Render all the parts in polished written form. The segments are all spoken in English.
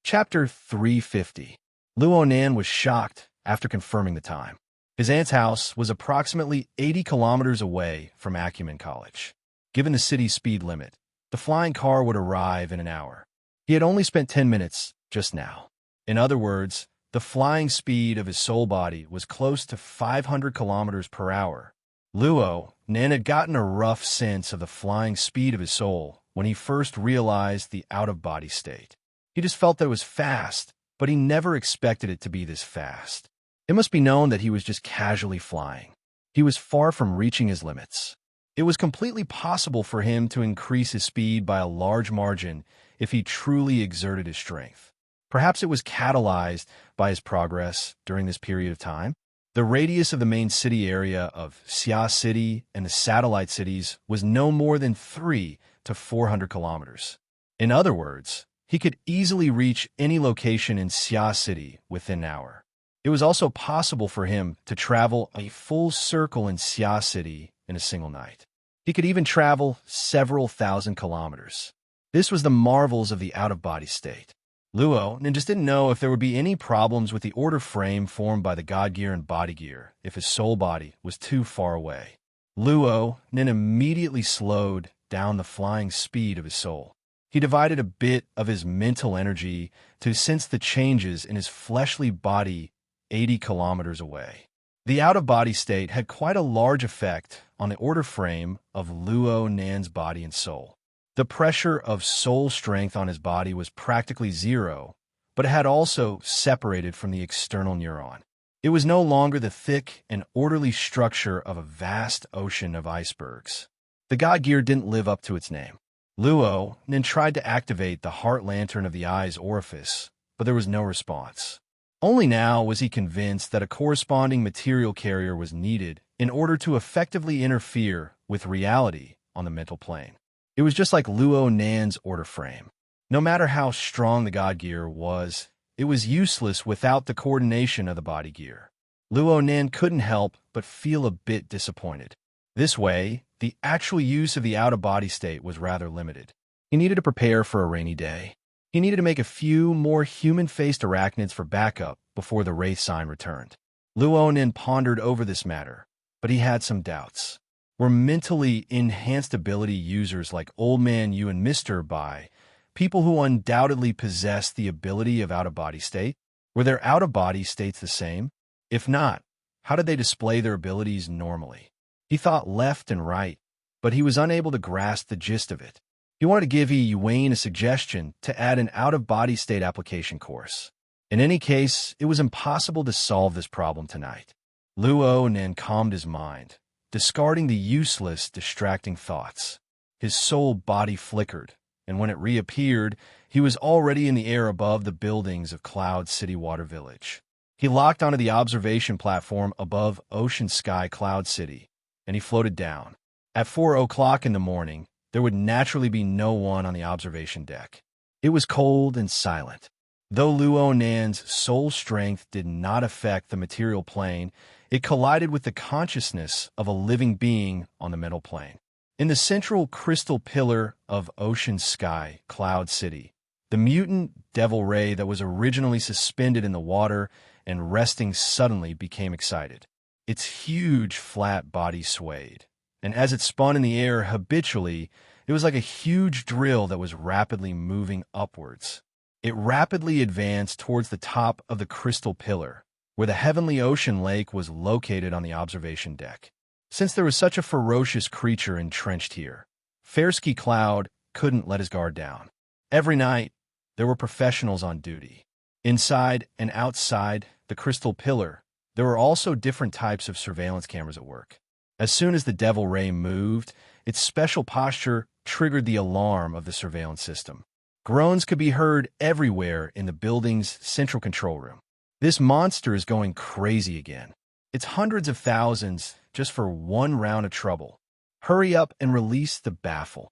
Chapter 350. Luo Nan was shocked after confirming the time. His aunt's house was approximately 80 kilometers away from Acumen College. Given the city's speed limit, the flying car would arrive in an hour. He had only spent 10 minutes just now. In other words, the flying speed of his soul body was close to 500 kilometers per hour. Luo Nan had gotten a rough sense of the flying speed of his soul when he first realized the out-of-body state. He just felt that it was fast, but he never expected it to be this fast. It must be known that he was just casually flying. He was far from reaching his limits. It was completely possible for him to increase his speed by a large margin if he truly exerted his strength. Perhaps it was catalyzed by his progress during this period of time. The radius of the main city area of Xia City and the satellite cities was no more than 300 to 400 kilometers. In other words, he could easily reach any location in Xia City within an hour. It was also possible for him to travel a full circle in Xia City in a single night. He could even travel several thousand kilometers. This was the marvels of the out-of-body state. Luo Nan just didn't know if there would be any problems with the order frame formed by the God Gear and Body Gear if his soul body was too far away. Luo Nan immediately slowed down the flying speed of his soul. He divided a bit of his mental energy to sense the changes in his fleshly body 80 kilometers away. The out-of-body state had quite a large effect on the order frame of Luo Nan's body and soul. The pressure of soul strength on his body was practically zero, but it had also separated from the external neuron. It was no longer the thick and orderly structure of a vast ocean of icebergs. The God Gear didn't live up to its name. Luo Nan tried to activate the heart lantern of the eye's orifice, but there was no response. Only now was he convinced that a corresponding material carrier was needed in order to effectively interfere with reality on the mental plane. It was just like Luo Nan's order frame. No matter how strong the God Gear was, it was useless without the coordination of the body gear. Luo Nan couldn't help but feel a bit disappointed. This way, the actual use of the out-of-body state was rather limited. He needed to prepare for a rainy day. He needed to make a few more human-faced arachnids for backup before the wraith sign returned. Luo Nan pondered over this matter, but he had some doubts. Were mentally enhanced ability users like Old Man Yu and Mr. Bai people who undoubtedly possessed the ability of out-of-body state? Were their out-of-body states the same? If not, how did they display their abilities normally? He thought left and right, but he was unable to grasp the gist of it. He wanted to give Yuan a suggestion to add an out-of-body state application course. In any case, it was impossible to solve this problem tonight. Luo Nan calmed his mind, discarding the useless, distracting thoughts. His soul body flickered, and when it reappeared, he was already in the air above the buildings of Cloud City Water Village. He locked onto the observation platform above Ocean Sky Cloud City, and he floated down. At 4 o'clock in the morning, there would naturally be no one on the observation deck. It was cold and silent. Though Luo Nan's soul strength did not affect the material plane, it collided with the consciousness of a living being on the mental plane. In the central crystal pillar of Ocean Sky Cloud City, the mutant devil ray that was originally suspended in the water and resting suddenly became excited. Its huge flat body swayed, and as it spun in the air habitually, it was like a huge drill that was rapidly moving upwards. It rapidly advanced towards the top of the crystal pillar, where the heavenly ocean lake was located on the observation deck. Since there was such a ferocious creature entrenched here, Fairsky Cloud couldn't let his guard down. Every night, there were professionals on duty. Inside and outside the crystal pillar, there were also different types of surveillance cameras at work. As soon as the devil ray moved, its special posture triggered the alarm of the surveillance system. Groans could be heard everywhere in the building's central control room. This monster is going crazy again. It's hundreds of thousands just for one round of trouble. Hurry up and release the baffle.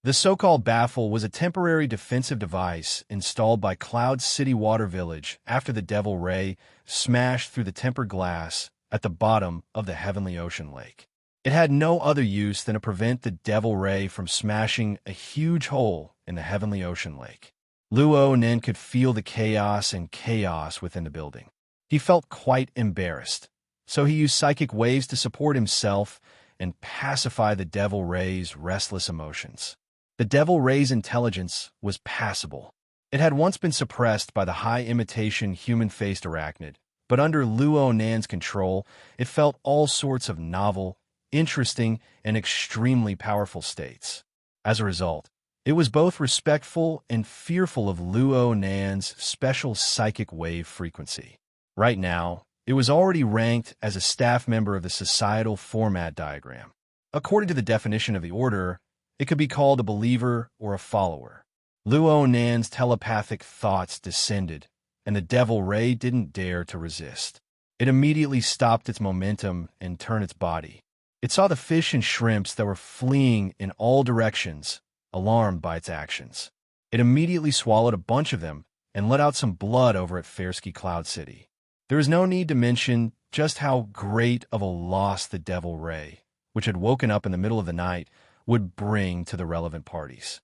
The so-called baffle was a temporary defensive device installed by Cloud City Water Village after the devil ray smashed through the tempered glass at the bottom of the heavenly ocean lake. It had no other use than to prevent the devil ray from smashing a huge hole in the heavenly ocean lake. Luo Nen could feel the chaos within the building. He felt quite embarrassed, so he used psychic waves to support himself and pacify the Devil Ray's restless emotions. The Devil Ray's intelligence was passable. It had once been suppressed by the high-imitation human-faced arachnid, but under Luo Nan's control, it felt all sorts of novel, interesting, and extremely powerful states. As a result, it was both respectful and fearful of Luo Nan's special psychic wave frequency. Right now, it was already ranked as a staff member of the societal format diagram. According to the definition of the order, it could be called a believer or a follower. Luo Nan's telepathic thoughts descended, and the Devil Ray didn't dare to resist. It immediately stopped its momentum and turned its body. It saw the fish and shrimps that were fleeing in all directions, alarmed by its actions. It immediately swallowed a bunch of them and let out some blood over at Fairsky Cloud City. There is no need to mention just how great of a loss the Devil Ray, which had woken up in the middle of the night, would bring to the relevant parties.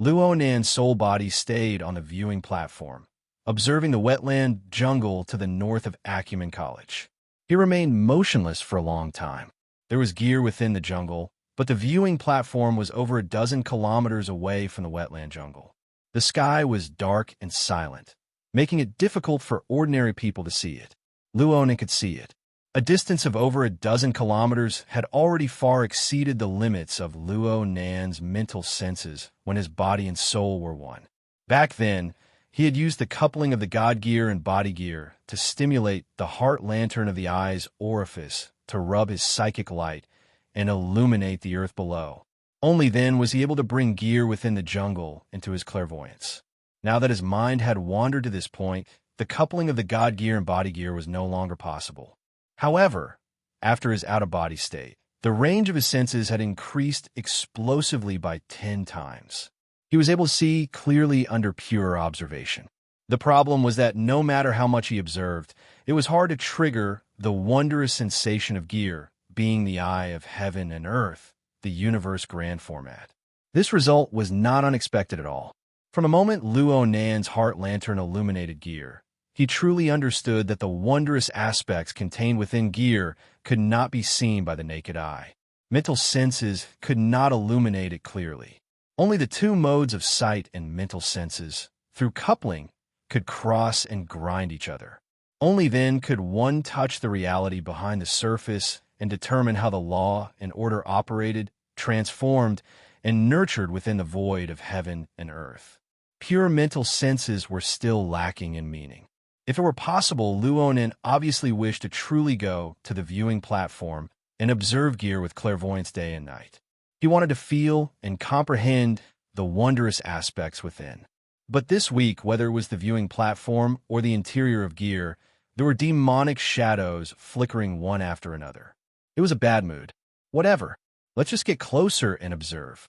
Luo Nan's soul body stayed on the viewing platform, observing the wetland jungle to the north of Acumen College. He remained motionless for a long time. There was gear within the jungle, but the viewing platform was over a dozen kilometers away from the wetland jungle. The sky was dark and silent, making it difficult for ordinary people to see it. Luo Nan could see it. A distance of over a dozen kilometers had already far exceeded the limits of Luo Nan's mental senses when his body and soul were one. Back then, he had used the coupling of the god gear and body gear to stimulate the heart lantern of the eye's orifice to rub his psychic light and illuminate the earth below. Only then was he able to bring gear within the jungle into his clairvoyance. Now that his mind had wandered to this point, the coupling of the god gear and body gear was no longer possible. However, after his out-of-body state, the range of his senses had increased explosively by 10 times. He was able to see clearly under pure observation. The problem was that no matter how much he observed, it was hard to trigger the wondrous sensation of gear, being the eye of heaven and earth, the universe grand format. This result was not unexpected at all. From the moment Luo Nan's heart lantern illuminated gear, he truly understood that the wondrous aspects contained within gear could not be seen by the naked eye. Mental senses could not illuminate it clearly. Only the two modes of sight and mental senses, through coupling, could cross and grind each other. Only then could one touch the reality behind the surface and determine how the law and order operated, transformed, and nurtured within the void of heaven and earth. Pure mental senses were still lacking in meaning. If it were possible, Luo Nan obviously wished to truly go to the viewing platform and observe gear with clairvoyance day and night. He wanted to feel and comprehend the wondrous aspects within. But this week, whether it was the viewing platform or the interior of gear, there were demonic shadows flickering one after another. It was a bad mood. Whatever. Let's just get closer and observe.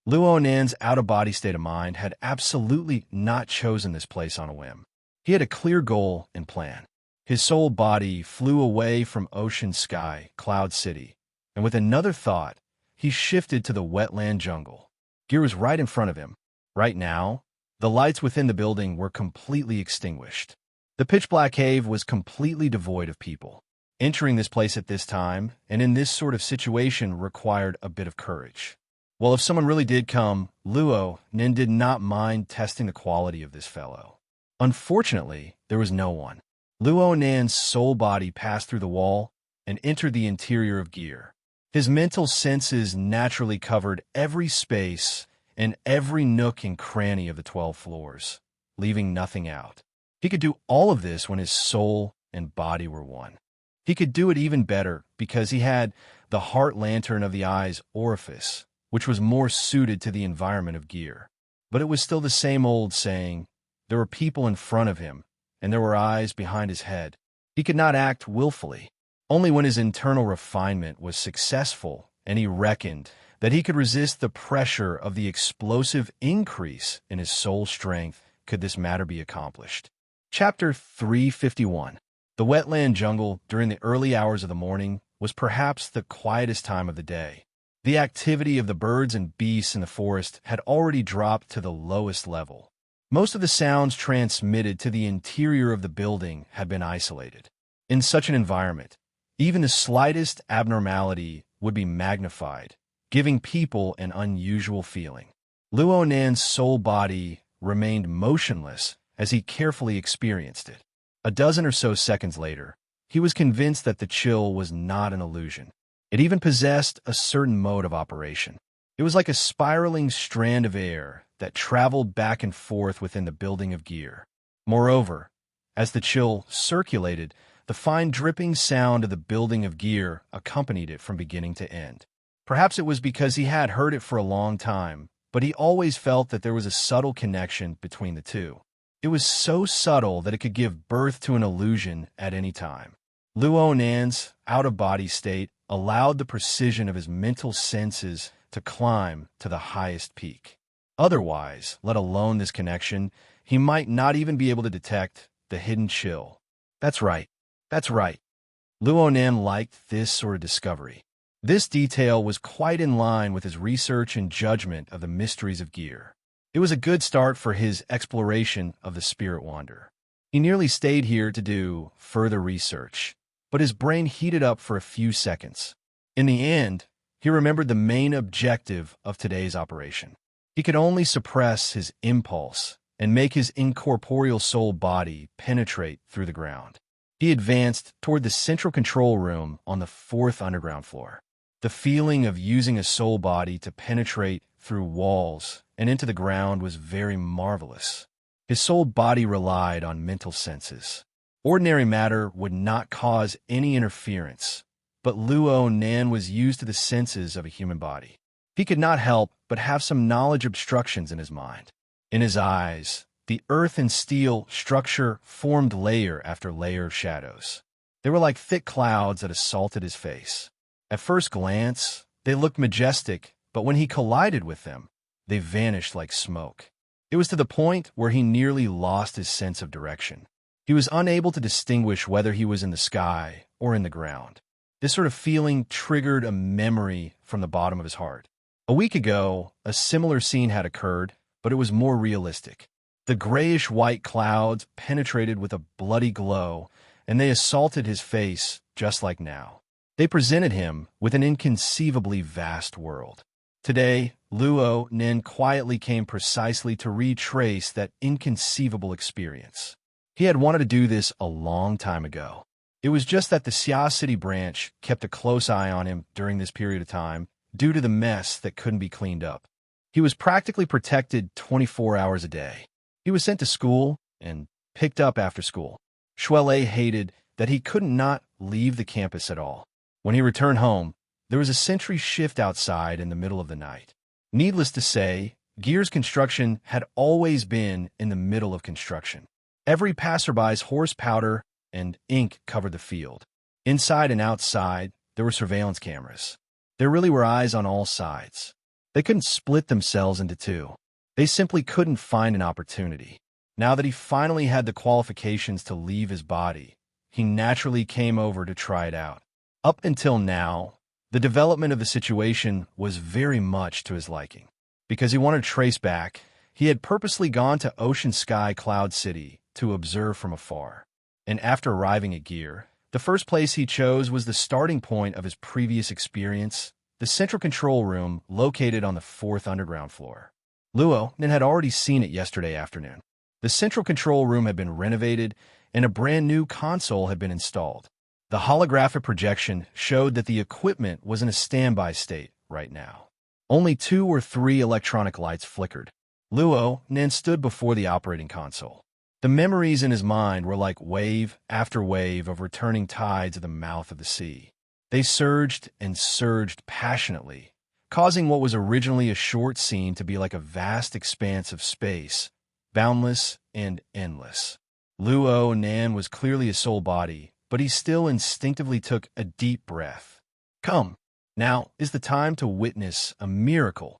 Luo Nan's out-of-body state of mind had absolutely not chosen this place on a whim. He had a clear goal and plan. His soul body flew away from Ocean Sky, Cloud City, and with another thought, he shifted to the wetland jungle. Gear was right in front of him. Right now, the lights within the building were completely extinguished. The pitch-black cave was completely devoid of people. Entering this place at this time, and in this sort of situation, required a bit of courage. Well, if someone really did come, Luo Nan did not mind testing the quality of this fellow. Unfortunately, there was no one. Luo Nan's soul body passed through the wall and entered the interior of gear. His mental senses naturally covered every space and every nook and cranny of the 12 floors, leaving nothing out. He could do all of this when his soul and body were one. He could do it even better because he had the heart lantern of the eye's orifice, which was more suited to the environment of gear. But it was still the same old saying, there were people in front of him, and there were eyes behind his head. He could not act willfully. Only when his internal refinement was successful and he reckoned that he could resist the pressure of the explosive increase in his soul strength could this matter be accomplished. Chapter 351. The wetland jungle during the early hours of the morning was perhaps the quietest time of the day. The activity of the birds and beasts in the forest had already dropped to the lowest level. Most of the sounds transmitted to the interior of the building had been isolated. In such an environment, even the slightest abnormality would be magnified, giving people an unusual feeling. Luo Nan's soul body remained motionless as he carefully experienced it. A dozen or so seconds later, he was convinced that the chill was not an illusion. It even possessed a certain mode of operation. It was like a spiraling strand of air that traveled back and forth within the building of gear. Moreover, as the chill circulated, the fine dripping sound of the building of gear accompanied it from beginning to end. Perhaps it was because he had heard it for a long time, but he always felt that there was a subtle connection between the two. It was so subtle that it could give birth to an illusion at any time. Luo Nan's out-of-body state allowed the precision of his mental senses to climb to the highest peak. Otherwise, let alone this connection, he might not even be able to detect the hidden chill. That's right. Luo Nan liked this sort of discovery. This detail was quite in line with his research and judgment of the mysteries of gear. It was a good start for his exploration of the spirit wander. He nearly stayed here to do further research, but his brain heated up for a few seconds. In the end, he remembered the main objective of today's operation. He could only suppress his impulse and make his incorporeal soul body penetrate through the ground. He advanced toward the central control room on the 4th underground floor. The feeling of using a soul body to penetrate through walls and into the ground was very marvelous. His soul body relied on mental senses. Ordinary matter would not cause any interference, but Luo Nan was used to the senses of a human body. He could not help but have some knowledge obstructions in his mind. In his eyes, the earth and steel structure formed layer after layer of shadows. They were like thick clouds that assaulted his face. At first glance, they looked majestic, but when he collided with them, they vanished like smoke. It was to the point where he nearly lost his sense of direction. He was unable to distinguish whether he was in the sky or in the ground. This sort of feeling triggered a memory from the bottom of his heart. A week ago, a similar scene had occurred, but it was more realistic. The grayish-white clouds penetrated with a bloody glow, and they assaulted his face just like now. They presented him with an inconceivably vast world. Today, Luo Nan quietly came precisely to retrace that inconceivable experience. He had wanted to do this a long time ago. It was just that the Xia City branch kept a close eye on him during this period of time due to the mess that couldn't be cleaned up. He was practically protected 24 hours a day. He was sent to school and picked up after school. Shuele hated that he could not leave the campus at all. When he returned home, there was a sentry shift outside in the middle of the night. Needless to say, Gear's construction had always been in the middle of construction. Every passerby's horse powder and ink covered the field. Inside and outside, there were surveillance cameras. There really were eyes on all sides. They couldn't split themselves into two. They simply couldn't find an opportunity. Now that he finally had the qualifications to leave his body, he naturally came over to try it out. Up until now, the development of the situation was very much to his liking. Because he wanted to trace back, he had purposely gone to Ocean Sky Cloud City to observe from afar. And after arriving at Gear, the first place he chose was the starting point of his previous experience, the central control room located on the 4th underground floor. Luo Nan had already seen it yesterday afternoon. The central control room had been renovated, and a brand new console had been installed. The holographic projection showed that the equipment was in a standby state right now. Only 2 or 3 electronic lights flickered. Luo Nan stood before the operating console. The memories in his mind were like wave after wave of returning tides at the mouth of the sea. They surged and surged passionately, causing what was originally a short scene to be like a vast expanse of space, boundless and endless. Luo Nan was clearly a soul body, but he still instinctively took a deep breath. Come, now is the time to witness a miracle.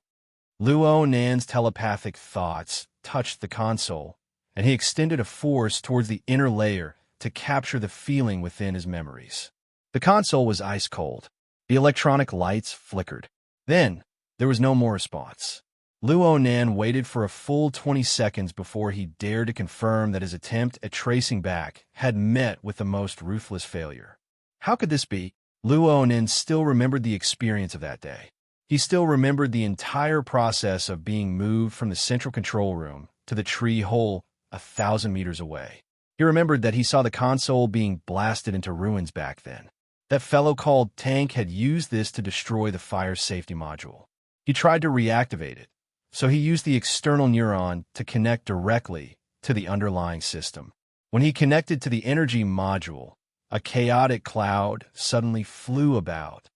Luo Nan's telepathic thoughts touched the console, and he extended a force towards the inner layer to capture the feeling within his memories. The console was ice cold. The electronic lights flickered. Then, there was no more response. Luo Nan waited for a full 20 seconds before he dared to confirm that his attempt at tracing back had met with the most ruthless failure. How could this be? Luo Nan still remembered the experience of that day. He still remembered the entire process of being moved from the central control room to the tree hole 1,000 meters away. He remembered that he saw the console being blasted into ruins back then. That fellow called Tank had used this to destroy the fire safety module. He tried to reactivate it, so he used the external neuron to connect directly to the underlying system. When he connected to the energy module, a chaotic cloud suddenly flew about.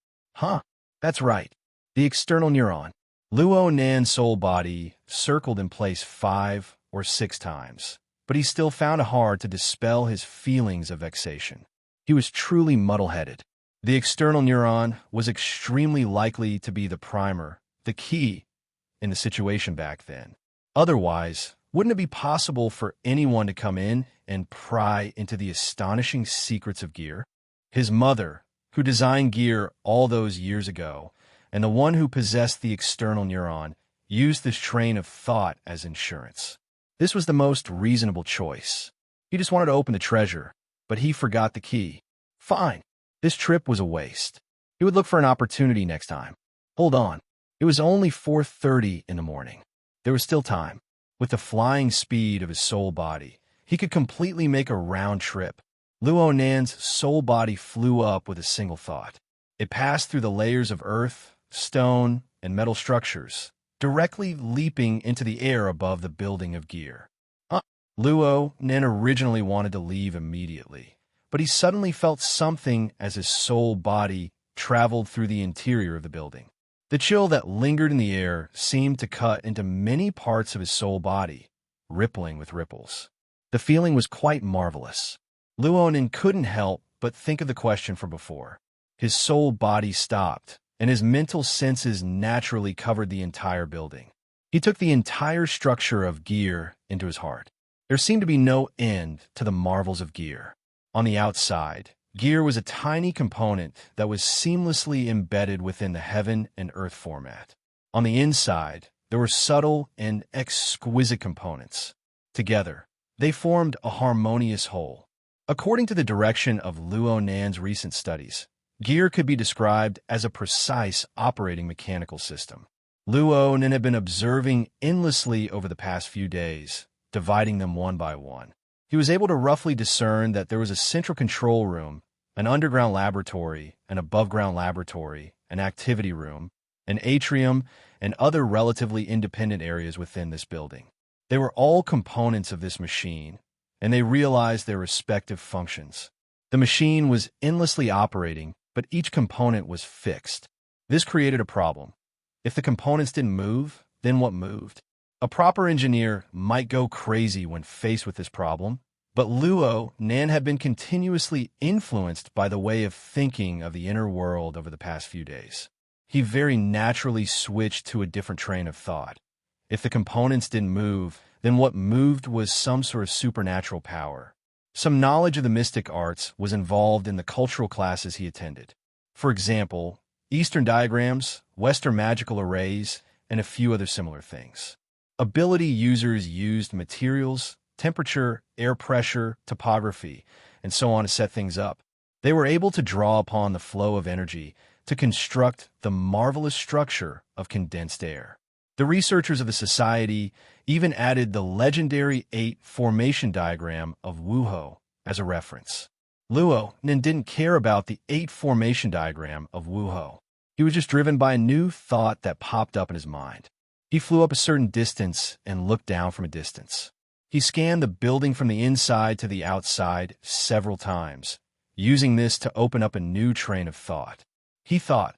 That's right. The external neuron. Luo Nan's soul body circled in place 5 or 6 times, but he still found it hard to dispel his feelings of vexation. He was truly muddle-headed. The external neuron was extremely likely to be the primer, the key, in the situation back then. Otherwise, wouldn't it be possible for anyone to come in and pry into the astonishing secrets of gear? His mother, who designed gear all those years ago, and the one who possessed the external neuron, used this train of thought as insurance. This was the most reasonable choice. He just wanted to open the treasure, but he forgot the key. Fine. This trip was a waste. He would look for an opportunity next time. Hold on. It was only 4:30 in the morning. There was still time. With the flying speed of his soul body, he could completely make a round trip. Luo Nan's soul body flew up with a single thought. It passed through the layers of earth, stone, and metal structures, directly leaping into the air above the building of gear. Luo Nan originally wanted to leave immediately, but he suddenly felt something as his soul body traveled through the interior of the building. The chill that lingered in the air seemed to cut into many parts of his soul body, rippling with ripples. The feeling was quite marvelous. Luo Nan couldn't help but think of the question from before. His soul body stopped, and his mental senses naturally covered the entire building. He took the entire structure of gear into his heart. There seemed to be no end to the marvels of gear. On the outside, gear was a tiny component that was seamlessly embedded within the heaven and earth format. On the inside, there were subtle and exquisite components. Together, they formed a harmonious whole. According to the direction of Luo Nan's recent studies, gear could be described as a precise operating mechanical system. Luo Nan had been observing endlessly over the past few days, dividing them one by one. He was able to roughly discern that there was a central control room, an underground laboratory, an above-ground laboratory, an activity room, an atrium, and other relatively independent areas within this building. They were all components of this machine, and they realized their respective functions. The machine was endlessly operating, but each component was fixed. This created a problem. If the components didn't move, then what moved? A proper engineer might go crazy when faced with this problem, but Luo Nan had been continuously influenced by the way of thinking of the inner world over the past few days. He very naturally switched to a different train of thought. If the components didn't move, then what moved was some sort of supernatural power. Some knowledge of the mystic arts was involved in the cultural classes he attended. For example, Eastern diagrams, Western magical arrays, and a few other similar things. Ability users used materials, temperature, air pressure, topography, and so on to set things up. They were able to draw upon the flow of energy to construct the marvelous structure of condensed air. The researchers of the society even added the legendary 8 formation diagram of Wuho as a reference. Luo Nan didn't care about the 8 formation diagram of Wuho. He was just driven by a new thought that popped up in his mind. He flew up a certain distance and looked down from a distance. He scanned the building from the inside to the outside several times, using this to open up a new train of thought. He thought,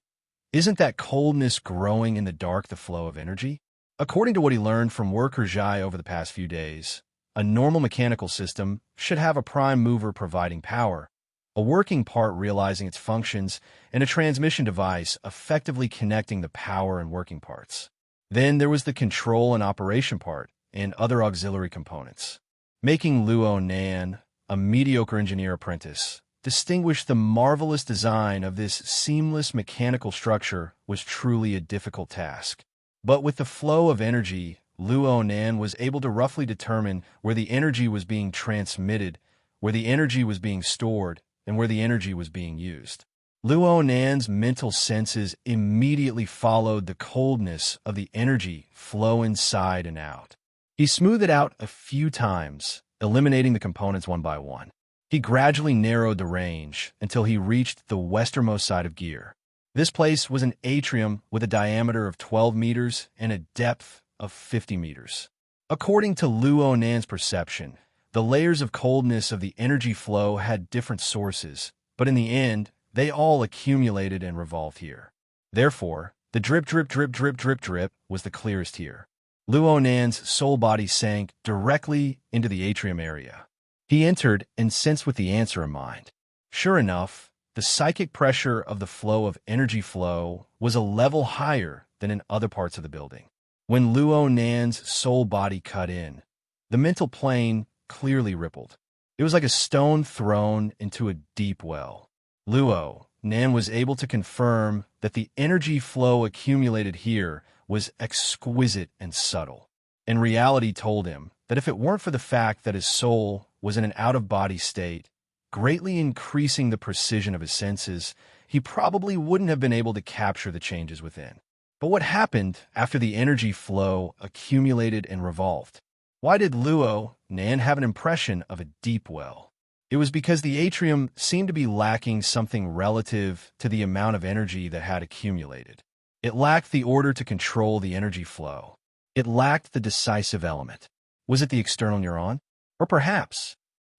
isn't that coldness growing in the dark the flow of energy? According to what he learned from Worker Zhai over the past few days, a normal mechanical system should have a prime mover providing power, a working part realizing its functions, and a transmission device effectively connecting the power and working parts. Then there was the control and operation part and other auxiliary components. Making Luo Nan, a mediocre engineer apprentice, distinguish the marvelous design of this seamless mechanical structure was truly a difficult task. But with the flow of energy, Luonan was able to roughly determine where the energy was being transmitted, where the energy was being stored, and where the energy was being used. Luonan's mental senses immediately followed the coldness of the energy flow inside and out. He smoothed it out a few times, eliminating the components one by one. He gradually narrowed the range until he reached the westernmost side of Gear. This place was an atrium with a diameter of 12 meters and a depth of 50 meters. According to Luonan's perception, the layers of coldness of the energy flow had different sources, but in the end, they all accumulated and revolved here. Therefore, the drip, drip, drip, drip, drip, drip was the clearest here. Luonan's soul body sank directly into the atrium area. He entered and sensed with the answer in mind. Sure enough, the psychic pressure of the flow of energy flow was a level higher than in other parts of the building. When Luonan's soul body cut in, the mental plane clearly rippled. It was like a stone thrown into a deep well. Luonan was able to confirm that the energy flow accumulated here was exquisite and subtle, and reality told him that if it weren't for the fact that his soul was in an out-of-body state, greatly increasing the precision of his senses, he probably wouldn't have been able to capture the changes within. But what happened after the energy flow accumulated and revolved? Why did Luonan have an impression of a deep well? It was because the atrium seemed to be lacking something relative to the amount of energy that had accumulated. It lacked the order to control the energy flow. It lacked the decisive element. Was it the external neuron? Or perhaps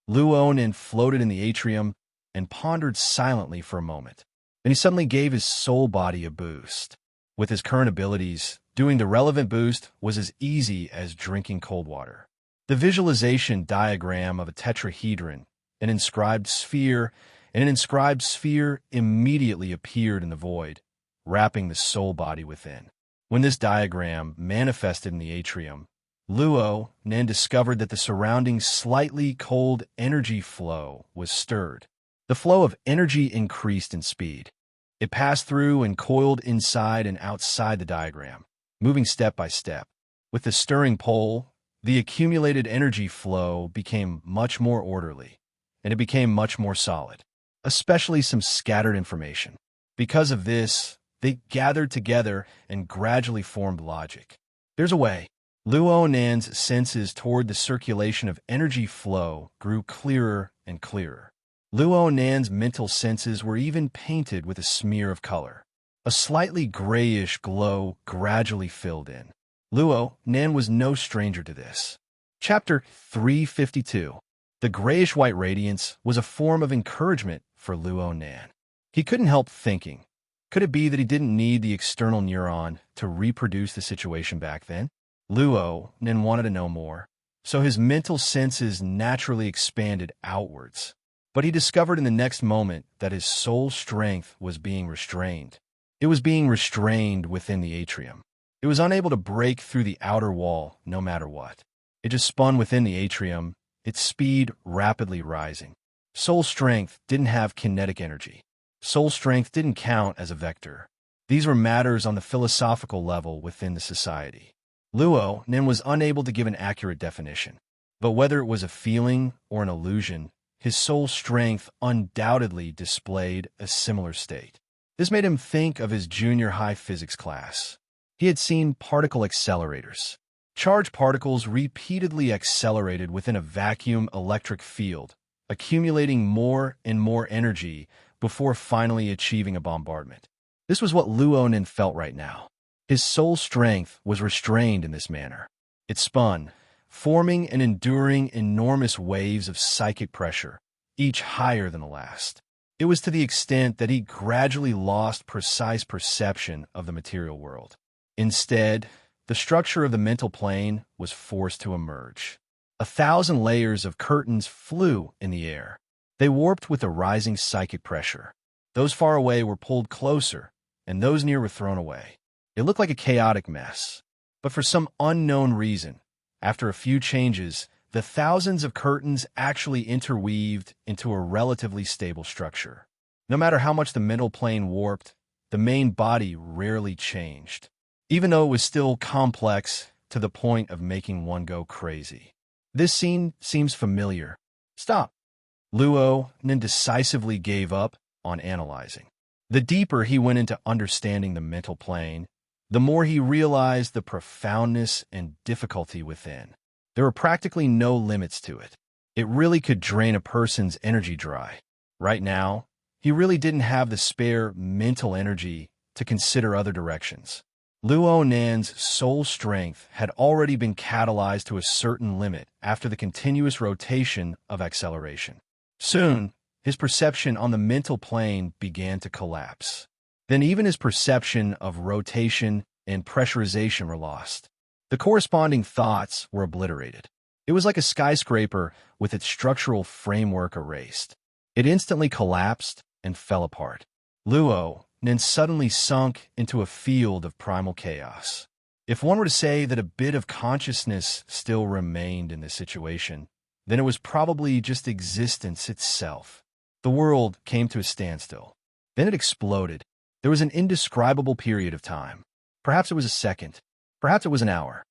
Luonan floated in the atrium and pondered silently for a moment. Then he suddenly gave his soul body a boost. With his current abilities, doing the relevant boost was as easy as drinking cold water. The visualization diagram of a tetrahedron, an inscribed sphere, and an inscribed sphere immediately appeared in the void, wrapping the soul body within. When this diagram manifested in the atrium, Luonan discovered that the surrounding slightly cold energy flow was stirred. The flow of energy increased in speed. It passed through and coiled inside and outside the diagram, moving step by step. With the stirring pole, the accumulated energy flow became much more orderly, and it became much more solid, especially some scattered information. Because of this, they gathered together and gradually formed logic. There's a way. Luonan's senses toward the circulation of energy flow grew clearer and clearer. Luonan's mental senses were even painted with a smear of color. A slightly grayish glow gradually filled in. Luonan was no stranger to this. Chapter 352. The grayish-white radiance was a form of encouragement for Luonan. He couldn't help thinking, could it be that he didn't need the external neuron to reproduce the situation back then? Luonan wanted to know more, so his mental senses naturally expanded outwards. But he discovered in the next moment that his soul strength was being restrained. It was being restrained within the atrium. It was unable to break through the outer wall no matter what. It just spun within the atrium, its speed rapidly rising. Soul strength didn't have kinetic energy. Soul strength didn't count as a vector. These were matters on the philosophical level within the society. Luonan was unable to give an accurate definition. But whether it was a feeling or an illusion, his soul strength undoubtedly displayed a similar state. This made him think of his junior high physics class. He had seen particle accelerators. Charged particles repeatedly accelerated within a vacuum electric field, accumulating more and more energy before finally achieving a bombardment. This was what Luonan felt right now. His soul strength was restrained in this manner. It spun, forming and enduring enormous waves of psychic pressure, each higher than the last. It was to the extent that he gradually lost precise perception of the material world. Instead, the structure of the mental plane was forced to emerge. 1,000 layers of curtains flew in the air. They warped with the rising psychic pressure. Those far away were pulled closer, and those near were thrown away. It looked like a chaotic mess. But for some unknown reason, after a few changes, the thousands of curtains actually interweaved into a relatively stable structure. No matter how much the mental plane warped, the main body rarely changed. even though it was still complex to the point of making one go crazy. This scene seems familiar. Stop. Luo then decisively gave up on analyzing. The deeper he went into understanding the mental plane, the more he realized the profoundness and difficulty within. There were practically no limits to it. It really could drain a person's energy dry. Right now, he really didn't have the spare mental energy to consider other directions. Luo Nan's soul strength had already been catalyzed to a certain limit after the continuous rotation of acceleration. Soon, his perception on the mental plane began to collapse. Then even his perception of rotation and pressurization were lost. The corresponding thoughts were obliterated. It was like a skyscraper with its structural framework erased. It instantly collapsed and fell apart. Luo then suddenly sunk into a field of primal chaos. If one were to say that a bit of consciousness still remained in this situation, then it was probably just existence itself. The world came to a standstill. Then it exploded. There was an indescribable period of time. Perhaps it was a second. Perhaps it was an hour.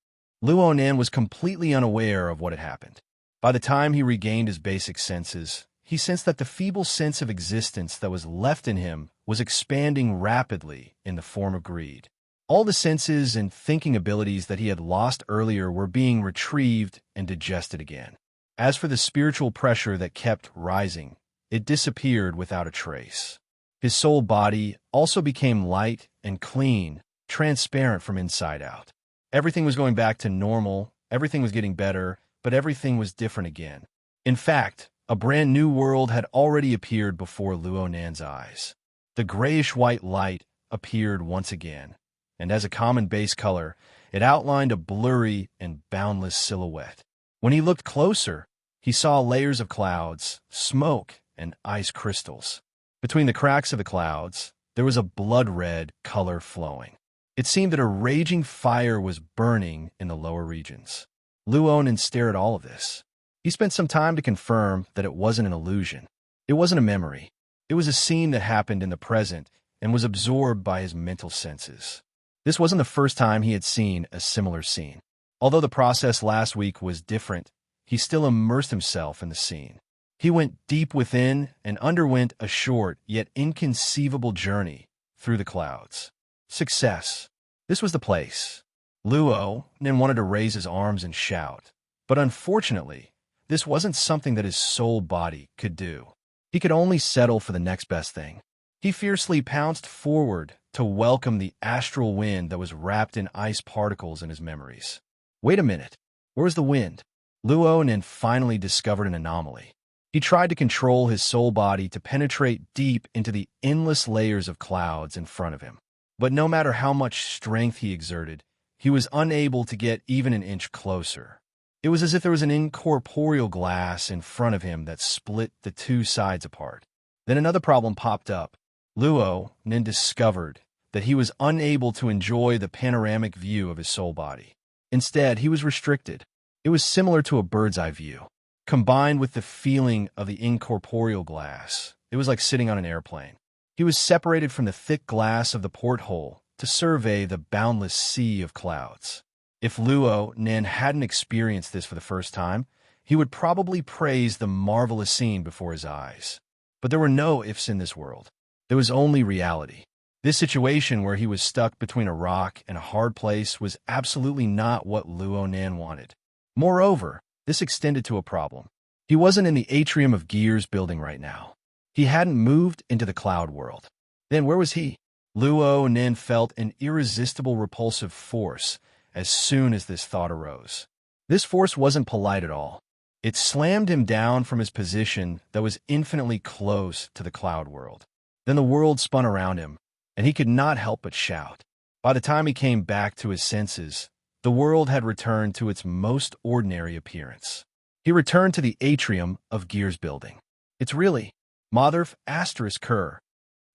Luo Nan was completely unaware of what had happened. By the time he regained his basic senses, he sensed that the feeble sense of existence that was left in him was expanding rapidly in the form of greed. All the senses and thinking abilities that he had lost earlier were being retrieved and digested again. As for the spiritual pressure that kept rising, it disappeared without a trace. His soul body also became light and clean, transparent from inside out. Everything was going back to normal, everything was getting better, but everything was different again. In fact, a brand new world had already appeared before Luo Nan's eyes. The grayish-white light appeared once again, and as a common base color, it outlined a blurry and boundless silhouette. When he looked closer, he saw layers of clouds, smoke, and ice crystals. Between the cracks of the clouds, there was a blood-red color flowing. It seemed that a raging fire was burning in the lower regions. Luo Nan stared at all of this. He spent some time to confirm that it wasn't an illusion. It wasn't a memory. It was a scene that happened in the present and was absorbed by his mental senses. This wasn't the first time he had seen a similar scene. Although the process last week was different, he still immersed himself in the scene. He went deep within and underwent a short yet inconceivable journey through the clouds. Success. This was the place. Luo then wanted to raise his arms and shout, but unfortunately, this wasn't something that his soul body could do. He could only settle for the next best thing. He fiercely pounced forward to welcome the astral wind that was wrapped in ice particles in his memories. Wait a minute. Where was the wind? Luo then finally discovered an anomaly. He tried to control his soul body to penetrate deep into the endless layers of clouds in front of him. But no matter how much strength he exerted, he was unable to get even an inch closer. It was as if there was an incorporeal glass in front of him that split the two sides apart. Then another problem popped up. Luo then discovered that he was unable to enjoy the panoramic view of his soul body. Instead, he was restricted. It was similar to a bird's eye view. Combined with the feeling of the incorporeal glass, it was like sitting on an airplane. He was separated from the thick glass of the porthole to survey the boundless sea of clouds. If Luo Nan hadn't experienced this for the first time, he would probably praise the marvelous scene before his eyes. But there were no ifs in this world. There was only reality. This situation where he was stuck between a rock and a hard place was absolutely not what Luo Nan wanted. Moreover, this extended to a problem. He wasn't in the atrium of Gears building right now. He hadn't moved into the cloud world. Then where was he? Luo Nan felt an irresistible repulsive force as soon as this thought arose. This force wasn't polite at all. It slammed him down from his position that was infinitely close to the cloud world. Then the world spun around him, and he could not help but shout. By the time he came back to his senses, the world had returned to its most ordinary appearance. He returned to the atrium of Gears building. It's really Motherf asterisk Kerr.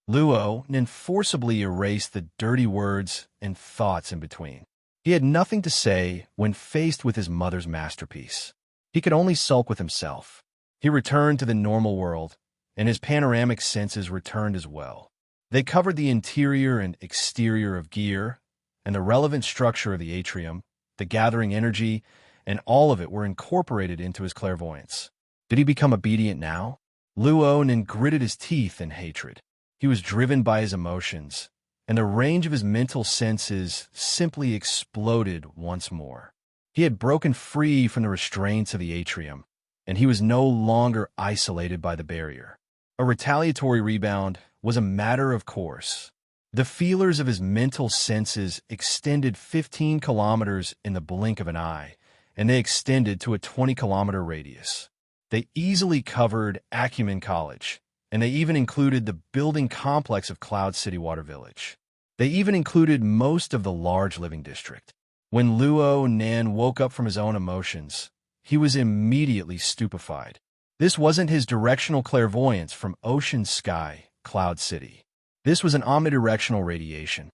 Luo then forcibly erased the dirty words and thoughts in between. He had nothing to say when faced with his mother's masterpiece. He could only sulk with himself. He returned to the normal world, and his panoramic senses returned as well. They covered the interior and exterior of Gear, and the relevant structure of the atrium, the gathering energy, and all of it were incorporated into his clairvoyance. Did he become obedient now? Luonin gritted his teeth in hatred. He was driven by his emotions, and the range of his mental senses simply exploded once more. He had broken free from the restraints of the atrium, and he was no longer isolated by the barrier. A retaliatory rebound was a matter of course. The feelers of his mental senses extended 15 kilometers in the blink of an eye, and they extended to a 20-kilometer radius. They easily covered Acumen College, and they even included the building complex of Cloud City Water Village. They even included most of the large living district. When Luo Nan woke up from his own emotions, he was immediately stupefied. This wasn't his directional clairvoyance from ocean sky, Cloud City. This was an omnidirectional radiation.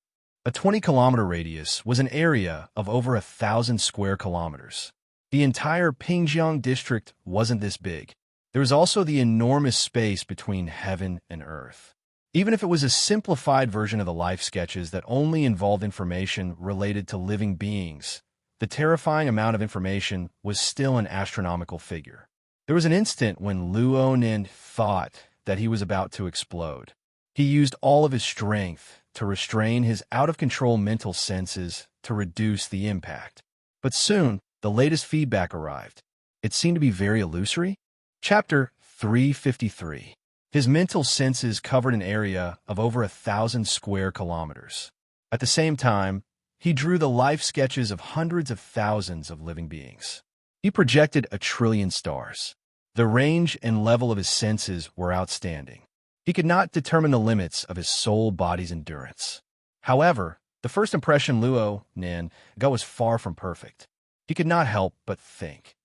A 20-kilometer radius was an area of over 1,000 square kilometers. The entire Pingjiang district wasn't this big. There was also the enormous space between heaven and earth. Even if it was a simplified version of the life sketches that only involved information related to living beings, the terrifying amount of information was still an astronomical figure. There was an instant when Luonin thought that he was about to explode. He used all of his strength to restrain his out-of-control mental senses to reduce the impact. But soon, the latest feedback arrived. It seemed to be very illusory. Chapter 353. His mental senses covered an area of over 1,000 square kilometers. At the same time, he drew the life sketches of hundreds of thousands of living beings. He projected 1 trillion stars. The range and level of his senses were outstanding. He could not determine the limits of his soul body's endurance. However, the first impression Luo Nan got was far from perfect. He could not help but think.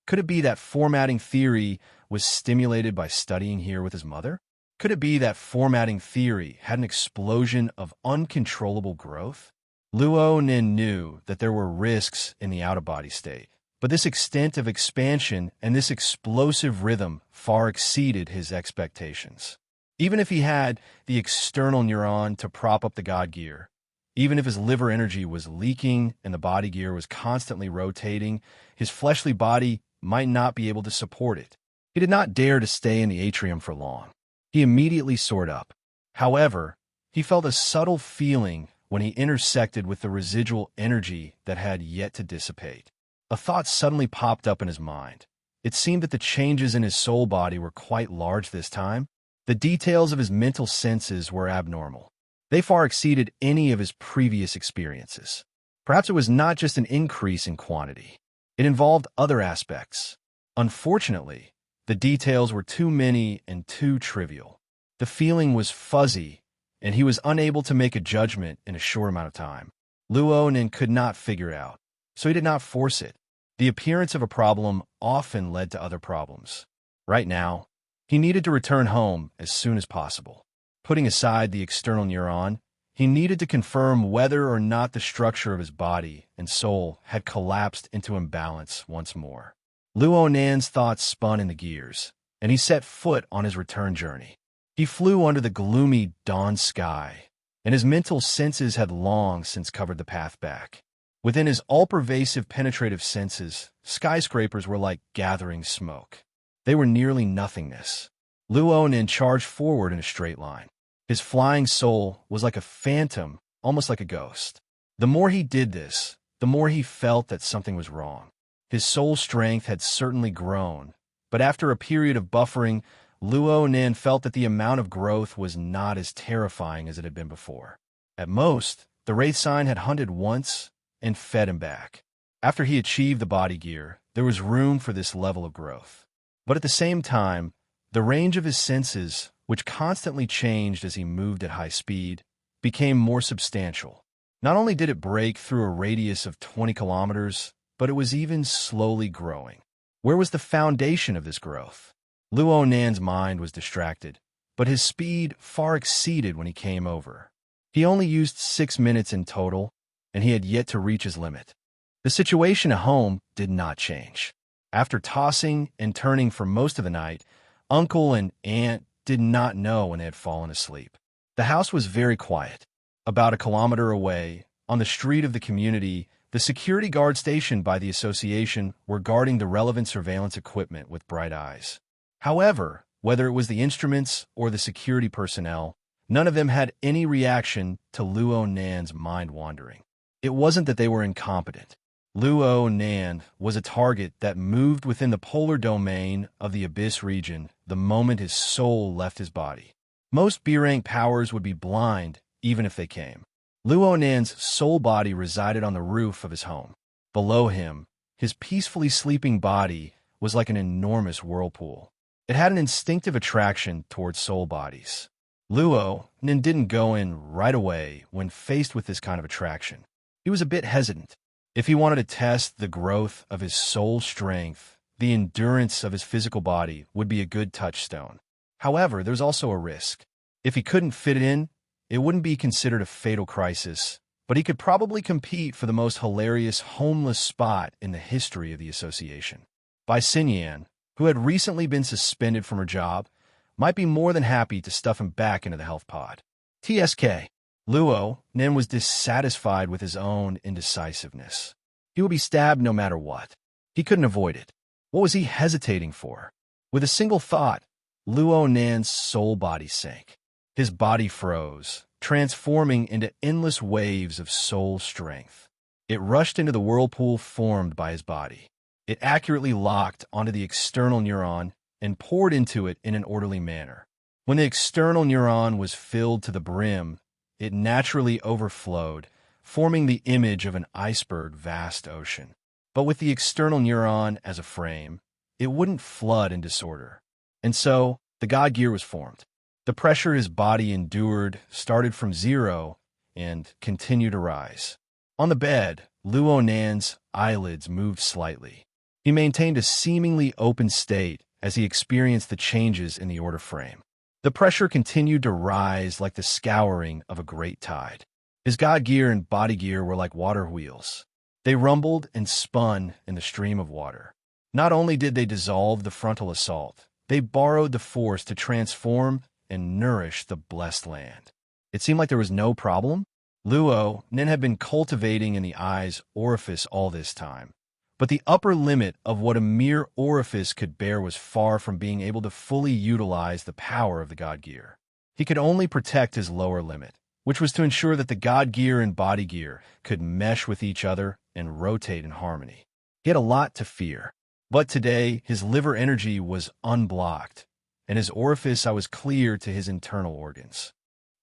Could it be that formatting theory was stimulated by studying here with his mother? Could it be that formatting theory had an explosion of uncontrollable growth? Luo Nin knew that there were risks in the out-of-body state, but this extent of expansion and this explosive rhythm far exceeded his expectations. Even if he had the external neuron to prop up the God gear, even if his liver energy was leaking and the body gear was constantly rotating, his fleshly body might not be able to support it. He did not dare to stay in the atrium for long. He immediately soared up. However, he felt a subtle feeling when he intersected with the residual energy that had yet to dissipate. A thought suddenly popped up in his mind. It seemed that the changes in his soul body were quite large this time. The details of his mental senses were abnormal. They far exceeded any of his previous experiences. Perhaps it was not just an increase in quantity. It involved other aspects. Unfortunately, the details were too many and too trivial. The feeling was fuzzy, and he was unable to make a judgment in a short amount of time. Luo Nin could not figure it out, so he did not force it. The appearance of a problem often led to other problems. Right now, he needed to return home as soon as possible. Putting aside the external neuron, he needed to confirm whether or not the structure of his body and soul had collapsed into imbalance once more. Luo Nan's thoughts spun in the gears, and he set foot on his return journey. He flew under the gloomy dawn sky, and his mental senses had long since covered the path back. Within his all-pervasive penetrative senses, skyscrapers were like gathering smoke. They were nearly nothingness. Luo Nin charged forward in a straight line. His flying soul was like a phantom, almost like a ghost. The more he did this, the more he felt that something was wrong. His soul strength had certainly grown, but after a period of buffering, Luo Nin felt that the amount of growth was not as terrifying as it had been before. At most, the wraith sign had hunted once and fed him back. After he achieved the body gear, there was room for this level of growth. But at the same time, the range of his senses, which constantly changed as he moved at high speed, became more substantial. Not only did it break through a radius of 20 kilometers, but it was even slowly growing. Where was the foundation of this growth? Luo Nan's mind was distracted, but his speed far exceeded when he came over. He only used 6 minutes in total, and he had yet to reach his limit. The situation at home did not change. After tossing and turning for most of the night, Uncle and Aunt did not know when they had fallen asleep. The house was very quiet. About a kilometer away, On the street of the community, the security guard stationed by the association were guarding the relevant surveillance equipment with bright eyes. However, whether it was the instruments or the security personnel, none of them had any reaction to Luo Nan's mind wandering. It wasn't that they were incompetent. Luo Nan was a target that moved within the polar domain of the Abyss region the moment his soul left his body. Most B-rank powers would be blind even if they came. Luo Nan's soul body resided on the roof of his home. Below him, his peacefully sleeping body was like an enormous whirlpool. It had an instinctive attraction towards soul bodies. Luo Nan didn't go in right away when faced with this kind of attraction. He was a bit hesitant. If he wanted to test the growth of his soul strength, the endurance of his physical body would be a good touchstone. However, there's also a risk. If he couldn't fit it in, it wouldn't be considered a fatal crisis, but he could probably compete for the most hilarious homeless spot in the history of the association. Bai Xinyan, who had recently been suspended from her job, might be more than happy to stuff him back into the health pod. TSK. Luo Nan was dissatisfied with his own indecisiveness. He would be stabbed no matter what. He couldn't avoid it. What was he hesitating for? With a single thought, Luo Nan's soul body sank. His body froze, transforming into endless waves of soul strength. It rushed into the whirlpool formed by his body. It accurately locked onto the external neuron and poured into it in an orderly manner. When the external neuron was filled to the brim, it naturally overflowed, forming the image of an iceberg vast ocean. But with the external neuron as a frame, it wouldn't flood in disorder. And so, the God Gear was formed. The pressure his body endured started from zero and continued to rise. On the bed, Luo Nan's eyelids moved slightly. He maintained a seemingly open state as he experienced the changes in the order frame. The pressure continued to rise like the scouring of a great tide. His God Gear and body gear were like water wheels. They rumbled and spun in the stream of water. Not only did they dissolve the frontal assault, they borrowed the force to transform and nourish the blessed land. It seemed like there was no problem. Luo Nan had been cultivating in the eye's orifice all this time, but the upper limit of what a mere orifice could bear was far from being able to fully utilize the power of the God Gear. He could only protect his lower limit, which was to ensure that the God Gear and body gear could mesh with each other and rotate in harmony. He had a lot to fear, but today his liver energy was unblocked, and his orifice was clear to his internal organs.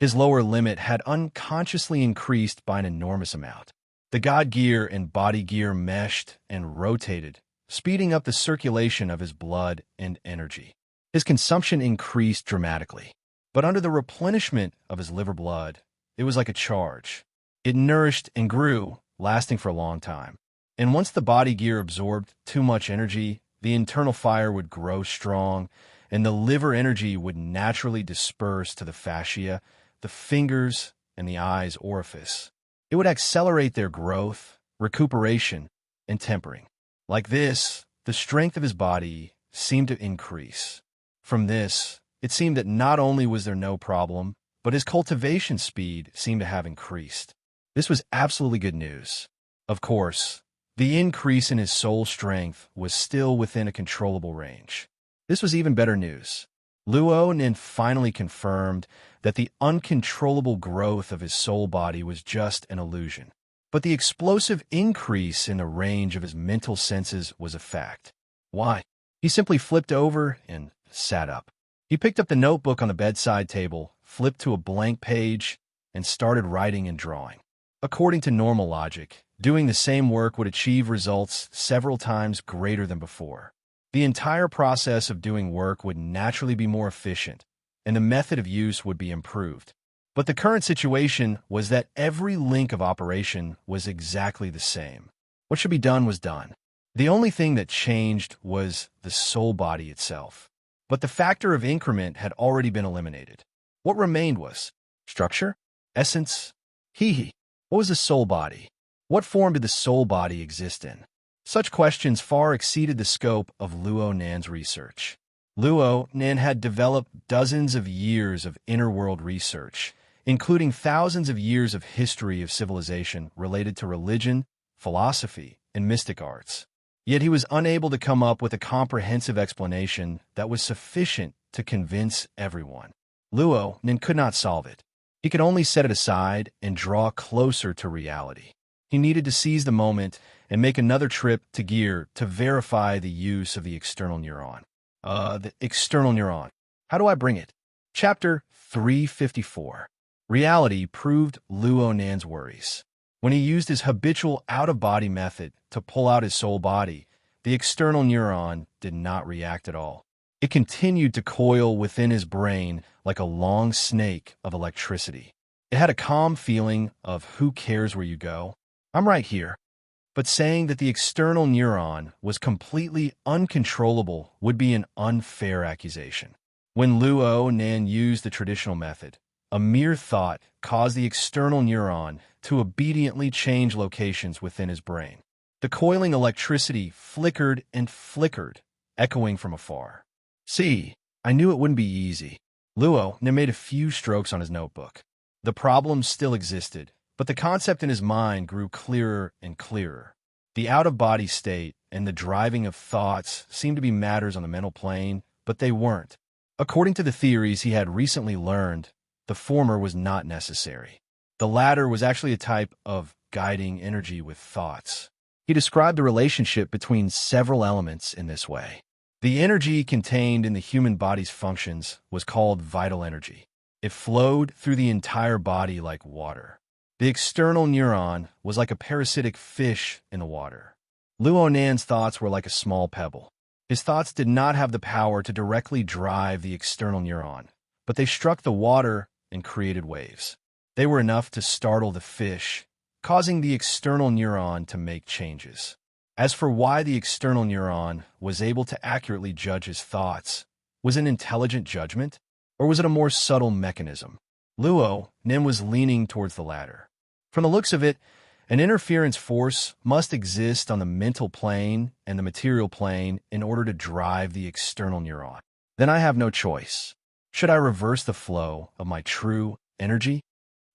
His lower limit had unconsciously increased by an enormous amount. The God Gear and body gear meshed and rotated, speeding up the circulation of his blood and energy. His consumption increased dramatically, but under the replenishment of his liver blood, it was like a charge. It nourished and grew, lasting for a long time. And once the body gear absorbed too much energy, the internal fire would grow strong, and the liver energy would naturally disperse to the fascia, the fingers, and the eye's orifice. It would accelerate their growth, recuperation, and tempering. Like this, the strength of his body seemed to increase. From this, it seemed that not only was there no problem, but his cultivation speed seemed to have increased. This was absolutely good news. Of course, the increase in his soul strength was still within a controllable range. This was even better news. Luo Nan finally confirmed that the uncontrollable growth of his soul body was just an illusion. But the explosive increase in the range of his mental senses was a fact. Why? He simply flipped over and sat up. He picked up the notebook on the bedside table, flipped to a blank page, and started writing and drawing. According to normal logic, doing the same work would achieve results several times greater than before. The entire process of doing work would naturally be more efficient, and the method of use would be improved. But the current situation was that every link of operation was exactly the same. What should be done was done. The only thing that changed was the soul body itself. But the factor of increment had already been eliminated. What remained was structure, essence, he. What was the soul body? What form did the soul body exist in? Such questions far exceeded the scope of Luo Nan's research. Luo Nan had developed dozens of years of inner world research, including thousands of years of history of civilization related to religion, philosophy, and mystic arts. Yet he was unable to come up with a comprehensive explanation that was sufficient to convince everyone. Luo Nin could not solve it. He could only set it aside and draw closer to reality. He needed to seize the moment and make another trip to Gear to verify the use of the external neuron. The external neuron. How do I bring it? Chapter 354. Reality proved Luo Nan's worries. When he used his habitual out-of-body method to pull out his soul body, the external neuron did not react at all. It continued to coil within his brain like a long snake of electricity. It had a calm feeling of who cares where you go? I'm right here. But saying that the external neuron was completely uncontrollable would be an unfair accusation. When Luo Nan used the traditional method, a mere thought caused the external neuron to obediently change locations within his brain. The coiling electricity flickered and flickered, echoing from afar. See, I knew it wouldn't be easy. Luo Nan made a few strokes on his notebook. The problem still existed, but the concept in his mind grew clearer and clearer. The out-of-body state and the driving of thoughts seemed to be matters on the mental plane, but they weren't. According to the theories he had recently learned, the former was not necessary. The latter was actually a type of guiding energy with thoughts. He described the relationship between several elements in this way. The energy contained in the human body's functions was called vital energy. It flowed through the entire body like water. The external neuron was like a parasitic fish in the water. Luo Nan's thoughts were like a small pebble. His thoughts did not have the power to directly drive the external neuron, but they struck the water and created waves. They were enough to startle the fish, causing the external neuron to make changes. As for why the external neuron was able to accurately judge his thoughts, was it an intelligent judgment, or was it a more subtle mechanism? Luo Nan was leaning towards the latter. From the looks of it, an interference force must exist on the mental plane and the material plane in order to drive the external neuron. Then I have no choice. Should I reverse the flow of my true energy?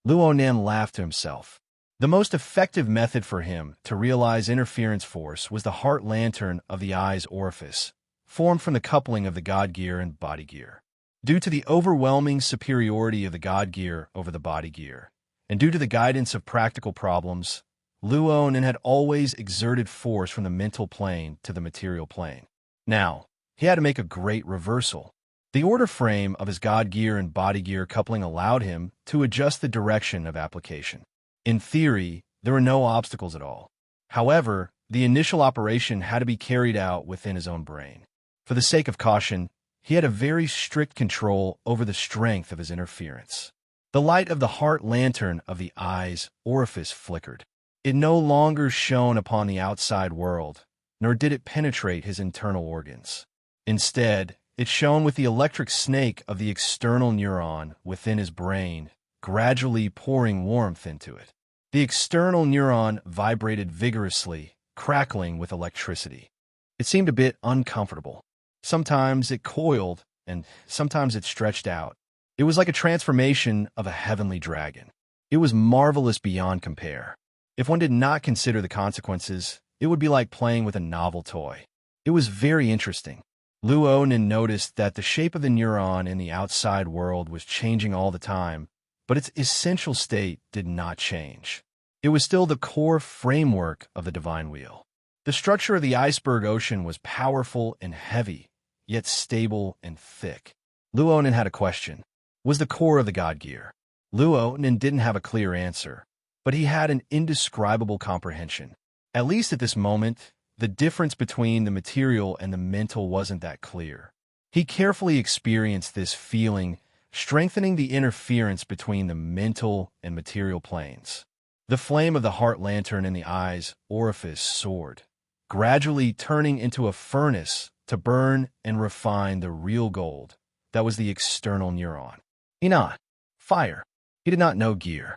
Luo Nan laughed to himself. The most effective method for him to realize interference force was the heart lantern of the eye's orifice, formed from the coupling of the God gear and body gear. Due to the overwhelming superiority of the God gear over the body gear, and due to the guidance of practical problems, Luo Nan had always exerted force from the mental plane to the material plane. Now, he had to make a great reversal. The order frame of his God gear and body gear coupling allowed him to adjust the direction of application. In theory, there were no obstacles at all. However, the initial operation had to be carried out within his own brain. For the sake of caution, he had a very strict control over the strength of his interference. The light of the heart lantern of the eye's orifice flickered. It no longer shone upon the outside world, nor did it penetrate his internal organs. Instead, it shone with the electric snake of the external neuron within his brain, gradually pouring warmth into it. The external neuron vibrated vigorously, crackling with electricity. It seemed a bit uncomfortable. Sometimes it coiled, and sometimes it stretched out. It was like a transformation of a heavenly dragon. It was marvelous beyond compare. If one did not consider the consequences, it would be like playing with a novel toy. It was very interesting. Luo Nan noticed that the shape of the neuron in the outside world was changing all the time, but its essential state did not change. It was still the core framework of the divine wheel. The structure of the iceberg ocean was powerful and heavy, yet stable and thick. Luo Nan had a question. Was the core of the God gear? Luo Nan didn't have a clear answer, but he had an indescribable comprehension. At least at this moment, the difference between the material and the mental wasn't that clear. He carefully experienced this feeling, strengthening the interference between the mental and material planes. The flame of the heart lantern in the eye's orifice soared, gradually turning into a furnace to burn and refine the real gold that was the external neuron. Ina, fire. He did not know gear.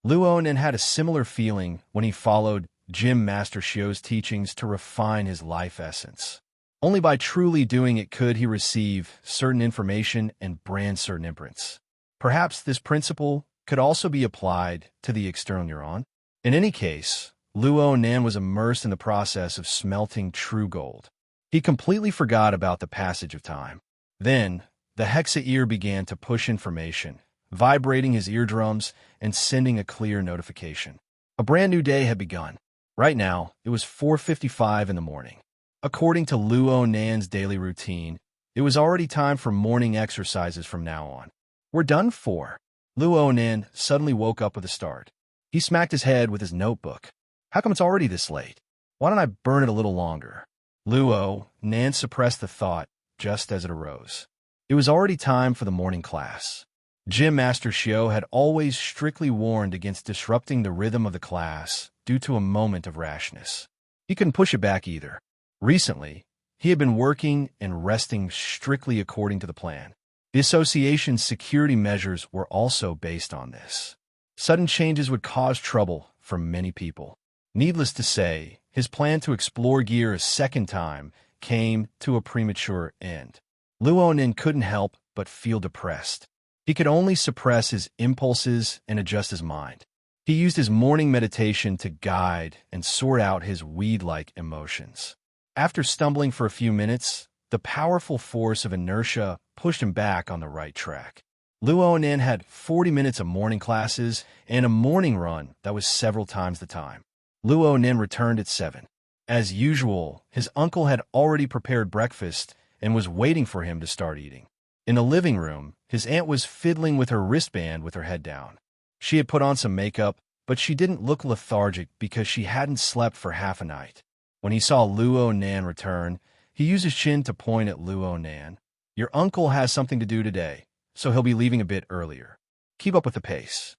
Luo Nan had a similar feeling when he followed Jim Master Shio's teachings to refine his life essence. Only by truly doing it could he receive certain information and brand certain imprints. Perhaps this principle could also be applied to the external neuron. In any case, Luo Nan was immersed in the process of smelting true gold. He completely forgot about the passage of time. Then, the hexa ear began to push information, vibrating his eardrums and sending a clear notification. A brand new day had begun. Right now, it was 4:55 in the morning. According to Luo Nan's daily routine, it was already time for morning exercises from now on. We're done for. Luo Nan suddenly woke up with a start. He smacked his head with his notebook. How come it's already this late? Why don't I burn it a little longer? Luo Nan suppressed the thought just as it arose. It was already time for the morning class. Gym Master Xiao had always strictly warned against disrupting the rhythm of the class due to a moment of rashness. He couldn't push it back either. Recently, he had been working and resting strictly according to the plan. The association's security measures were also based on this. Sudden changes would cause trouble for many people. Needless to say, his plan to explore gear a second time came to a premature end. Luo Nan couldn't help but feel depressed. He could only suppress his impulses and adjust his mind. He used his morning meditation to guide and sort out his weed-like emotions. After stumbling for a few minutes, the powerful force of inertia pushed him back on the right track. Luo Nan had 40 minutes of morning classes and a morning run that was several times the time. Luo Nan returned at 7. As usual, his uncle had already prepared breakfast and was waiting for him to start eating. In the living room, his aunt was fiddling with her wristband with her head down. She had put on some makeup, but she didn't look lethargic because she hadn't slept for half a night. When he saw Luo Nan return, he used his chin to point at Luo Nan. Your uncle has something to do today, so he'll be leaving a bit earlier. Keep up with the pace.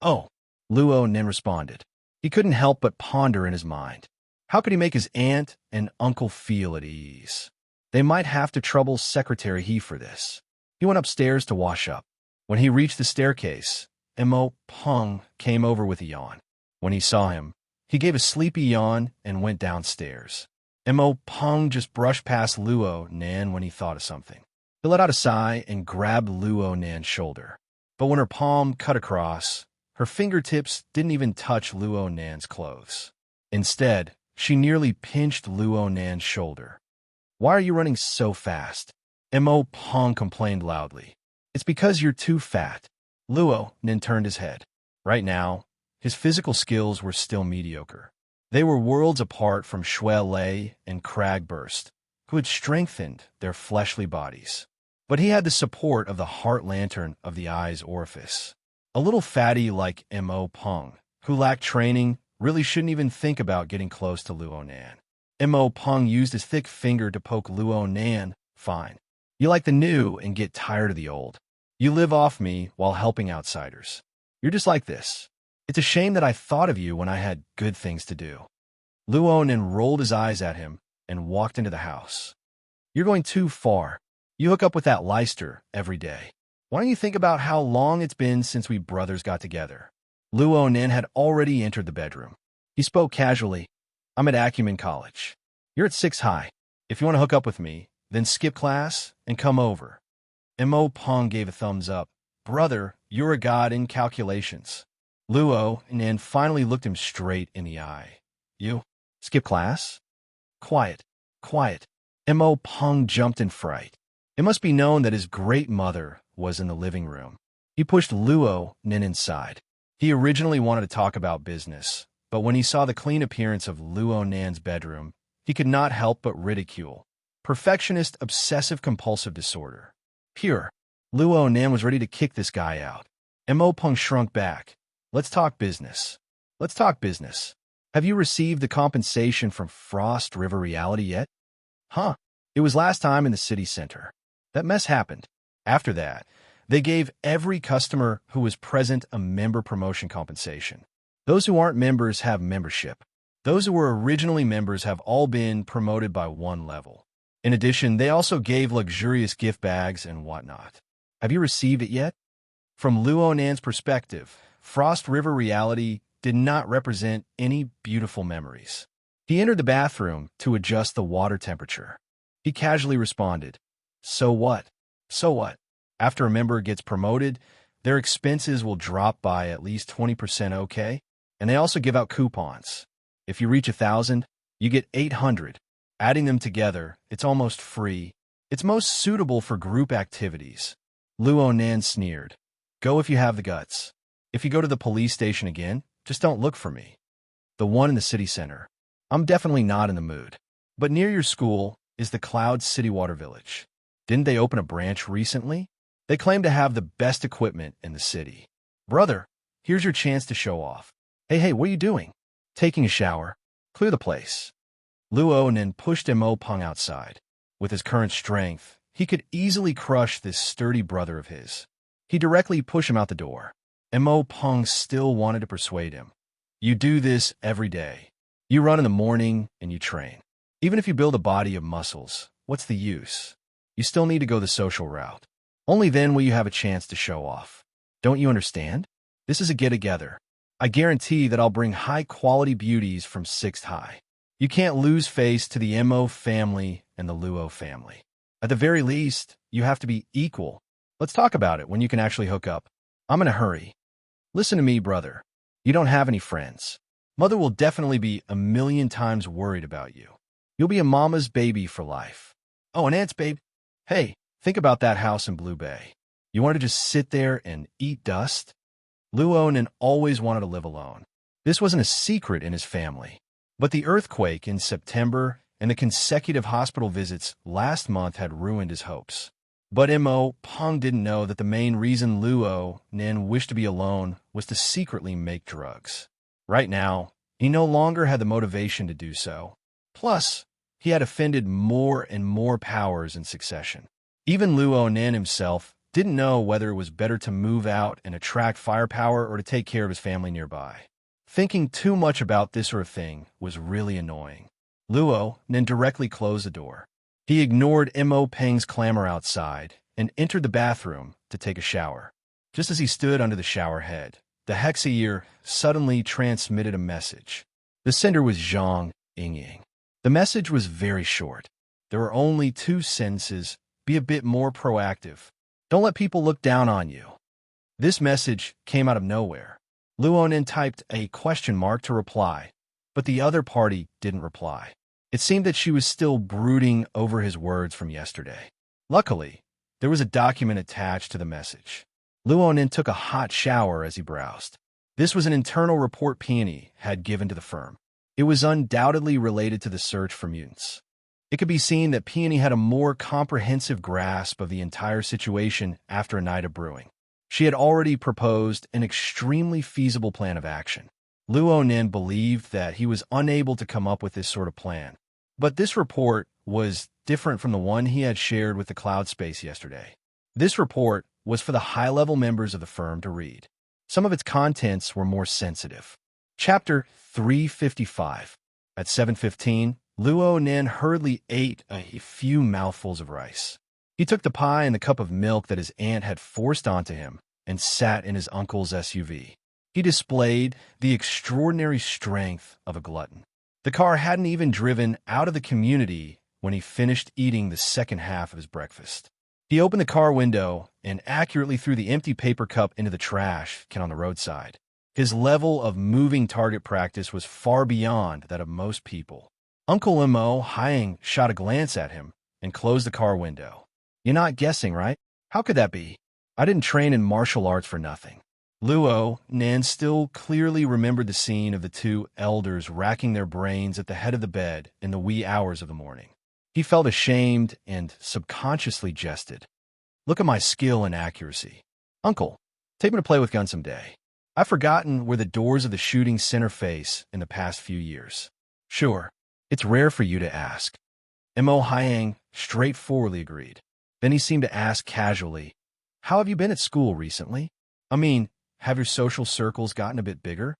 Oh, Luo Nan responded. He couldn't help but ponder in his mind. How could he make his aunt and uncle feel at ease? They might have to trouble Secretary He for this. He went upstairs to wash up. When he reached the staircase, Mo Peng came over with a yawn. When he saw him, he gave a sleepy yawn and went downstairs. Mo Peng just brushed past Luo Nan when he thought of something. He let out a sigh and grabbed Luo Nan's shoulder. But when her palm cut across, her fingertips didn't even touch Luo Nan's clothes. Instead, she nearly pinched Luo Nan's shoulder. Why are you running so fast? Mo Peng complained loudly. It's because you're too fat. Luo Nan turned his head. Right now, his physical skills were still mediocre. They were worlds apart from Xue Lei and Cragburst, who had strengthened their fleshly bodies. But he had the support of the heart lantern of the eye's orifice. A little fatty like Mo Peng, who lacked training, really shouldn't even think about getting close to Luo Nan. Mo Peng used his thick finger to poke Luo Nan. Fine. You like the new and get tired of the old. You live off me while helping outsiders. You're just like this. It's a shame that I thought of you when I had good things to do. Luo Nan rolled his eyes at him and walked into the house. You're going too far. You hook up with that Leister every day. Why don't you think about how long it's been since we brothers got together? Luo Nan had already entered the bedroom. He spoke casually. I'm at Acumen College. You're at 6 High. If you want to hook up with me, then skip class and come over. Mo Peng gave a thumbs up. Brother, you're a god in calculations. Luo Nan finally looked him straight in the eye. You? Skip class? Quiet. Quiet. Mo Peng jumped in fright. It must be known that his great mother was in the living room. He pushed Luo Nan inside. He originally wanted to talk about business, but when he saw the clean appearance of Luo Nan's bedroom, he could not help but ridicule. Perfectionist obsessive-compulsive disorder. Pure. Luo Nan was ready to kick this guy out. Mo Peng shrunk back. Let's talk business. Let's talk business. Have you received the compensation from Frost River Reality yet? Huh. It was last time in the city center. That mess happened. After that, they gave every customer who was present a member promotion compensation. Those who aren't members have membership. Those who were originally members have all been promoted by 1 level. In addition, they also gave luxurious gift bags and whatnot. Have you received it yet? From Luo Nan's perspective, Frost River Reality did not represent any beautiful memories. He entered the bathroom to adjust the water temperature. He casually responded, So what? So what? After a member gets promoted, Their expenses will drop by at least 20%, okay? And they also give out coupons. If you reach 1,000, you get 800. Adding them together, it's almost free. It's most suitable for group activities. Luo Nan sneered. Go if you have the guts. If you go to the police station again, just don't look for me. The one in the city center. I'm definitely not in the mood. But near your school is the Cloud City Water Village. Didn't they open a branch recently? They claim to have the best equipment in the city. Brother, here's your chance to show off. Hey, what are you doing? Taking a shower. Clear the place. Luo Nen pushed Mo Peng outside. With his current strength, he could easily crush this sturdy brother of his. He directly pushed him out the door. Mo Peng still wanted to persuade him. You do this every day. You run in the morning and you train. Even if you build a body of muscles, what's the use? You still need to go the social route. Only then will you have a chance to show off. Don't you understand? This is a get-together. I guarantee that I'll bring high-quality beauties from 6th High. You can't lose face to the Mo family and the Luo family. At the very least, you have to be equal. Let's talk about it when you can actually hook up. I'm in a hurry. Listen to me, brother. You don't have any friends. Mother will definitely be 1,000,000 times worried about you. You'll be a mama's baby for life. Oh, an aunt's babe? Hey, think about that house in Blue Bay. You want to just sit there and eat dust? Luonen always wanted to live alone. This wasn't a secret in his family. But the earthquake in September and the consecutive hospital visits last month had ruined his hopes. But Mo Peng didn't know that the main reason Luo Nen wished to be alone was to secretly make drugs. Right now, he no longer had the motivation to do so. Plus, he had offended more and more powers in succession. Even Luo Nen himself didn't know whether it was better to move out and attract firepower or to take care of his family nearby. Thinking too much about this sort of thing was really annoying. Luo Nen directly closed the door. He ignored Mo Peng's clamor outside and entered the bathroom to take a shower. Just as he stood under the shower head, the Hexaear suddenly transmitted a message. The sender was Zhang Yingying. The message was very short. There were only 2 sentences. Be a bit more proactive. Don't let people look down on you. This message came out of nowhere. Luonen typed a question mark to reply, but the other party didn't reply. It seemed that she was still brooding over his words from yesterday. Luckily, there was a document attached to the message. Luonen took a hot shower as he browsed. This was an internal report Peony had given to the firm. It was undoubtedly related to the search for mutants. It could be seen that Peony had a more comprehensive grasp of the entire situation after a night of brewing. She had already proposed an extremely feasible plan of action. Luo Nen believed that he was unable to come up with this sort of plan. But this report was different from the one he had shared with the Cloud Space yesterday. This report was for the high-level members of the firm to read. Some of its contents were more sensitive. Chapter 355. At 7:15, Luo Nen hurriedly ate a few mouthfuls of rice. He took the pie and the cup of milk that his aunt had forced onto him and sat in his uncle's SUV. He displayed the extraordinary strength of a glutton. The car hadn't even driven out of the community when he finished eating the second half of his breakfast. He opened the car window and accurately threw the empty paper cup into the trash can on the roadside. His level of moving target practice was far beyond that of most people. Uncle Mo Hyang shot a glance at him and closed the car window. You're not guessing, right? How could that be? I didn't train in martial arts for nothing. Luo Nan still clearly remembered the scene of the 2 elders racking their brains at the head of the bed in the wee hours of the morning. He felt ashamed and subconsciously jested. Look at my skill and accuracy. Uncle, take me to play with guns someday. I've forgotten where the doors of the shooting center face in the past few years. Sure, it's rare for you to ask. Mo Hyang straightforwardly agreed. Then he seemed to ask casually, how have you been at school recently? I mean, have your social circles gotten a bit bigger?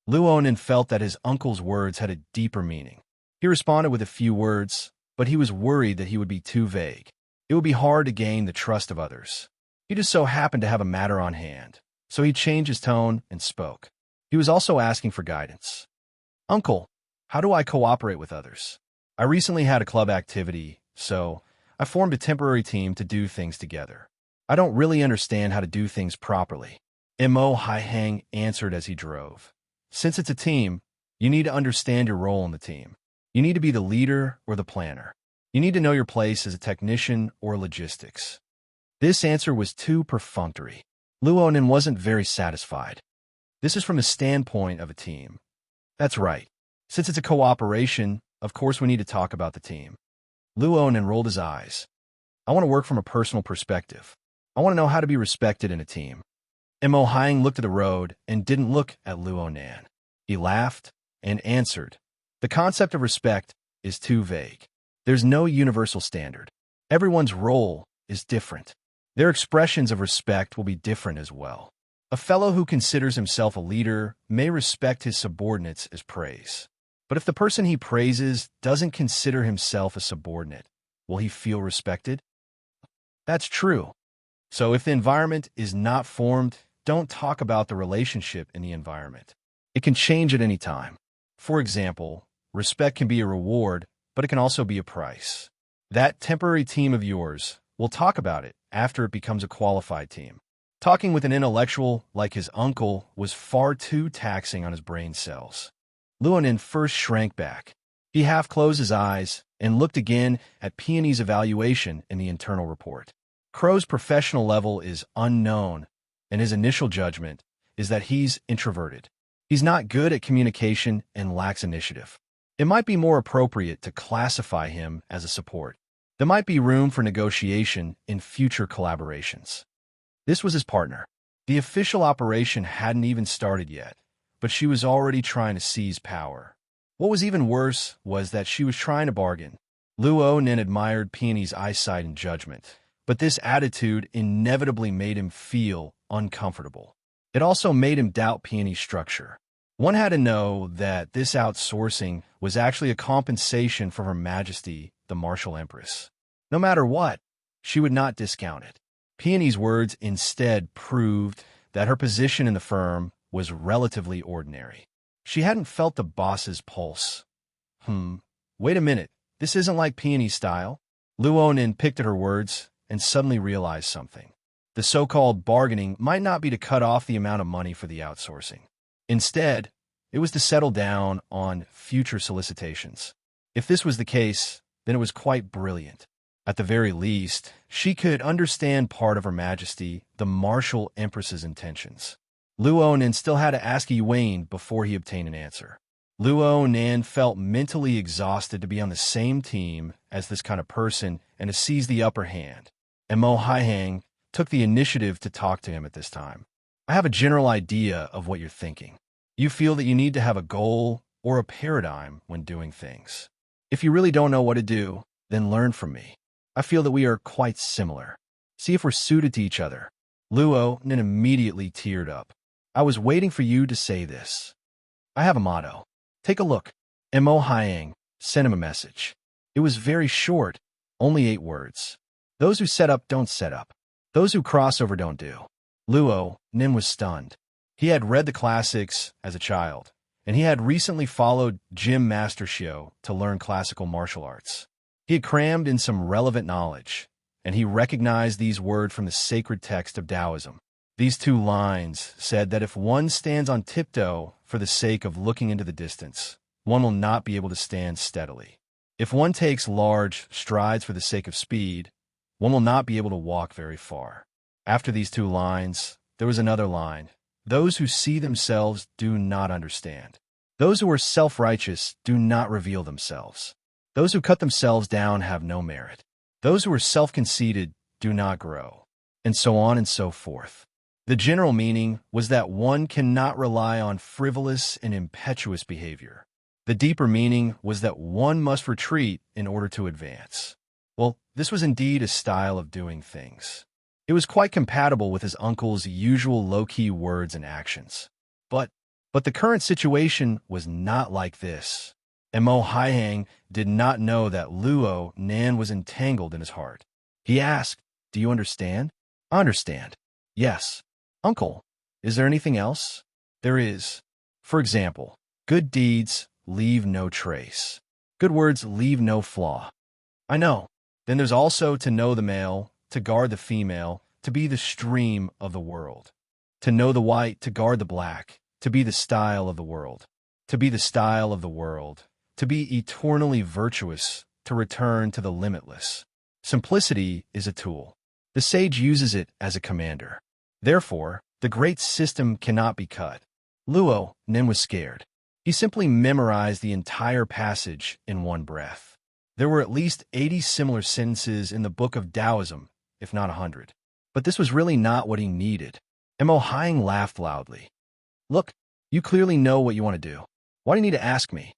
Luonen felt that his uncle's words had a deeper meaning. He responded with a few words, but he was worried that he would be too vague. It would be hard to gain the trust of others. He just so happened to have a matter on hand, so he changed his tone and spoke. He was also asking for guidance. Uncle, how do I cooperate with others? I recently had a club activity, so I formed a temporary team to do things together. I don't really understand how to do things properly. Mo Haihang answered as he drove. Since it's a team, you need to understand your role in the team. You need to be the leader or the planner. You need to know your place as a technician or logistics. This answer was too perfunctory. Luonin wasn't very satisfied. This is from the standpoint of a team. That's right. Since it's a cooperation, of course we need to talk about the team. Luonin rolled his eyes. I want to work from a personal perspective. I want to know how to be respected in a team. Mo Haihang looked at the road and didn't look at Luonan. He laughed and answered. The concept of respect is too vague. There's no universal standard. Everyone's role is different. Their expressions of respect will be different as well. A fellow who considers himself a leader may respect his subordinates as praise. But if the person he praises doesn't consider himself a subordinate, will he feel respected? That's true. So if the environment is not formed, don't talk about the relationship in the environment. It can change at any time. For example, respect can be a reward, but it can also be a price. That temporary team of yours, we'll talk about it after it becomes a qualified team. Talking with an intellectual like his uncle was far too taxing on his brain cells. Luonin first shrank back. He half closed his eyes and looked again at Peony's evaluation in the internal report. Crow's professional level is unknown, and his initial judgment is that he's introverted. He's not good at communication and lacks initiative. It might be more appropriate to classify him as a support. There might be room for negotiation in future collaborations. This was his partner. The official operation hadn't even started yet, but she was already trying to seize power. What was even worse was that she was trying to bargain. Luonin admired Peony's eyesight and judgment, but this attitude inevitably made him feel uncomfortable. It also made him doubt Peony's structure. One had to know that this outsourcing was actually a compensation for Her Majesty, the Martial Empress. No matter what, she would not discount it. Peony's words instead proved that her position in the firm was relatively ordinary. She hadn't felt the boss's pulse. Wait a minute, this isn't like Peony's style. Luonin picked at her words and suddenly realized something. The so-called bargaining might not be to cut off the amount of money for the outsourcing. Instead, it was to settle down on future solicitations. If this was the case, then it was quite brilliant. At the very least, she could understand part of Her Majesty, the Martial Empress's intentions. Luonin still had to ask Yuan before he obtained an answer. Luonin felt mentally exhausted to be on the same team as this kind of person and to seize the upper hand. And Mo Haihang took the initiative to talk to him at this time. I have a general idea of what you're thinking. You feel that you need to have a goal or a paradigm when doing things. If you really don't know what to do, then learn from me. I feel that we are quite similar. See if we're suited to each other. Luonin immediately teared up. I was waiting for you to say this. I have a motto. Take a look. Mo Haihang sent him a message. It was very short, only 8 words. Those who set up don't set up. Those who cross over don't do. Luonin was stunned. He had read the classics as a child, and he had recently followed Gym Master Shio to learn classical martial arts. He had crammed in some relevant knowledge, and he recognized these words from the sacred text of Taoism. These 2 lines said that if one stands on tiptoe for the sake of looking into the distance, one will not be able to stand steadily. If one takes large strides for the sake of speed, one will not be able to walk very far. After these 2 lines, there was another line. Those who see themselves do not understand. Those who are self-righteous do not reveal themselves. Those who cut themselves down have no merit. Those who are self-conceited do not grow, and so on and so forth. The general meaning was that one cannot rely on frivolous and impetuous behavior. The deeper meaning was that one must retreat in order to advance. Well, this was indeed a style of doing things. It was quite compatible with his uncle's usual low-key words and actions. But the current situation was not like this. And Mo Haihang did not know that Luonin was entangled in his heart. He asked, "Do you understand?" "I understand." "Yes." "Uncle, is there anything else?" "There is. For example, good deeds leave no trace. Good words leave no flaw." "I know. Then there's also to know the male, to guard the female, to be the stream of the world, to know the white, to guard the black, to be the style of the world, to be the style of the world, to be eternally virtuous, to return to the limitless. Simplicity is a tool. The sage uses it as a commander. Therefore, the great system cannot be cut. Luo Nen was scared. He simply memorized the entire passage in one breath. There were at least 80 similar sentences in the Book of Taoism, if not 100. But this was really not what he needed. Mo Hying laughed loudly. Look, you clearly know what you want to do. Why do you need to ask me?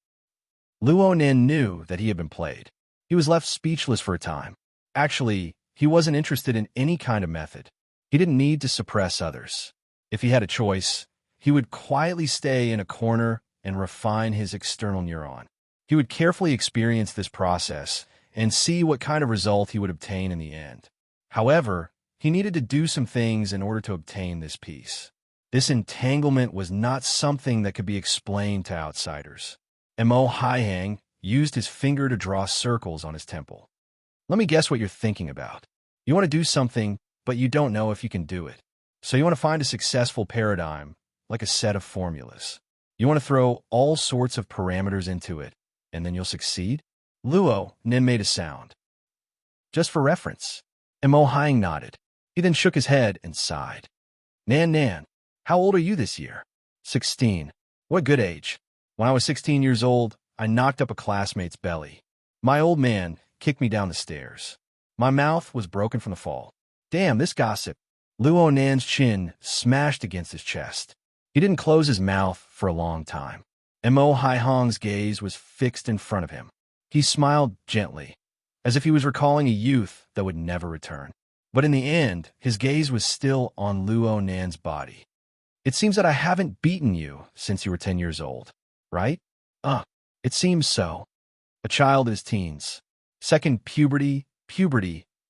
Luo Nen knew that he had been played. He was left speechless for a time. Actually, he wasn't interested in any kind of method. He didn't need to suppress others. If he had a choice, he would quietly stay in a corner and refine his external neuron. He would carefully experience this process and see what kind of result he would obtain in the end. However, he needed to do some things in order to obtain this peace. This entanglement was not something that could be explained to outsiders. Mo Hyang used his finger to draw circles on his temple. Let me guess what you're thinking about. You want to do something, but you don't know if you can do it. So you want to find a successful paradigm, like a set of formulas. You want to throw all sorts of parameters into it, and then you'll succeed? Luo Nen made a sound. Just for reference. Mo Hyang nodded. He then shook his head and sighed. Nan, how old are you this year? 16. What good age? When I was 16 years old, I knocked up a classmate's belly. My old man kicked me down the stairs. My mouth was broken from the fall. Damn, this gossip. Luo Nan's chin smashed against his chest. He didn't close his mouth for a long time. Mo Hyang's gaze was fixed in front of him. He smiled gently, as if he was recalling a youth that would never return. But in the end, his gaze was still on Luo Nan's body. It seems that I haven't beaten you since you were 10 years old, right? It seems so. A child in his teens. Second puberty,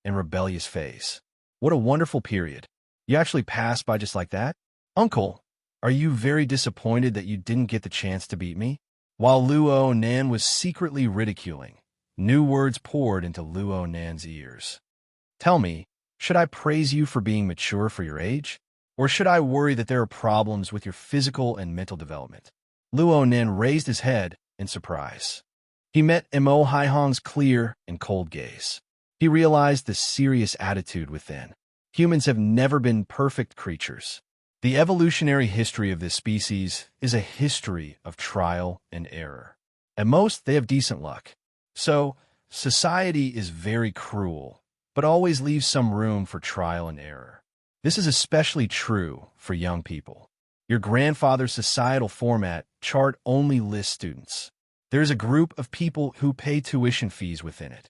and rebellious phase. What a wonderful period. You actually passed by just like that? Uncle, are you very disappointed that you didn't get the chance to beat me? While Luo Nan was secretly ridiculing, new words poured into Luo Nan's ears. Tell me, should I praise you for being mature for your age? Or should I worry that there are problems with your physical and mental development? Luo Nan raised his head in surprise. He met Mo Hyang's clear and cold gaze. He realized the serious attitude within. Humans have never been perfect creatures. The evolutionary history of this species is a history of trial and error. At most, they have decent luck. So, society is very cruel, but always leaves some room for trial and error. This is especially true for young people. Your grandfather's societal format chart only lists students. There is a group of people who pay tuition fees within it.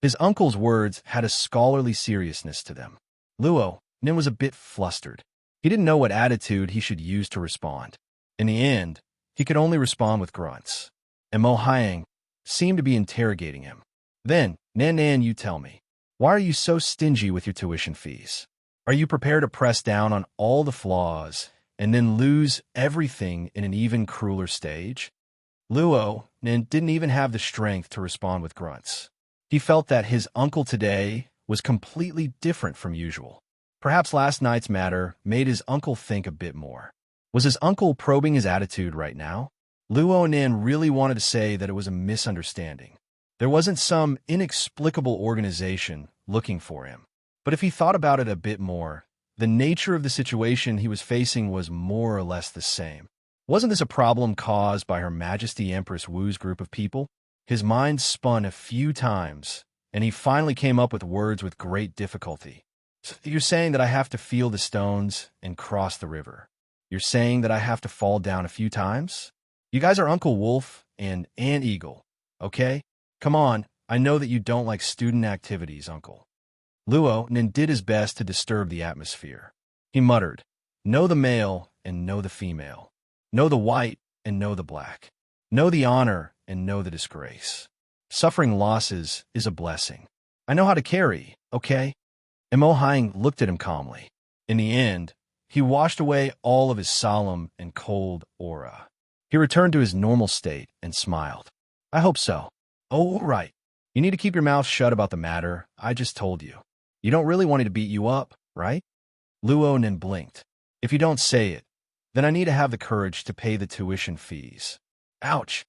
His uncle's words had a scholarly seriousness to them. Luo Nen was a bit flustered. He didn't know what attitude he should use to respond. In the end, he could only respond with grunts. And Mo Hyang seemed to be interrogating him. Then, Nan, you tell me, why are you so stingy with your tuition fees? Are you prepared to press down on all the flaws and then lose everything in an even crueler stage? Luo Nen didn't even have the strength to respond with grunts. He felt that his uncle today was completely different from usual. Perhaps last night's matter made his uncle think a bit more. Was his uncle probing his attitude right now? Luo Nen really wanted to say that it was a misunderstanding. There wasn't some inexplicable organization looking for him. But if he thought about it a bit more, the nature of the situation he was facing was more or less the same. Wasn't this a problem caused by Her Majesty Empress Wu's group of people? His mind spun a few times, and he finally came up with words with great difficulty. So you're saying that I have to feel the stones and cross the river. You're saying that I have to fall down a few times? You guys are Uncle Wolf and Aunt Eagle, okay? Come on, I know that you don't like student activities, Uncle. Luo Nen did his best to disturb the atmosphere. He muttered, know the male and know the female. Know the white and know the black. Know the honor and know the disgrace. Suffering losses is a blessing. I know how to carry, okay? Mo Hyang looked at him calmly. In the end, he washed away all of his solemn and cold aura. He returned to his normal state and smiled. I hope so. Oh, all right. You need to keep your mouth shut about the matter I just told you. You don't really want me to beat you up, right? Luo Nin blinked. If you don't say it, then I need to have the courage to pay the tuition fees. Ouch!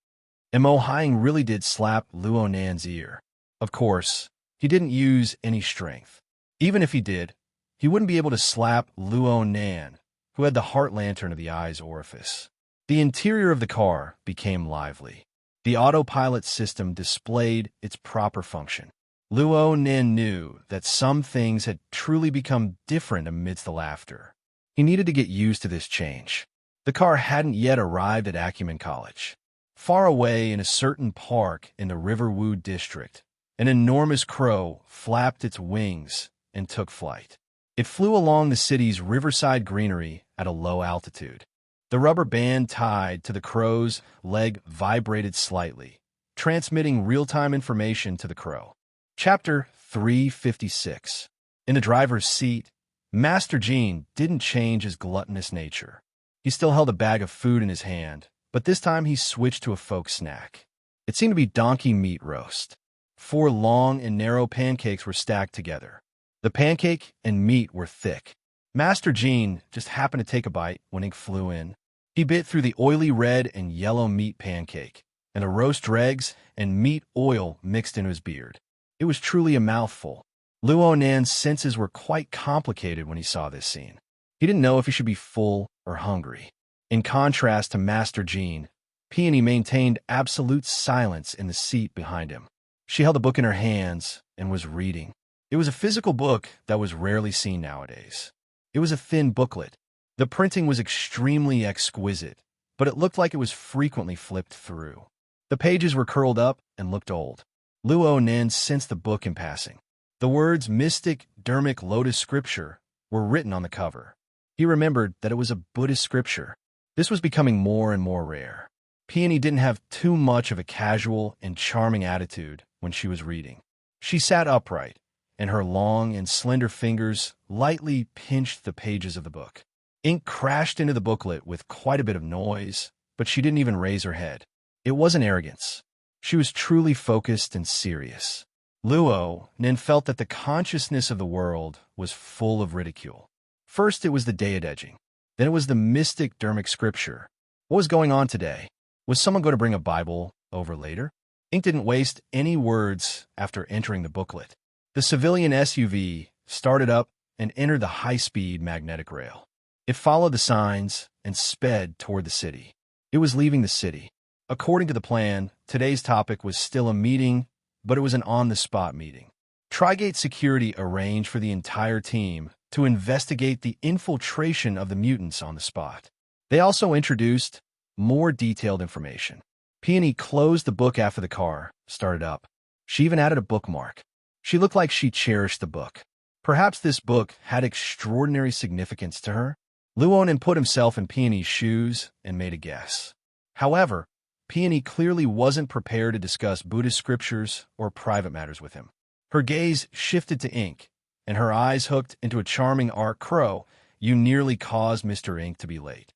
And Mo Hying really did slap Luo Nan's ear. Of course, he didn't use any strength. Even if he did, he wouldn't be able to slap Luo Nan, who had the heart lantern of the eye's orifice. The interior of the car became lively. The autopilot system displayed its proper function. Luo Nin knew that some things had truly become different amidst the laughter. He needed to get used to this change. The car hadn't yet arrived at Acumen College. Far away in a certain park in the Riverwood district, an enormous crow flapped its wings and took flight. It flew along the city's riverside greenery at a low altitude. The rubber band tied to the crow's leg vibrated slightly, transmitting real-time information to the crow. Chapter 356. In the driver's seat, Master Jean didn't change his gluttonous nature. He still held a bag of food in his hand, but this time he switched to a folk snack. It seemed to be donkey meat roast. 4 long and narrow pancakes were stacked together. The pancake and meat were thick. Master Jean just happened to take a bite when Ink flew in. He bit through the oily red and yellow meat pancake, and the roast dregs and meat oil mixed into his beard. It was truly a mouthful. Luo Nan's senses were quite complicated when he saw this scene. He didn't know if he should be full or hungry. In contrast to Master Jean, Peony maintained absolute silence in the seat behind him. She held a book in her hands and was reading. It was a physical book that was rarely seen nowadays. It was a thin booklet. The printing was extremely exquisite, but it looked like it was frequently flipped through. The pages were curled up and looked old. Luo Nan sensed the book in passing. The words mystic Dermic Lotus Scripture were written on the cover. He remembered that it was a Buddhist scripture. This was becoming more and more rare. Peony didn't have too much of a casual and charming attitude when she was reading. She sat upright, and her long and slender fingers lightly pinched the pages of the book. Ink crashed into the booklet with quite a bit of noise, but she didn't even raise her head. It wasn't arrogance. She was truly focused and serious. Luo Nin felt that the consciousness of the world was full of ridicule. First, it was the dead edging. Then it was the mystic Dermic scripture. What was going on today? Was someone going to bring a Bible over later? Ink didn't waste any words after entering the booklet. The civilian SUV started up and entered the high-speed magnetic rail. It followed the signs and sped toward the city. It was leaving the city. According to the plan, today's topic was still a meeting, but it was an on-the-spot meeting. Trigate Security arranged for the entire team to investigate the infiltration of the mutants on the spot. They also introduced more detailed information. Peony closed the book after the car started up. She even added a bookmark. She looked like she cherished the book. Perhaps this book had extraordinary significance to her. Luonin put himself in Peony's shoes and made a guess. However, Peony clearly wasn't prepared to discuss Buddhist scriptures or private matters with him. Her gaze shifted to Ink, and her eyes hooked into a charming art crow. You nearly caused Mr. Ink to be late.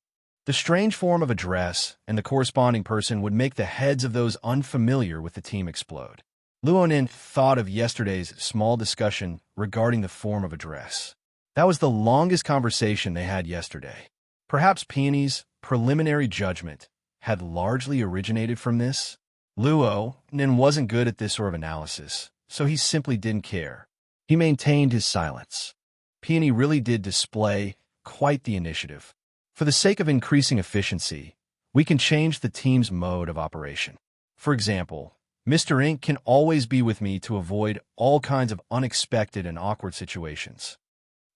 The strange form of a dress and the corresponding person would make the heads of those unfamiliar with the team explode. Luonin thought of yesterday's small discussion regarding the form of a dress. That was the longest conversation they had yesterday. Perhaps Peony's preliminary judgment had largely originated from this. Luonin wasn't good at this sort of analysis, so he simply didn't care. He maintained his silence. Peony really did display quite the initiative. For the sake of increasing efficiency, we can change the team's mode of operation. For example, Mr. Ink can always be with me to avoid all kinds of unexpected and awkward situations.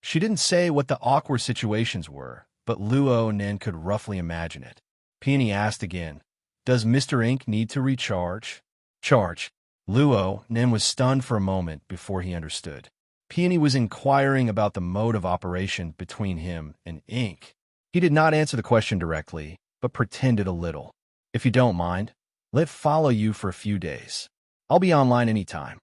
She didn't say what the awkward situations were, but Luonin could roughly imagine it. Peony asked again, "Does Mr. Ink need to recharge?" Charge. Luonin was stunned for a moment before he understood. Peony was inquiring about the mode of operation between him and Ink. He did not answer the question directly, but pretended a little. "If you don't mind, let follow you for a few days. I'll be online anytime."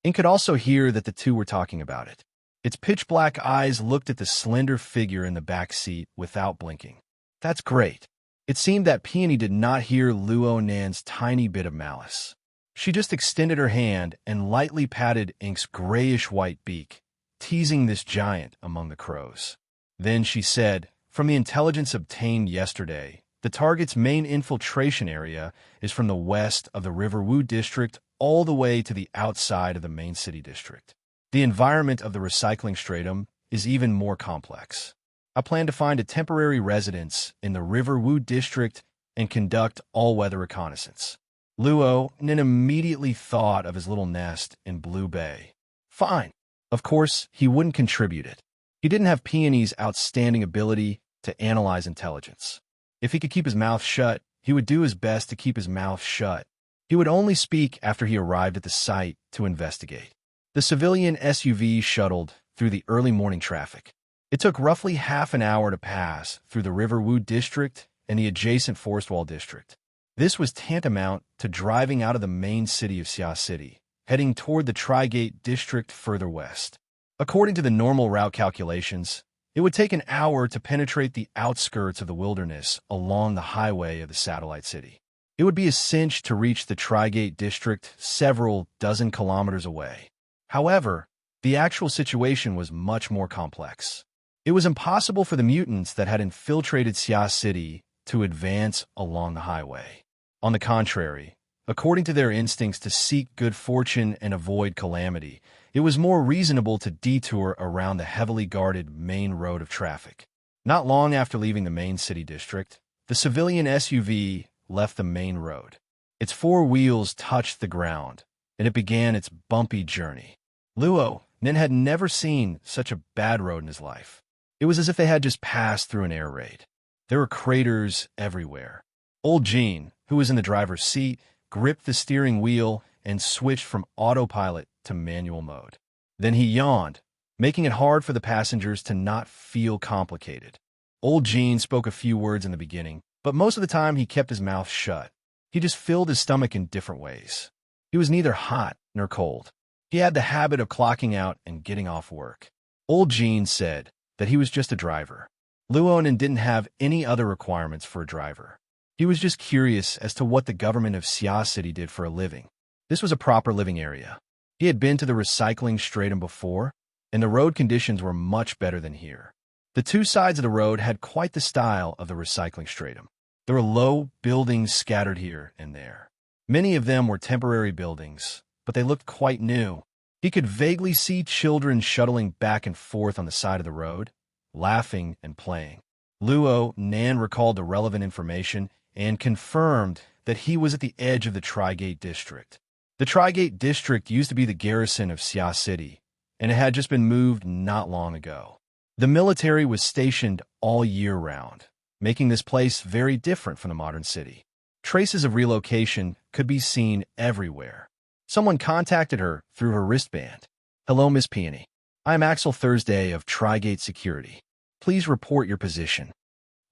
Ink could also hear that the two were talking about it. Its pitch-black eyes looked at the slender figure in the back seat without blinking. "That's great." It seemed that Peony did not hear Luonan's tiny bit of malice. She just extended her hand and lightly patted Ink's grayish-white beak, teasing this giant among the crows. Then she said, "From the intelligence obtained yesterday, the target's main infiltration area is from the west of the River Wu district all the way to the outside of the main city district. The environment of the recycling stratum is even more complex. I plan to find a temporary residence in the River Wu district and conduct all-weather reconnaissance." Luo then immediately thought of his little nest in Blue Bay. Fine. Of course, he wouldn't contribute it. He didn't have Peony's outstanding ability to analyze intelligence. If he could keep his mouth shut, he would do his best to keep his mouth shut. He would only speak after he arrived at the site to investigate. The civilian SUV shuttled through the early morning traffic. It took roughly half an hour to pass through the River Wu district and the adjacent Forest Wall district. This was tantamount to driving out of the main city of Xia City, heading toward the Tri-Gate district further west. According to the normal route calculations, it would take an hour to penetrate the outskirts of the wilderness along the highway of the satellite city. It would be a cinch to reach the Tri-Gate district several dozen kilometers away. However, the actual situation was much more complex. It was impossible for the mutants that had infiltrated Xia City to advance along the highway. On the contrary, according to their instincts to seek good fortune and avoid calamity, it was more reasonable to detour around the heavily guarded main road of traffic. Not long after leaving the main city district, the civilian SUV left the main road. Its four wheels touched the ground, and it began its bumpy journey. Luo then had never seen such a bad road in his life. It was as if they had just passed through an air raid. There were craters everywhere. Old Jean, who was in the driver's seat, gripped the steering wheel and switched from autopilot to manual mode. Then he yawned, making it hard for the passengers to not feel complicated. Old Jean spoke a few words in the beginning, but most of the time he kept his mouth shut. He just filled his stomach in different ways. He was neither hot nor cold. He had the habit of clocking out and getting off work. Old Jean said that he was just a driver. Luonan didn't have any other requirements for a driver. He was just curious as to what the government of Xia City did for a living. This was a proper living area. He had been to the recycling stratum before, and the road conditions were much better than here. The two sides of the road had quite the style of the recycling stratum. There were low buildings scattered here and there. Many of them were temporary buildings, but they looked quite new. He could vaguely see children shuttling back and forth on the side of the road, laughing and playing. Luonan recalled the relevant information and confirmed that he was at the edge of the Tri-Gate district. The Tri-Gate district used to be the garrison of Xia City, and it had just been moved not long ago. The military was stationed all year round, making this place very different from the modern city. Traces of relocation could be seen everywhere. Someone contacted her through her wristband. "Hello, Miss Peony. I am Axel Thursday of Tri-Gate Security. Please report your position."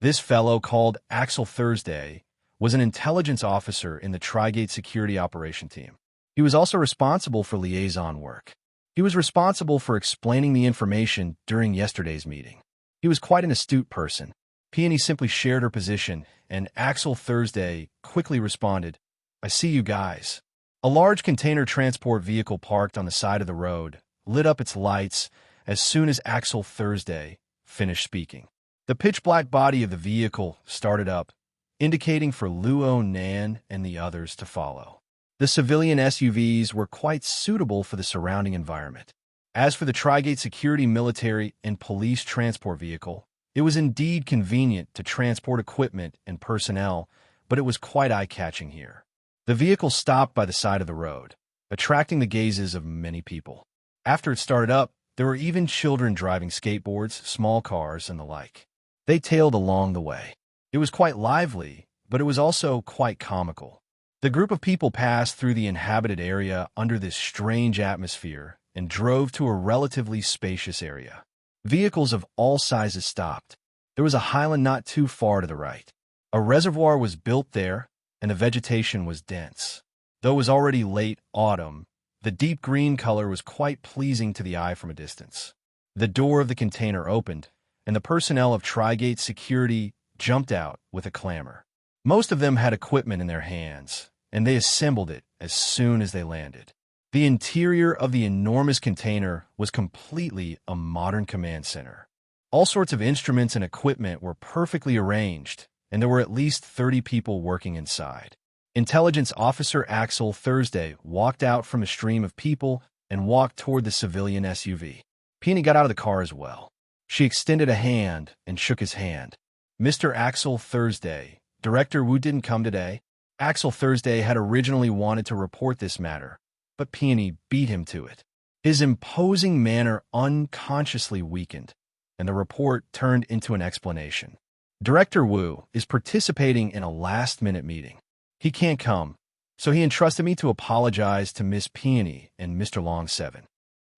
This fellow, called Axel Thursday, was an intelligence officer in the Tri-Gate Security Operation Team. He was also responsible for liaison work. He was responsible for explaining the information during yesterday's meeting. He was quite an astute person. Peony simply shared her position, and Axel Thursday quickly responded, "I see you guys." A large container transport vehicle parked on the side of the road lit up its lights as soon as Axel Thursday finished speaking. The pitch-black body of the vehicle started up, indicating for Luonan and the others to follow. The civilian SUVs were quite suitable for the surrounding environment. As for the Tri-Gate Security military and police transport vehicle, it was indeed convenient to transport equipment and personnel, but it was quite eye-catching here. The vehicle stopped by the side of the road, attracting the gazes of many people. After it started up, there were even children driving skateboards, small cars, and the like. They tailed along the way. It was quite lively, but it was also quite comical. The group of people passed through the inhabited area under this strange atmosphere and drove to a relatively spacious area. Vehicles of all sizes stopped. There was a highland not too far to the right. A reservoir was built there, and the vegetation was dense. Though it was already late autumn, the deep green color was quite pleasing to the eye from a distance. The door of the container opened, and the personnel of Tri-Gate Security jumped out with a clamor. Most of them had equipment in their hands, and they assembled it as soon as they landed. The interior of the enormous container was completely a modern command center. All sorts of instruments and equipment were perfectly arranged, and there were at least 30 people working inside. Intelligence Officer Axel Thursday walked out from a stream of people and walked toward the civilian SUV. Peony got out of the car as well. She extended a hand and shook his hand. Mr. Axel Thursday, Director Wu didn't come today. Axel Thursday had originally wanted to report this matter, but Peony beat him to it. His imposing manner unconsciously weakened, and the report turned into an explanation. Director Wu is participating in a last-minute meeting. He can't come, so he entrusted me to apologize to Miss Peony and Mr. Long 7.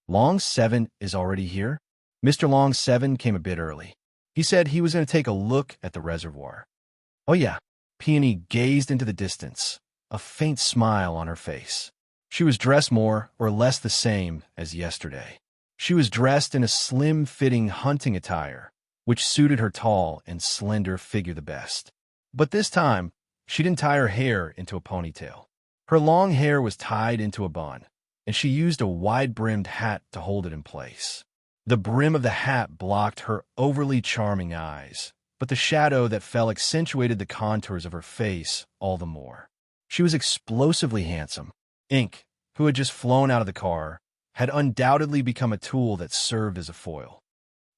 Long 7 is already here? Mr. Long 7 came a bit early. He said he was going to take a look at the reservoir. Oh yeah. Peony gazed into the distance, a faint smile on her face. She was dressed more or less the same as yesterday. She was dressed in a slim-fitting hunting attire, which suited her tall and slender figure the best. But this time, she didn't tie her hair into a ponytail. Her long hair was tied into a bun, and she used a wide-brimmed hat to hold it in place. The brim of the hat blocked her overly charming eyes, but the shadow that fell accentuated the contours of her face all the more. She was explosively handsome. Ink, who had just flown out of the car, had undoubtedly become a tool that served as a foil.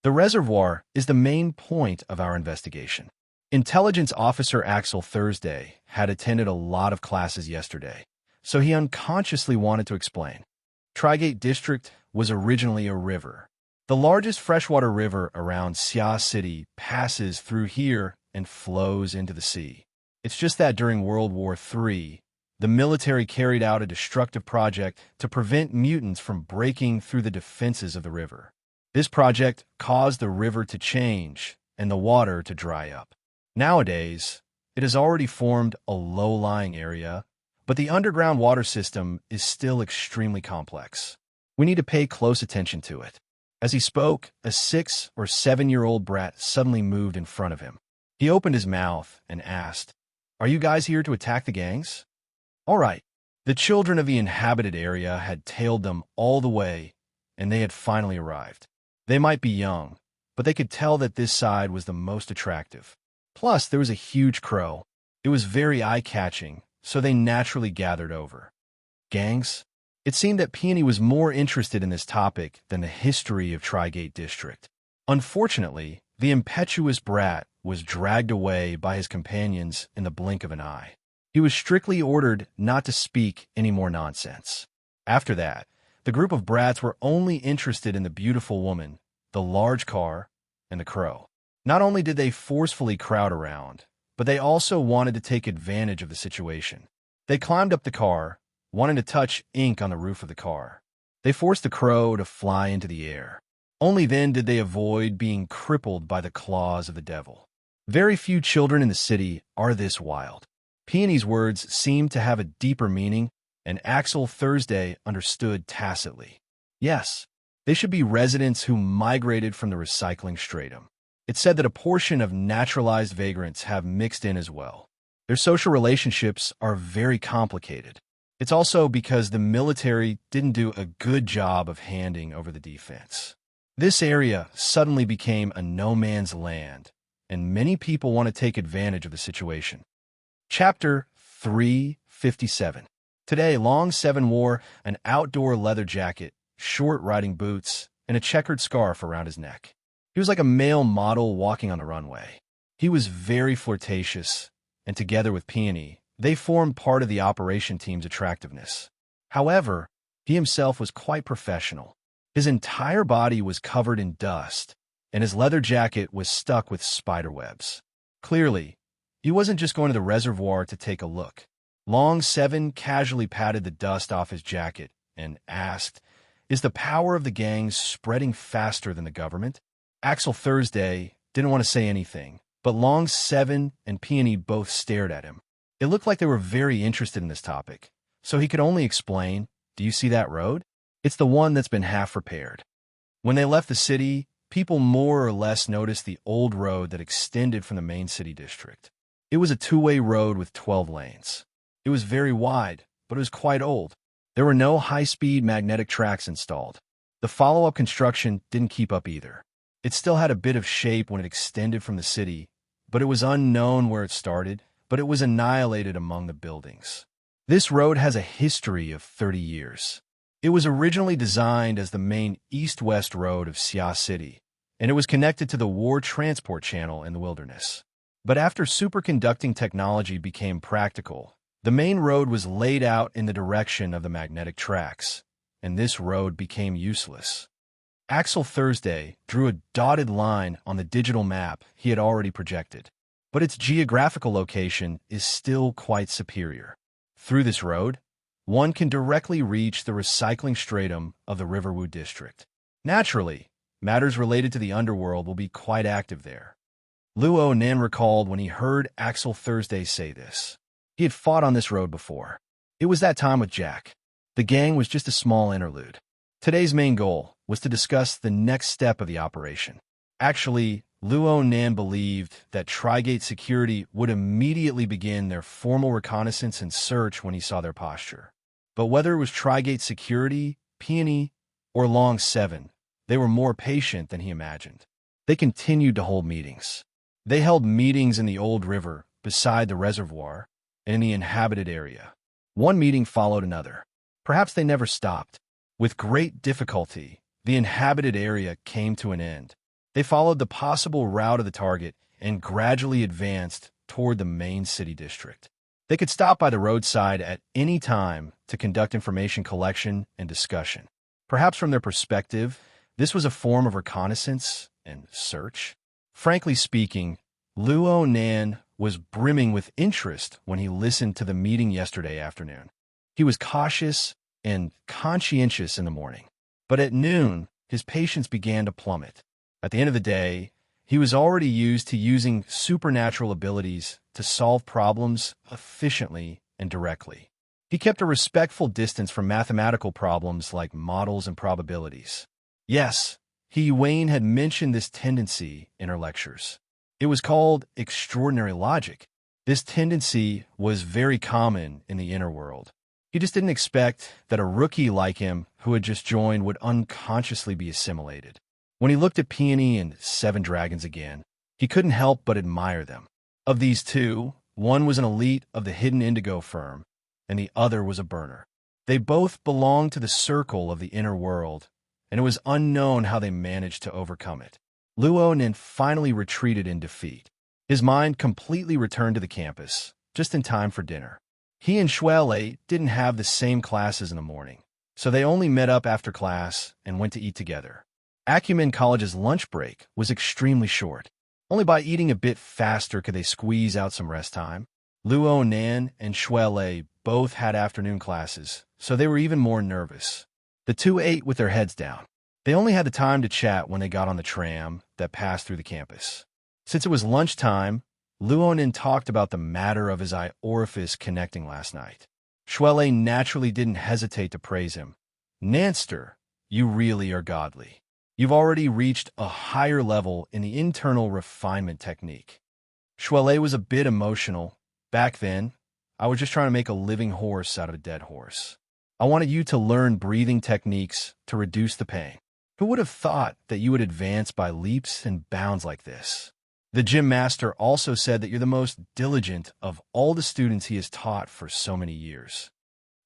The reservoir is the main point of our investigation. Intelligence Officer Axel Thursday had attended a lot of classes yesterday, so he unconsciously wanted to explain. Trigate District was originally a river. The largest freshwater river around Xia City passes through here and flows into the sea. It's just that during World War III, the military carried out a destructive project to prevent mutants from breaking through the defenses of the river. This project caused the river to change and the water to dry up. Nowadays, it has already formed a low-lying area, but the underground water system is still extremely complex. We need to pay close attention to it. As he spoke, a 6- or 7-year-old brat suddenly moved in front of him. He opened his mouth and asked, "Are you guys here to attack the gangs?" All right. The children of the inhabited area had tailed them all the way, and they had finally arrived. They might be young, but they could tell that this side was the most attractive. Plus, there was a huge crow. It was very eye-catching, so they naturally gathered over. Gangs? It seemed that Peony was more interested in this topic than the history of Trigate District. Unfortunately, the impetuous brat was dragged away by his companions in the blink of an eye. He was strictly ordered not to speak any more nonsense. After that, the group of brats were only interested in the beautiful woman, the large car, and the crow. Not only did they forcefully crowd around, but they also wanted to take advantage of the situation. They climbed up the car, wanting to touch ink on the roof of the car. They forced the crow to fly into the air. Only then did they avoid being crippled by the claws of the devil. Very few children in the city are this wild. Peony's words seemed to have a deeper meaning, and Axel Thursday understood tacitly. Yes, they should be residents who migrated from the recycling stratum. It said that a portion of naturalized vagrants have mixed in as well. Their social relationships are very complicated. It's also because the military didn't do a good job of handing over the defense. This area suddenly became a no-man's land, and many people want to take advantage of the situation. Chapter 357. Today, Long 7 wore an outdoor leather jacket, short riding boots, and a checkered scarf around his neck. He was like a male model walking on the runway. He was very flirtatious, and together with Peony, they formed part of the operation team's attractiveness. However, he himself was quite professional. His entire body was covered in dust, and his leather jacket was stuck with spider webs. Clearly, he wasn't just going to the reservoir to take a look. Long 7 casually patted the dust off his jacket and asked, "Is the power of the gangs spreading faster than the government?" Axel Thursday didn't want to say anything, but Long 7 and Peony both stared at him. It looked like they were very interested in this topic, so he could only explain, "Do you see that road? It's the one that's been half repaired." When they left the city, people more or less noticed the old road that extended from the main city district. It was a two-way road with 12 lanes. It was very wide, but it was quite old. There were no high-speed magnetic tracks installed. The follow-up construction didn't keep up either. It still had a bit of shape when it extended from the city, but it was unknown where it started, but it was annihilated among the buildings. This road has a history of 30 years. It was originally designed as the main east-west road of Sia City, and it was connected to the war transport channel in the wilderness. But after superconducting technology became practical, the main road was laid out in the direction of the magnetic tracks, and this road became useless. Axel Thursday drew a dotted line on the digital map he had already projected, but its geographical location is still quite superior. Through this road, one can directly reach the recycling stratum of the Riverwood district. Naturally, matters related to the underworld will be quite active there. Luo Nan recalled when he heard Axel Thursday say this. He had fought on this road before. It was that time with Jack. The gang was just a small interlude. Today's main goal was to discuss the next step of the operation. Actually, Luo Nan believed that Trigate Security would immediately begin their formal reconnaissance and search when he saw their posture. But whether it was Trigate Security, Peony, or Long 7, they were more patient than he imagined. They continued to hold meetings. They held meetings in the old river, beside the reservoir, and in the inhabited area. One meeting followed another. Perhaps they never stopped. With great difficulty, the inhabited area came to an end. They followed the possible route of the target and gradually advanced toward the main city district. They could stop by the roadside at any time to conduct information collection and discussion. Perhaps from their perspective, this was a form of reconnaissance and search. Frankly speaking, Luo Nan was brimming with interest when he listened to the meeting yesterday afternoon. He was cautious and conscientious in the morning, but at noon, his patience began to plummet. At the end of the day, he was already used to using supernatural abilities to solve problems efficiently and directly. He kept a respectful distance from mathematical problems like models and probabilities. Yes, Wayne had mentioned this tendency in her lectures. It was called extraordinary logic. This tendency was very common in the inner world. He just didn't expect that a rookie like him who had just joined would unconsciously be assimilated. When he looked at Peony and Seven Dragons again, he couldn't help but admire them. Of these two, one was an elite of the hidden indigo firm, and the other was a burner. They both belonged to the circle of the inner world, and it was unknown how they managed to overcome it. Luo Nan finally retreated in defeat. His mind completely returned to the campus, just in time for dinner. He and Shuele didn't have the same classes in the morning, so they only met up after class and went to eat together. Acumen College's lunch break was extremely short. Only by eating a bit faster could they squeeze out some rest time. Luo Nan and Shuele both had afternoon classes, so they were even more nervous. The two ate with their heads down. They only had the time to chat when they got on the tram that passed through the campus. Since it was lunchtime, Luo Nan talked about the matter of his eye orifice connecting last night. Shuele naturally didn't hesitate to praise him. Nanster, you really are godly. You've already reached a higher level in the internal refinement technique. Shuele was a bit emotional. Back then, I was just trying to make a living horse out of a dead horse. I wanted you to learn breathing techniques to reduce the pain. Who would have thought that you would advance by leaps and bounds like this? The gym master also said that you're the most diligent of all the students he has taught for so many years.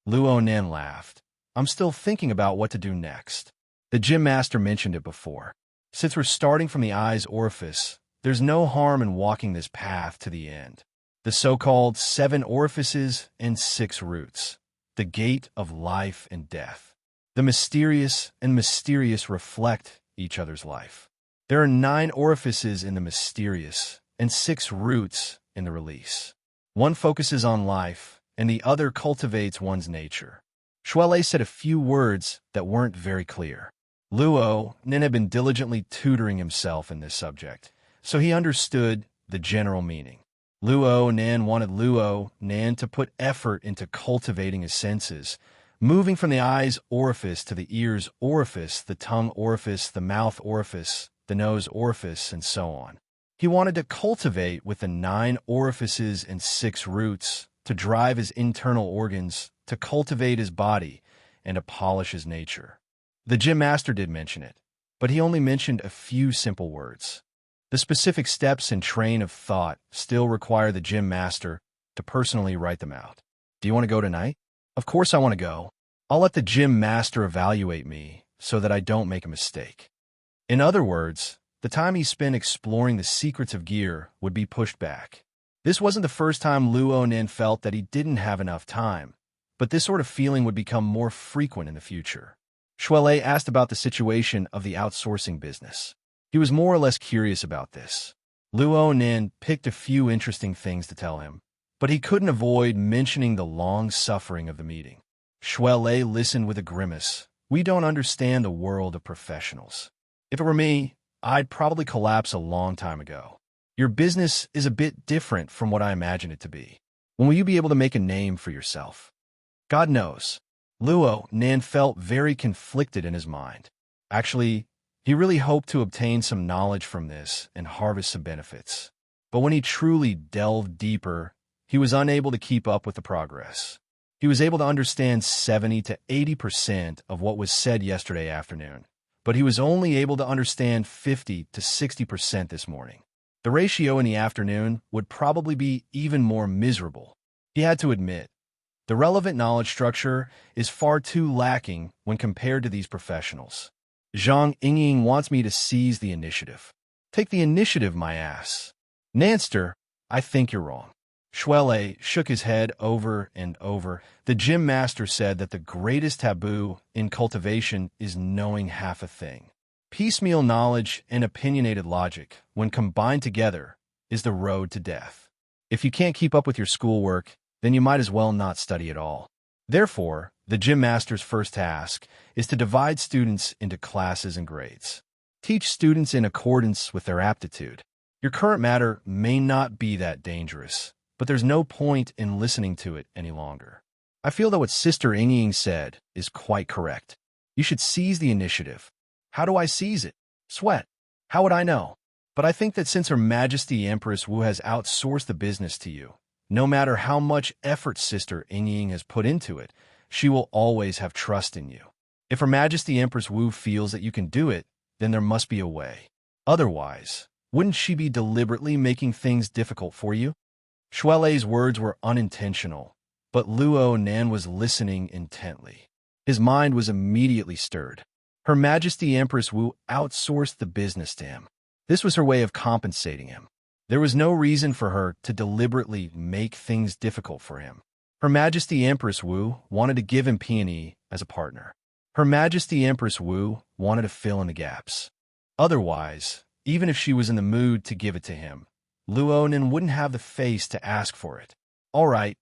Luo Nan laughed. I'm still thinking about what to do next. The gym master mentioned it before. Since we're starting from the eye's orifice, there's no harm in walking this path to the end. The so-called 7 orifices and 6 roots. The gate of life and death. The mysterious and mysterious reflect each other's life. There are 9 orifices in the mysterious and 6 roots in the release. One focuses on life, and the other cultivates one's nature. Shuele said a few words that weren't very clear. Luo Nan had been diligently tutoring himself in this subject, so he understood the general meaning. Luo Nan wanted Luo Nan to put effort into cultivating his senses, moving from the eye's orifice to the ear's orifice, the tongue orifice, the mouth orifice, the nose orifice, and so on. He wanted to cultivate with the 9 orifices and 6 roots to drive his internal organs, to cultivate his body, and to polish his nature. The gym master did mention it, but he only mentioned a few simple words. The specific steps and train of thought still require the gym master to personally write them out. Do you want to go tonight? Of course I want to go. I'll let the gym master evaluate me so that I don't make a mistake. In other words, the time he spent exploring the secrets of gear would be pushed back. This wasn't the first time Luo Nin felt that he didn't have enough time, but this sort of feeling would become more frequent in the future. Shuelei asked about the situation of the outsourcing business. He was more or less curious about this. Luo Nin picked a few interesting things to tell him, but he couldn't avoid mentioning the long suffering of the meeting. Shuelei listened with a grimace. We don't understand the world of professionals. If it were me, I'd probably collapse a long time ago. Your business is a bit different from what I imagined it to be. When will you be able to make a name for yourself? God knows. Luo Nin felt very conflicted in his mind. Actually, he really hoped to obtain some knowledge from this and harvest some benefits. But when he truly delved deeper, he was unable to keep up with the progress. He was able to understand 70 to 80% of what was said yesterday afternoon, but he was only able to understand 50 to 60% this morning. The ratio in the afternoon would probably be even more miserable. He had to admit, the relevant knowledge structure is far too lacking when compared to these professionals. Zhang Yingying wants me to seize the initiative. Take the initiative, my ass. Nanster, I think you're wrong. Shuelei shook his head over and over. The gym master said that the greatest taboo in cultivation is knowing half a thing. Piecemeal knowledge and opinionated logic, when combined together, is the road to death. If you can't keep up with your schoolwork, then you might as well not study at all. Therefore, the gym master's first task is to divide students into classes and grades. Teach students in accordance with their aptitude. Your current matter may not be that dangerous, but there's no point in listening to it any longer. I feel that what Sister Yingying said is quite correct. You should seize the initiative. How do I seize it? Sweat. How would I know? But I think that since Her Majesty Empress Wu has outsourced the business to you, no matter how much effort Sister Yingying has put into it, she will always have trust in you. If Her Majesty Empress Wu feels that you can do it, then there must be a way. Otherwise, wouldn't she be deliberately making things difficult for you? Shuelei's words were unintentional, but Luo Nin was listening intently. His mind was immediately stirred. Her Majesty Empress Wu outsourced the business to him. This was her way of compensating him. There was no reason for her to deliberately make things difficult for him. Her Majesty Empress Wu wanted to give him Peony as a partner. Her Majesty Empress Wu wanted to fill in the gaps. Otherwise, even if she was in the mood to give it to him, Luo Nin wouldn't have the face to ask for it. All right,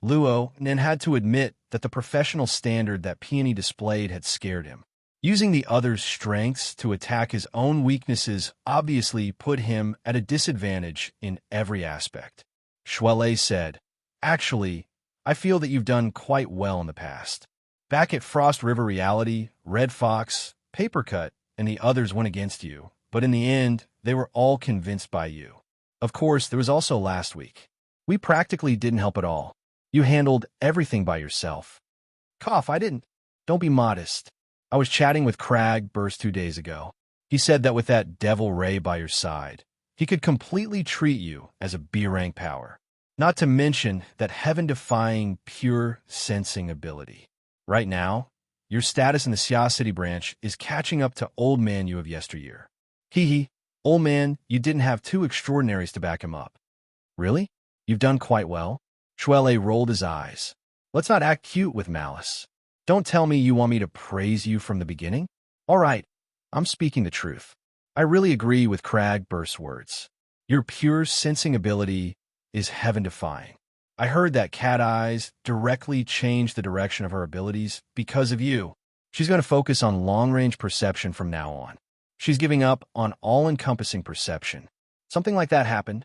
Luo Nin had to admit that the professional standard that Peony displayed had scared him. Using the other's strengths to attack his own weaknesses obviously put him at a disadvantage in every aspect. Shuelei said, Actually, I feel that you've done quite well in the past. Back at Frost River Reality, Red Fox, Papercut, and the others went against you, but in the end, they were all convinced by you. Of course, there was also last week. We practically didn't help at all. You handled everything by yourself. Cough, I didn't. Don't be modest. I was chatting with Crag Burst 2 days ago. He said that with that Devil Ray by your side, he could completely treat you as a B-rank power. Not to mention that heaven-defying, pure sensing ability. Right now, your status in the Xia City branch is catching up to old man you of yesteryear. Hee, old man, you didn't have 2 extraordinaries to back him up. Really? You've done quite well? Shuelei rolled his eyes. Let's not act cute with malice. Don't tell me you want me to praise you from the beginning? All right, I'm speaking the truth. I really agree with Crag Burst's words. Your pure sensing ability is heaven-defying. I heard that Cat Eyes directly changed the direction of her abilities because of you. She's going to focus on long-range perception from now on. She's giving up on all-encompassing perception. Something like that happened.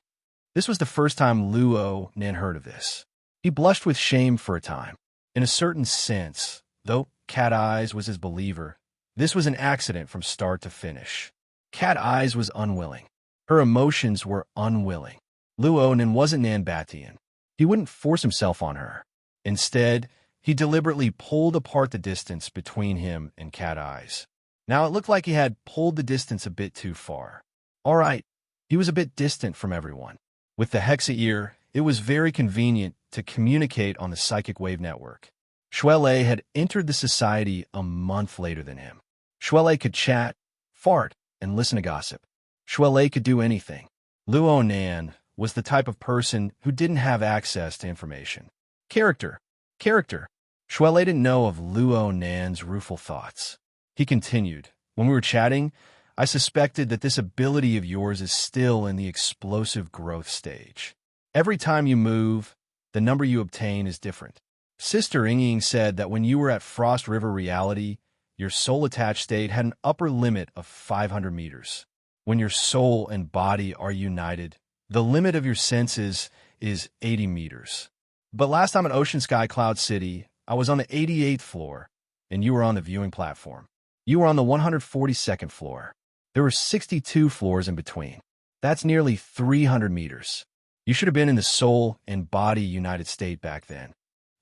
This was the first time Luo Nin heard of this. He blushed with shame for a time. In a certain sense, though Cat Eyes was his believer, this was an accident from start to finish. Cat Eyes was unwilling. Her emotions were unwilling. Luo Nin wasn't Nanbatian. He wouldn't force himself on her. Instead, He deliberately pulled apart the distance between him and Cat Eyes. Now it looked like he had pulled the distance a bit too far. All right, he was a bit distant from everyone. With the Hexa ear, it was very convenient to communicate on the psychic wave network. Shuele had entered the society a month later than him. Shuele could chat, fart, and listen to gossip. Shuele could do anything. Luo Nan was the type of person who didn't have access to information. Character. Shuele didn't know of Luo Nan's rueful thoughts. He continued, "When we were chatting, I suspected that this ability of yours is still in the explosive growth stage. Every time you move, the number you obtain is different. Sister Ying said that when you were at Frost River Reality, your soul-attached state had an upper limit of 500 meters. When your soul and body are united, the limit of your senses is 80 meters. But last time at Ocean Sky Cloud City, I was on the 88th floor, and you were on the viewing platform. You were on the 142nd floor. There were 62 floors in between. That's nearly 300 meters. You should have been in the soul and body united state back then."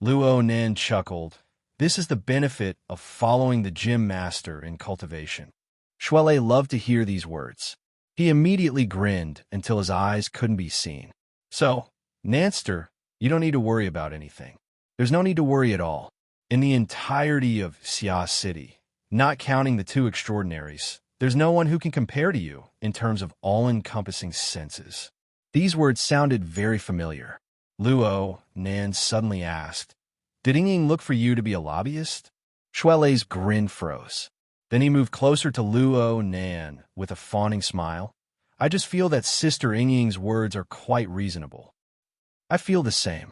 Luo Nan chuckled. This is the benefit of following the gym master in cultivation. Shuele loved to hear these words. He immediately grinned until his eyes couldn't be seen. "So, Nanster, you don't need to worry about anything. There's no need to worry at all. In the entirety of Xia City, not counting the two extraordinaries, there's no one who can compare to you in terms of all-encompassing senses." These words sounded very familiar. Luo Nan suddenly asked, "Did Ying look for you to be a lobbyist?" Shuele's grin froze. Then he moved closer to Luo Nan with a fawning smile. "I just feel that Sister Ying's words are quite reasonable." "I feel the same."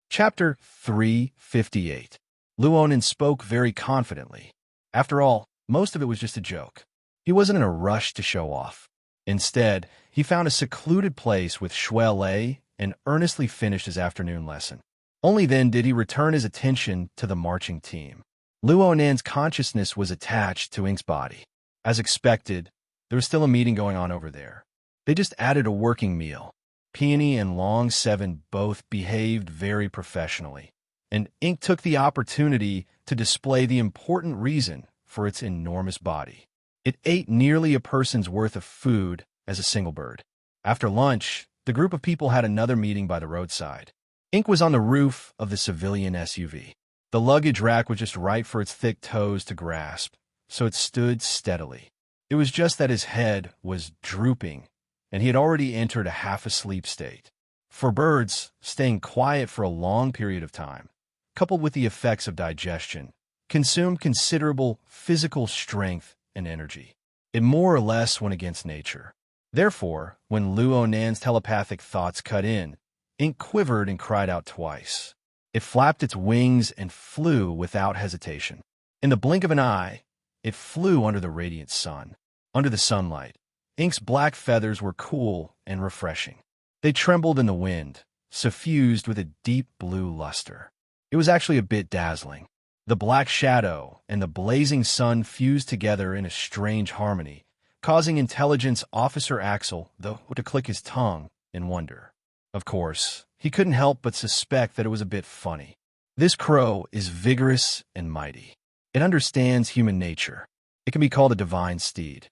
Chapter 358. Luo Nan spoke very confidently. After all, most of it was just a joke. He wasn't in a rush to show off. Instead, he found a secluded place with Shuele and earnestly finished his afternoon lesson. Only then did he return his attention to the marching team. Luo Nan's consciousness was attached to Ink's body. As expected, there was still a meeting going on over there. They just added a working meal. Peony and Long Seven both behaved very professionally, and Ink took the opportunity to display the important reason for its enormous body. It ate nearly a person's worth of food as a single bird. After lunch, the group of people had another meeting by the roadside. Ink was on the roof of the civilian SUV. The luggage rack was just right for its thick toes to grasp, so it stood steadily. It was just that his head was drooping, and he had already entered a half-asleep state. For birds, staying quiet for a long period of time, coupled with the effects of digestion, consumed considerable physical strength and energy. It more or less went against nature. Therefore, when Luo Nan's telepathic thoughts cut in, Ink quivered and cried out twice. It flapped its wings and flew without hesitation. In the blink of an eye, it flew under the radiant sun. Under the sunlight, Ink's black feathers were cool and refreshing. They trembled in the wind, suffused with a deep blue luster. It was actually a bit dazzling. The black shadow and the blazing sun fused together in a strange harmony, causing Intelligence Officer Axel, though, to click his tongue in wonder. Of course, he couldn't help but suspect that it was a bit funny. This crow is vigorous and mighty. It understands human nature. It can be called a divine steed.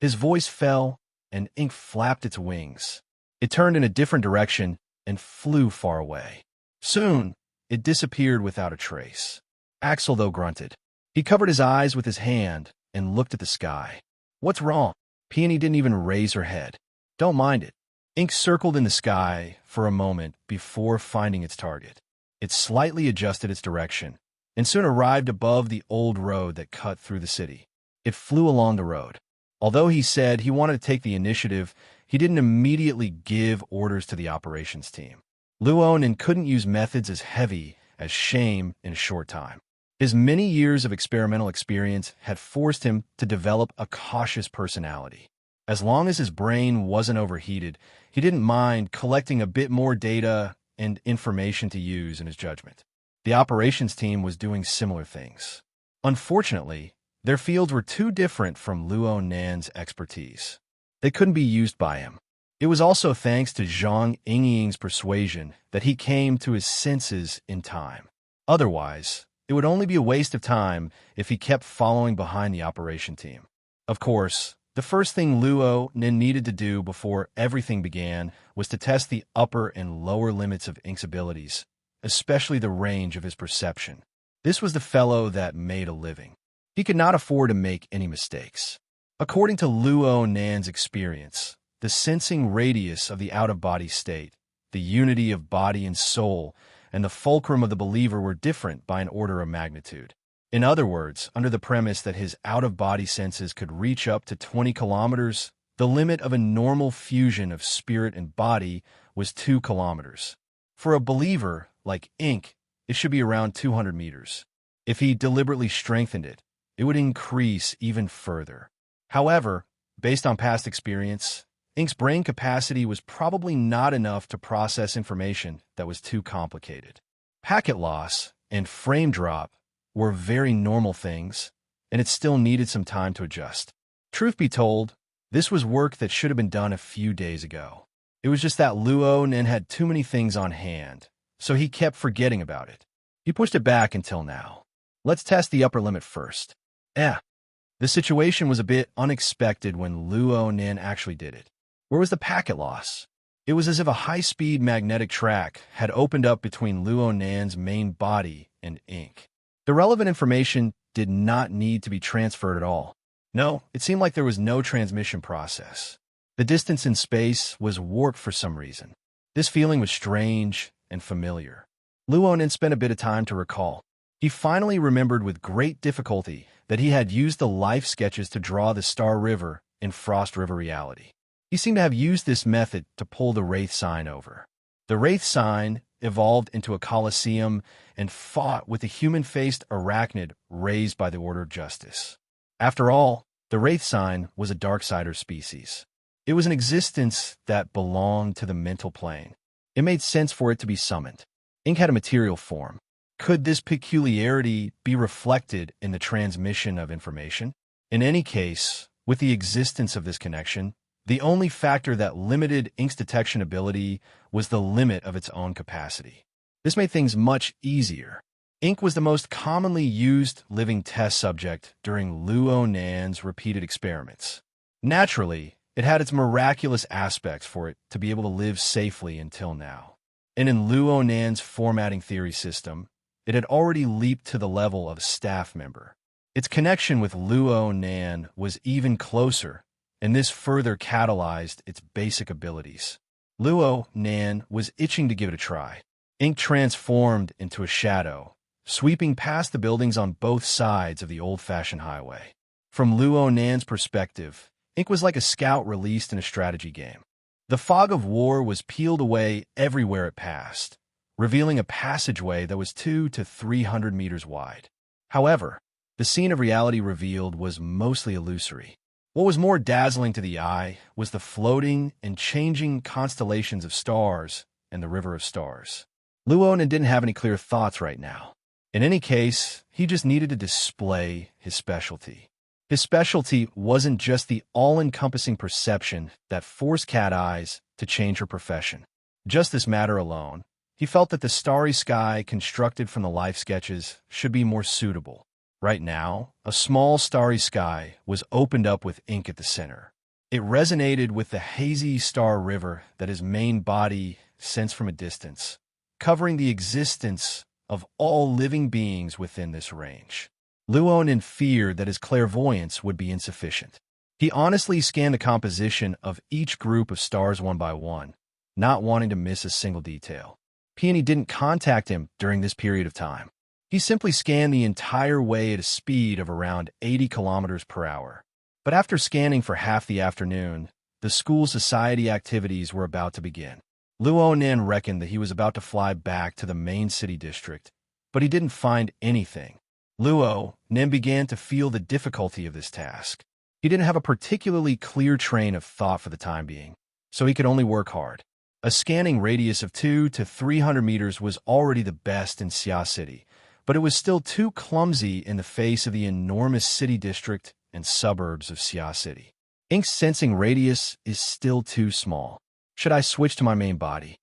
His voice fell, and Ink flapped its wings. It turned in a different direction and flew far away. Soon, it disappeared without a trace. Axel, though, grunted. He covered his eyes with his hand and looked at the sky. "What's wrong?" Peony didn't even raise her head. "Don't mind it." Ink circled in the sky for a moment before finding its target. It slightly adjusted its direction and soon arrived above the old road that cut through the city. It flew along the road. Although he said he wanted to take the initiative, he didn't immediately give orders to the operations team. Luo Nan couldn't use methods as heavy as shame in a short time. His many years of experimental experience had forced him to develop a cautious personality. As long as his brain wasn't overheated, he didn't mind collecting a bit more data and information to use in his judgment. The operations team was doing similar things. Unfortunately, their fields were too different from Luo Nan's expertise. They couldn't be used by him. It was also thanks to Zhang Yingying's persuasion that he came to his senses in time. Otherwise, it would only be a waste of time if he kept following behind the operation team. Of course, the first thing Luo Nin needed to do before everything began was to test the upper and lower limits of Ink's abilities, especially the range of his perception. This was the fellow that made a living. He could not afford to make any mistakes. According to Luo Nan's experience, the sensing radius of the out-of-body state, the unity of body and soul, and the fulcrum of the believer were different by an order of magnitude. In other words, under the premise that his out-of-body senses could reach up to 20 kilometers, the limit of a normal fusion of spirit and body was 2 kilometers. For a believer, like Ink, it should be around 200 meters. If he deliberately strengthened it, it would increase even further. However, based on past experience, Ink's brain capacity was probably not enough to process information that was too complicated. Packet loss and frame drop were very normal things, and it still needed some time to adjust. Truth be told, this was work that should have been done a few days ago. It was just that Luo Nin had too many things on hand, so he kept forgetting about it. He pushed it back until now. Let's test the upper limit first. The situation was a bit unexpected when Luo Nin actually did it. Where was the packet loss? It was as if a high-speed magnetic track had opened up between Luo Nan's main body and Ink. The relevant information did not need to be transferred at all. No, it seemed like there was no transmission process. The distance in space was warped for some reason. This feeling was strange and familiar. Luo Nin spent a bit of time to recall. He finally remembered with great difficulty that he had used the life sketches to draw the Star River in Frost River reality. He seemed to have used this method to pull the Wraith sign over. The Wraith sign evolved into a Colosseum and fought with the human-faced arachnid raised by the Order of Justice. After all, the Wraith sign was a Darksider species. It was an existence that belonged to the mental plane. It made sense for it to be summoned. Ink had a material form. Could this peculiarity be reflected in the transmission of information? In any case, with the existence of this connection, the only factor that limited Ink's detection ability was the limit of its own capacity. This made things much easier. Ink was the most commonly used living test subject during Luo Nan's repeated experiments. Naturally, it had its miraculous aspects for it to be able to live safely until now. And in Luo Nan's formatting theory system, it had already leaped to the level of a staff member. Its connection with Luo Nan was even closer, and this further catalyzed its basic abilities. Luo Nan was itching to give it a try. Ink transformed into a shadow, sweeping past the buildings on both sides of the old-fashioned highway. From Luo Nan's perspective, Ink was like a scout released in a strategy game. The fog of war was peeled away everywhere it passed, revealing a passageway that was 200 to 300 meters wide. However, the scene of reality revealed was mostly illusory. What was more dazzling to the eye was the floating and changing constellations of stars and the river of stars. Luo Nin didn't have any clear thoughts right now. In any case, he just needed to display his specialty. His specialty wasn't just the all-encompassing perception that forced Cat Eyes to change her profession. Just this matter alone, he felt that the starry sky constructed from the life sketches should be more suitable. Right now, a small starry sky was opened up with Ink at the center. It resonated with the hazy star river that his main body sensed from a distance, covering the existence of all living beings within this range. Luo Nin feared that his clairvoyance would be insufficient. He honestly scanned the composition of each group of stars one by one, not wanting to miss a single detail. Peony didn't contact him during this period of time. He simply scanned the entire way at a speed of around 80 kilometers per hour. But after scanning for half the afternoon, the school society activities were about to begin. Luo Nin reckoned that he was about to fly back to the main city district, but he didn't find anything. Luo Nin began to feel the difficulty of this task. He didn't have a particularly clear train of thought for the time being, so he could only work hard. A scanning radius of 200 to 300 meters was already the best in Xia City, but it was still too clumsy in the face of the enormous city district and suburbs of Xia City. Ink's sensing radius is still too small. Should I switch to my main body?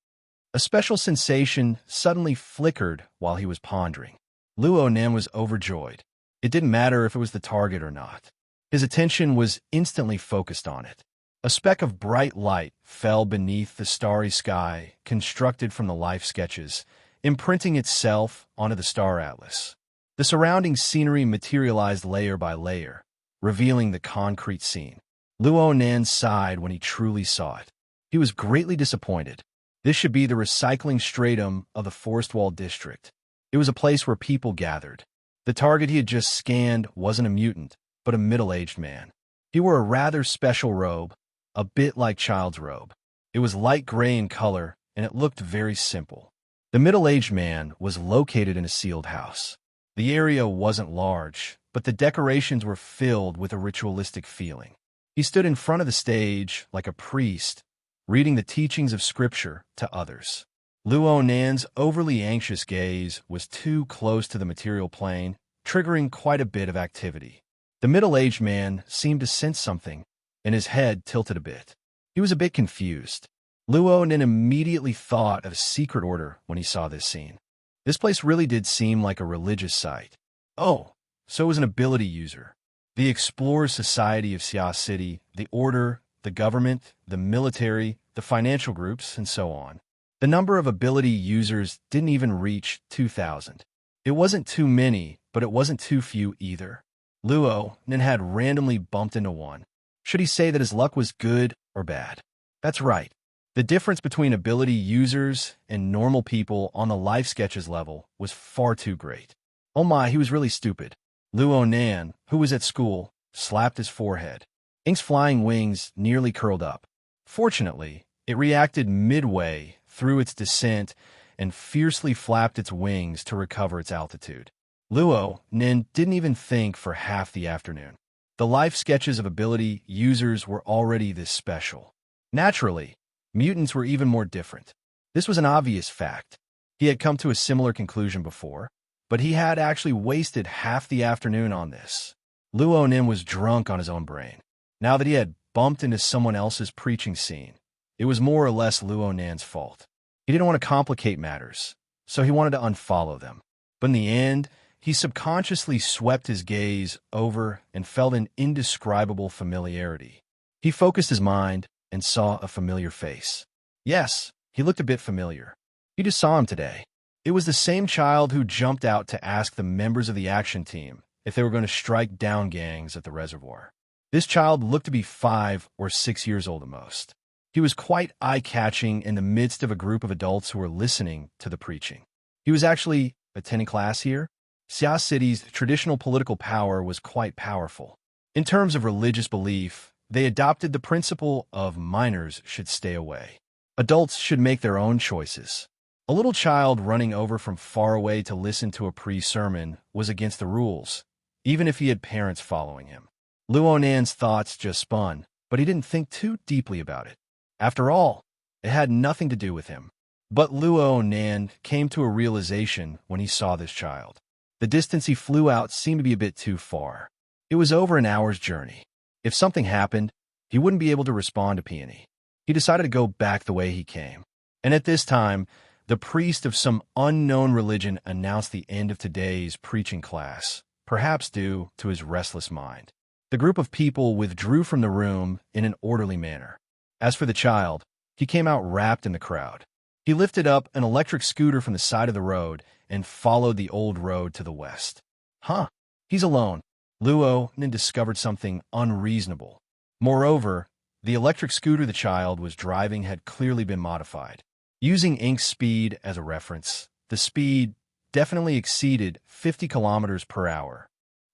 A special sensation suddenly flickered while he was pondering. Luo Nan was overjoyed. It didn't matter if it was the target or not. His attention was instantly focused on it. A speck of bright light fell beneath the starry sky constructed from the life sketches, imprinting itself onto the star atlas. The surrounding scenery materialized layer by layer, revealing the concrete scene. Luo Nan sighed when he truly saw it. He was greatly disappointed. This should be the recycling stratum of the Forest Wall District. It was a place where people gathered. The target he had just scanned wasn't a mutant, but a middle-aged man. He wore a rather special robe, a bit like child's robe. It was light gray in color, and it looked very simple. The middle-aged man was located in a sealed house. The area wasn't large, but the decorations were filled with a ritualistic feeling. He stood in front of the stage like a priest, reading the teachings of scripture to others. Luo Nan's overly anxious gaze was too close to the material plane, triggering quite a bit of activity. The middle-aged man seemed to sense something, and his head tilted a bit. He was a bit confused. Luo Nan immediately thought of a secret order when he saw this scene. This place really did seem like a religious site. Oh, so it was an ability user. The Explorers Society of Xia City, the Order, the government, the military, the financial groups, and so on. The number of ability users didn't even reach 2,000. It wasn't too many, but it wasn't too few either. Luo Nan had randomly bumped into one. Should he say that his luck was good or bad? That's right. The difference between ability users and normal people on the life sketches level was far too great. Oh my, he was really stupid. Luo Nan, who was at school, slapped his forehead. Ink's flying wings nearly curled up. Fortunately, it reacted midway through its descent and fiercely flapped its wings to recover its altitude. Luo Nan didn't even think for half the afternoon. The life sketches of ability users were already this special. Naturally, mutants were even more different. This was an obvious fact. He had come to a similar conclusion before, but he had actually wasted half the afternoon on this. Luo Nan was drunk on his own brain. Now that he had bumped into someone else's preaching scene, it was more or less Luo Nan's fault. He didn't want to complicate matters, so he wanted to unfollow them. But in the end, he subconsciously swept his gaze over and felt an indescribable familiarity. He focused his mind and saw a familiar face. Yes, he looked a bit familiar. He just saw him today. It was the same child who jumped out to ask the members of the action team if they were going to strike down gangs at the reservoir. This child looked to be 5 or 6 years old at most. He was quite eye-catching in the midst of a group of adults who were listening to the preaching. He was actually attending class here. Xia City's traditional political power was quite powerful. In terms of religious belief, they adopted the principle of minors should stay away. Adults should make their own choices. A little child running over from far away to listen to a pre-sermon was against the rules, even if he had parents following him. Luo Nan's thoughts just spun, but he didn't think too deeply about it. After all, it had nothing to do with him. But Luo Nan came to a realization when he saw this child. The distance he flew out seemed to be a bit too far. It was over an hour's journey. If something happened, he wouldn't be able to respond to Peony. He decided to go back the way he came. And at this time, the priest of some unknown religion announced the end of today's preaching class, perhaps due to his restless mind. The group of people withdrew from the room in an orderly manner. As for the child, he came out wrapped in the crowd. He lifted up an electric scooter from the side of the road and followed the old road to the west. Huh, he's alone. Luo Nan discovered something unreasonable. Moreover, the electric scooter the child was driving had clearly been modified. Using Ink's speed as a reference, the speed definitely exceeded 50 kilometers per hour.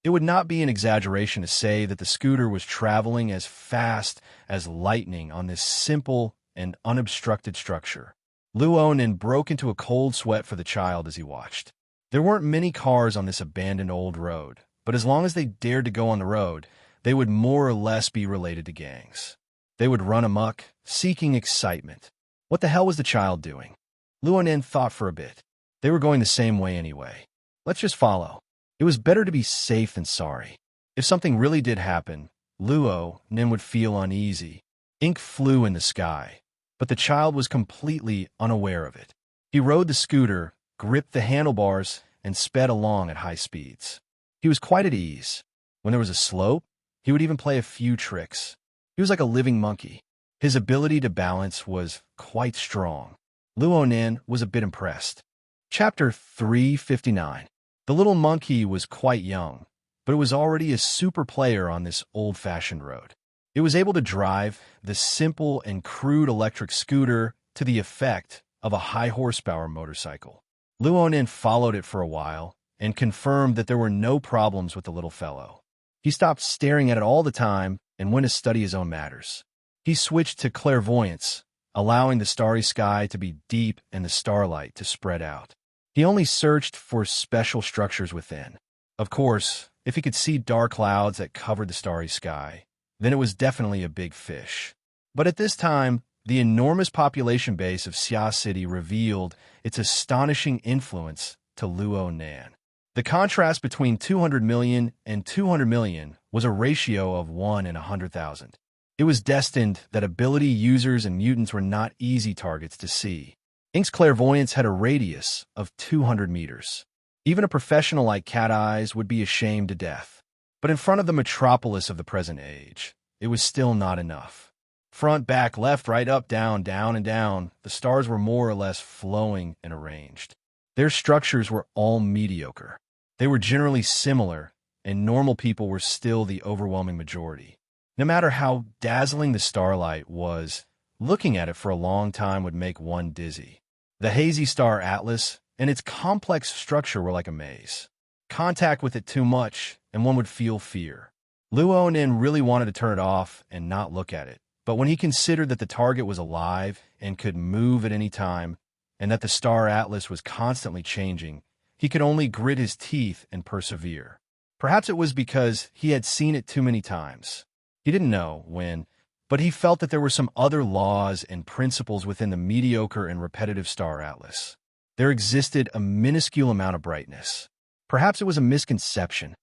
It would not be an exaggeration to say that the scooter was traveling as fast as lightning on this simple and unobstructed structure. Luo Nan broke into a cold sweat for the child as he watched. There weren't many cars on this abandoned old road, but as long as they dared to go on the road, they would more or less be related to gangs. They would run amok, seeking excitement. What the hell was the child doing? Luo Nan thought for a bit. They were going the same way anyway. Let's just follow. It was better to be safe than sorry. If something really did happen, Luo Nan would feel uneasy. Ink flew in the sky. but the child was completely unaware of it. He rode the scooter, gripped the handlebars, and sped along at high speeds. He was quite at ease. When there was a slope, he would even play a few tricks. He was like a living monkey. His ability to balance was quite strong. Luonan was a bit impressed. Chapter 359. The little monkey was quite young, but it was already a super player on this old-fashioned road. It was able to drive the simple and crude electric scooter to the effect of a high-horsepower motorcycle. Luonan followed it for a while and confirmed that there were no problems with the little fellow. He stopped staring at it all the time and went to study his own matters. He switched to clairvoyance, allowing the starry sky to be deep and the starlight to spread out. He only searched for special structures within. Of course, if he could see dark clouds that covered the starry sky, then it was definitely a big fish. But at this time, the enormous population base of Xia City revealed its astonishing influence to Luonan. The contrast between 200 million and 200 million was a ratio of 1 in 100,000. It was destined that ability users and mutants were not easy targets to see. Ink's clairvoyance had a radius of 200 meters. Even a professional like Cat Eyes would be ashamed to death. But in front of the metropolis of the present age, it was still not enough. Front, back, left, right, up, down, and down, the stars were more or less flowing and arranged. Their structures were all mediocre. They were generally similar, and normal people were still the overwhelming majority. No matter how dazzling the starlight was, looking at it for a long time would make one dizzy. The hazy star atlas and its complex structure were like a maze. Contact with it too much, and one would feel fear. Luonan really wanted to turn it off and not look at it, but when he considered that the target was alive and could move at any time, and that the star atlas was constantly changing, he could only grit his teeth and persevere. Perhaps it was because he had seen it too many times. He didn't know when, but he felt that there were some other laws and principles within the mediocre and repetitive star atlas. There existed a minuscule amount of brightness. Perhaps it was a misconception.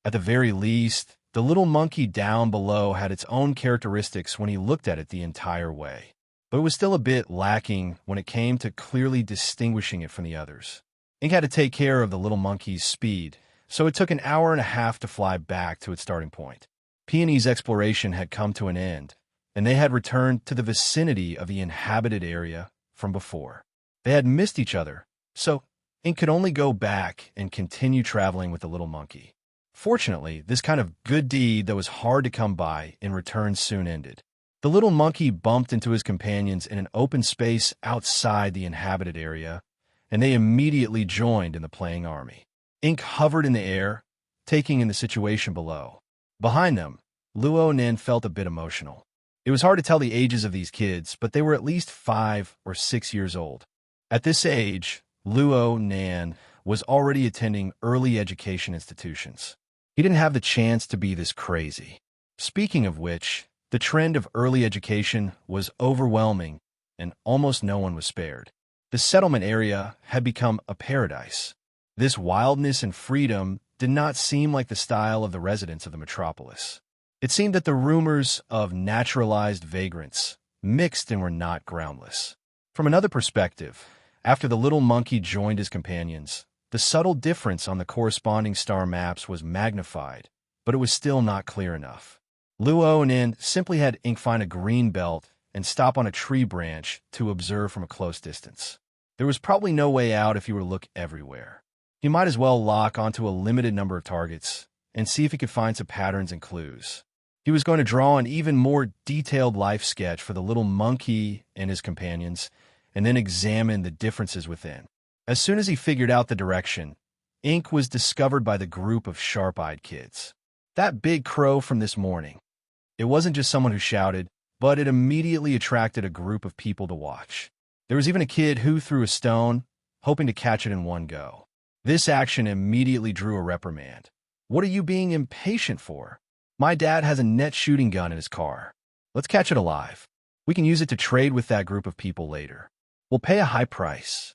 At the very least, the little monkey down below had its own characteristics when he looked at it the entire way. But it was still a bit lacking when it came to clearly distinguishing it from the others. Ink had to take care of the little monkey's speed, so it took an hour and a half to fly back to its starting point. Peony's exploration had come to an end, and they had returned to the vicinity of the inhabited area from before. They had missed each other, so Ink could only go back and continue traveling with the little monkey. Fortunately, this kind of good deed that was hard to come by in return soon ended. The little monkey bumped into his companions in an open space outside the inhabited area, and they immediately joined in the playing army. Ink hovered in the air, taking in the situation below. Behind them, Luonan felt a bit emotional. It was hard to tell the ages of these kids, but they were at least 5 or 6 years old. At this age, Luonan was already attending early education institutions. He didn't have the chance to be this crazy. Speaking of which, the trend of early education was overwhelming, and almost no one was spared. The settlement area had become a paradise. This wildness and freedom did not seem like the style of the residents of the metropolis. It seemed that the rumors of naturalized vagrants mixed and were not groundless. From another perspective, after the little monkey joined his companions, the subtle difference on the corresponding star maps was magnified, but it was still not clear enough. Luonan simply had Ink find a green belt and stop on a tree branch to observe from a close distance. There was probably no way out if he were to look everywhere. He might as well lock onto a limited number of targets and see if he could find some patterns and clues. He was going to draw an even more detailed life sketch for the little monkey and his companions, and then examine the differences within. As soon as he figured out the direction, Ink was discovered by the group of sharp-eyed kids. That big crow from this morning. It wasn't just someone who shouted, but it immediately attracted a group of people to watch. There was even a kid who threw a stone, hoping to catch it in one go. This action immediately drew a reprimand. "What are you being impatient for? My dad has a net shooting gun in his car. Let's catch it alive. We can use it to trade with that group of people later. We'll pay a high price."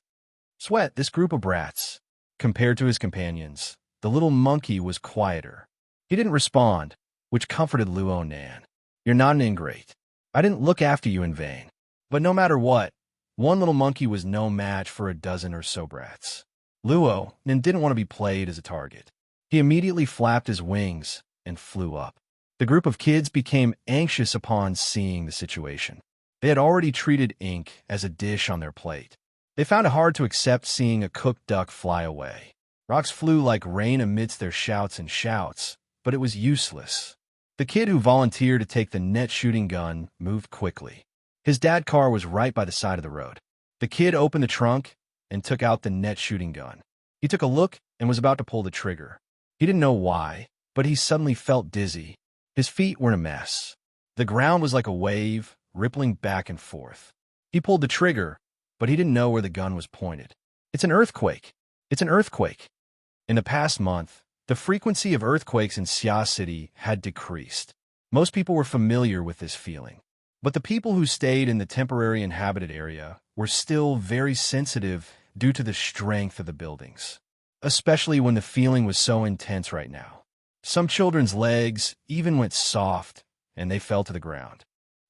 Sweat, this group of brats. Compared to his companions, the little monkey was quieter. He didn't respond, which comforted Luonan. "You're not an ingrate. I didn't look after you in vain. But no matter what, one little monkey was no match for a dozen or so brats. Luo didn't want to be played as a target. He immediately flapped his wings and flew up. The group of kids became anxious upon seeing the situation. They had already treated ink as a dish on their plate. They found it hard to accept seeing a cooked duck fly away. Rocks flew like rain amidst their shouts and shouts, but it was useless. The kid who volunteered to take the net shooting gun moved quickly. His dad's car was right by the side of the road. The kid opened the trunk and took out the net shooting gun. He took a look and was about to pull the trigger. He didn't know why, but he suddenly felt dizzy. His feet were in a mess. The ground was like a wave, rippling back and forth. He pulled the trigger, but he didn't know where the gun was pointed. It's an earthquake. It's an earthquake. In the past month, the frequency of earthquakes in Xia City had decreased. Most people were familiar with this feeling. But the people who stayed in the temporary inhabited area were still very sensitive due to the strength of the buildings, especially when the feeling was so intense right now. Some children's legs even went soft, and they fell to the ground.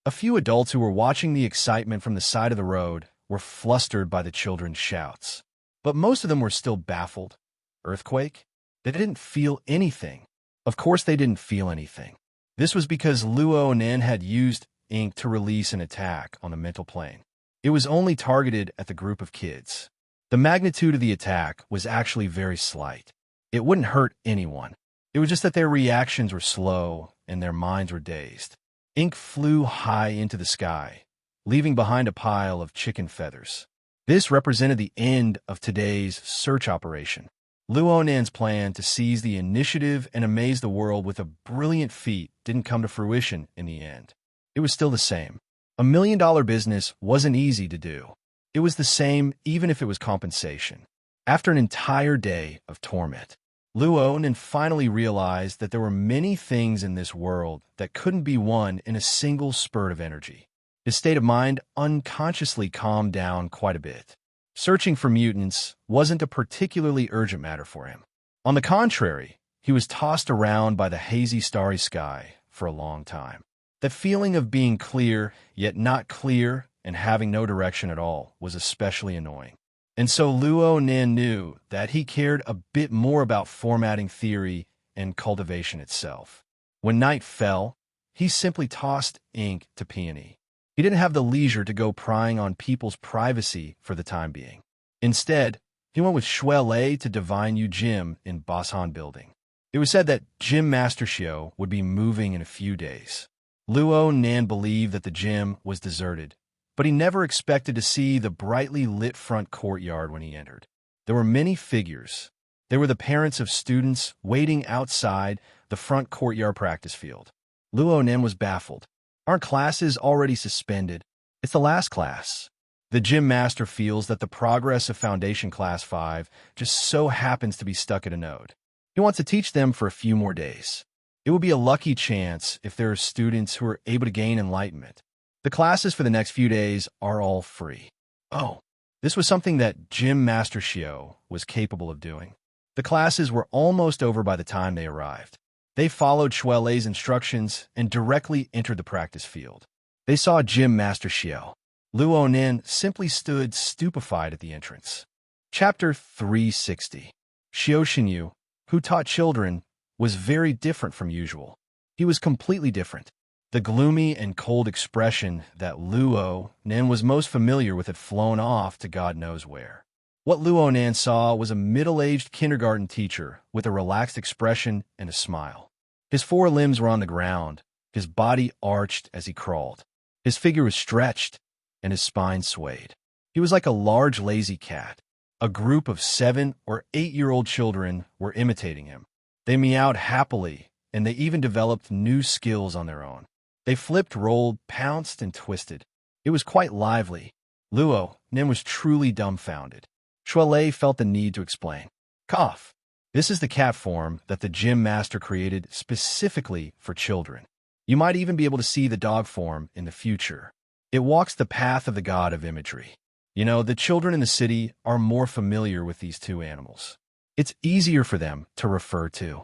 A few adults who were watching the excitement from the side of the road were flustered by the children's shouts. But most of them were still baffled. Earthquake? They didn't feel anything. Of course they didn't feel anything. This was because Luo Nen had used ink to release an attack on the mental plane. It was only targeted at the group of kids. The magnitude of the attack was actually very slight. It wouldn't hurt anyone. It was just that their reactions were slow and their minds were dazed. Ink flew high into the sky, leaving behind a pile of chicken feathers. This represented the end of today's search operation. Luo Nan's plan to seize the initiative and amaze the world with a brilliant feat didn't come to fruition in the end. It was still the same. $1 million business wasn't easy to do. It was the same even if it was compensation. After an entire day of torment, Luo Nan finally realized that there were many things in this world that couldn't be won in a single spurt of energy. His state of mind unconsciously calmed down quite a bit. Searching for mutants wasn't a particularly urgent matter for him. On the contrary, he was tossed around by the hazy starry sky for a long time. That feeling of being clear, yet not clear, and having no direction at all was especially annoying. And so Luo Nan knew that he cared a bit more about formatting theory and cultivation itself. When night fell, he simply tossed ink to peony. He didn't have the leisure to go prying on people's privacy for the time being. Instead, he went with Shui Lei to Divine Yu Gym in Basan Building. It was said that Gym Master Xiao would be moving in a few days. Luo Nan believed that the gym was deserted, but he never expected to see the brightly lit front courtyard when he entered. There were many figures. There were the parents of students waiting outside the front courtyard practice field. Luo Nan was baffled. Aren't classes already suspended? It's the last class. The gym master feels that the progress of Foundation Class 5 just so happens to be stuck at a node. He wants to teach them for a few more days. It would be a lucky chance if there are students who are able to gain enlightenment. The classes for the next few days are all free. Oh, this was something that Gym Master Xiao was capable of doing. The classes were almost over by the time they arrived. They followed Shui Lei's instructions and directly entered the practice field. They saw Gym Master Xiao. Luo Nan simply stood stupefied at the entrance. Chapter 360. Xiao Xinyu, who taught children, was very different from usual. He was completely different. The gloomy and cold expression that Luo Nan was most familiar with had flown off to God knows where. What Luo Nan saw was a middle-aged kindergarten teacher with a relaxed expression and a smile. His four limbs were on the ground, his body arched as he crawled. His figure was stretched, and his spine swayed. He was like a large lazy cat. A group of 7 or 8-year-old children were imitating him. They meowed happily, and they even developed new skills on their own. They flipped, rolled, pounced, and twisted. It was quite lively. Luo Nan was truly dumbfounded. Shui Lei felt the need to explain. Cough. This is the cat form that the gym master created specifically for children. You might even be able to see the dog form in the future. It walks the path of the god of imagery. You know, the children in the city are more familiar with these two animals. It's easier for them to refer to.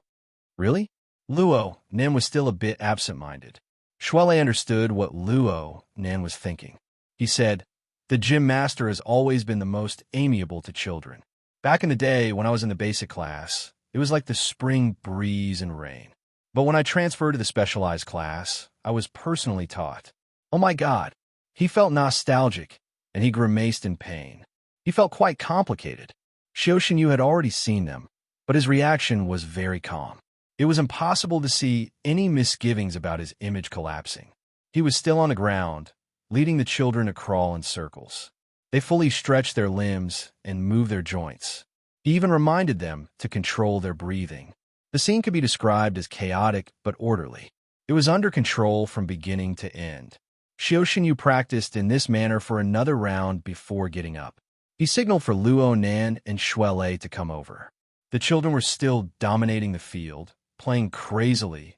Really? Luo Nan was still a bit absent-minded. Shui Lei understood what Luo Nan was thinking. He said, "The gym master has always been the most amiable to children. Back in the day when I was in the basic class, it was like the spring breeze and rain. But when I transferred to the specialized class, I was personally taught." Oh my God! He felt nostalgic, and he grimaced in pain. He felt quite complicated. Xiao had already seen them, but his reaction was very calm. It was impossible to see any misgivings about his image collapsing. He was still on the ground, leading the children to crawl in circles. They fully stretched their limbs and moved their joints. He even reminded them to control their breathing. The scene could be described as chaotic but orderly. It was under control from beginning to end. Xiao practiced in this manner for another round before getting up. He signaled for Luo Nan and Shuele to come over. The children were still dominating the field, playing crazily,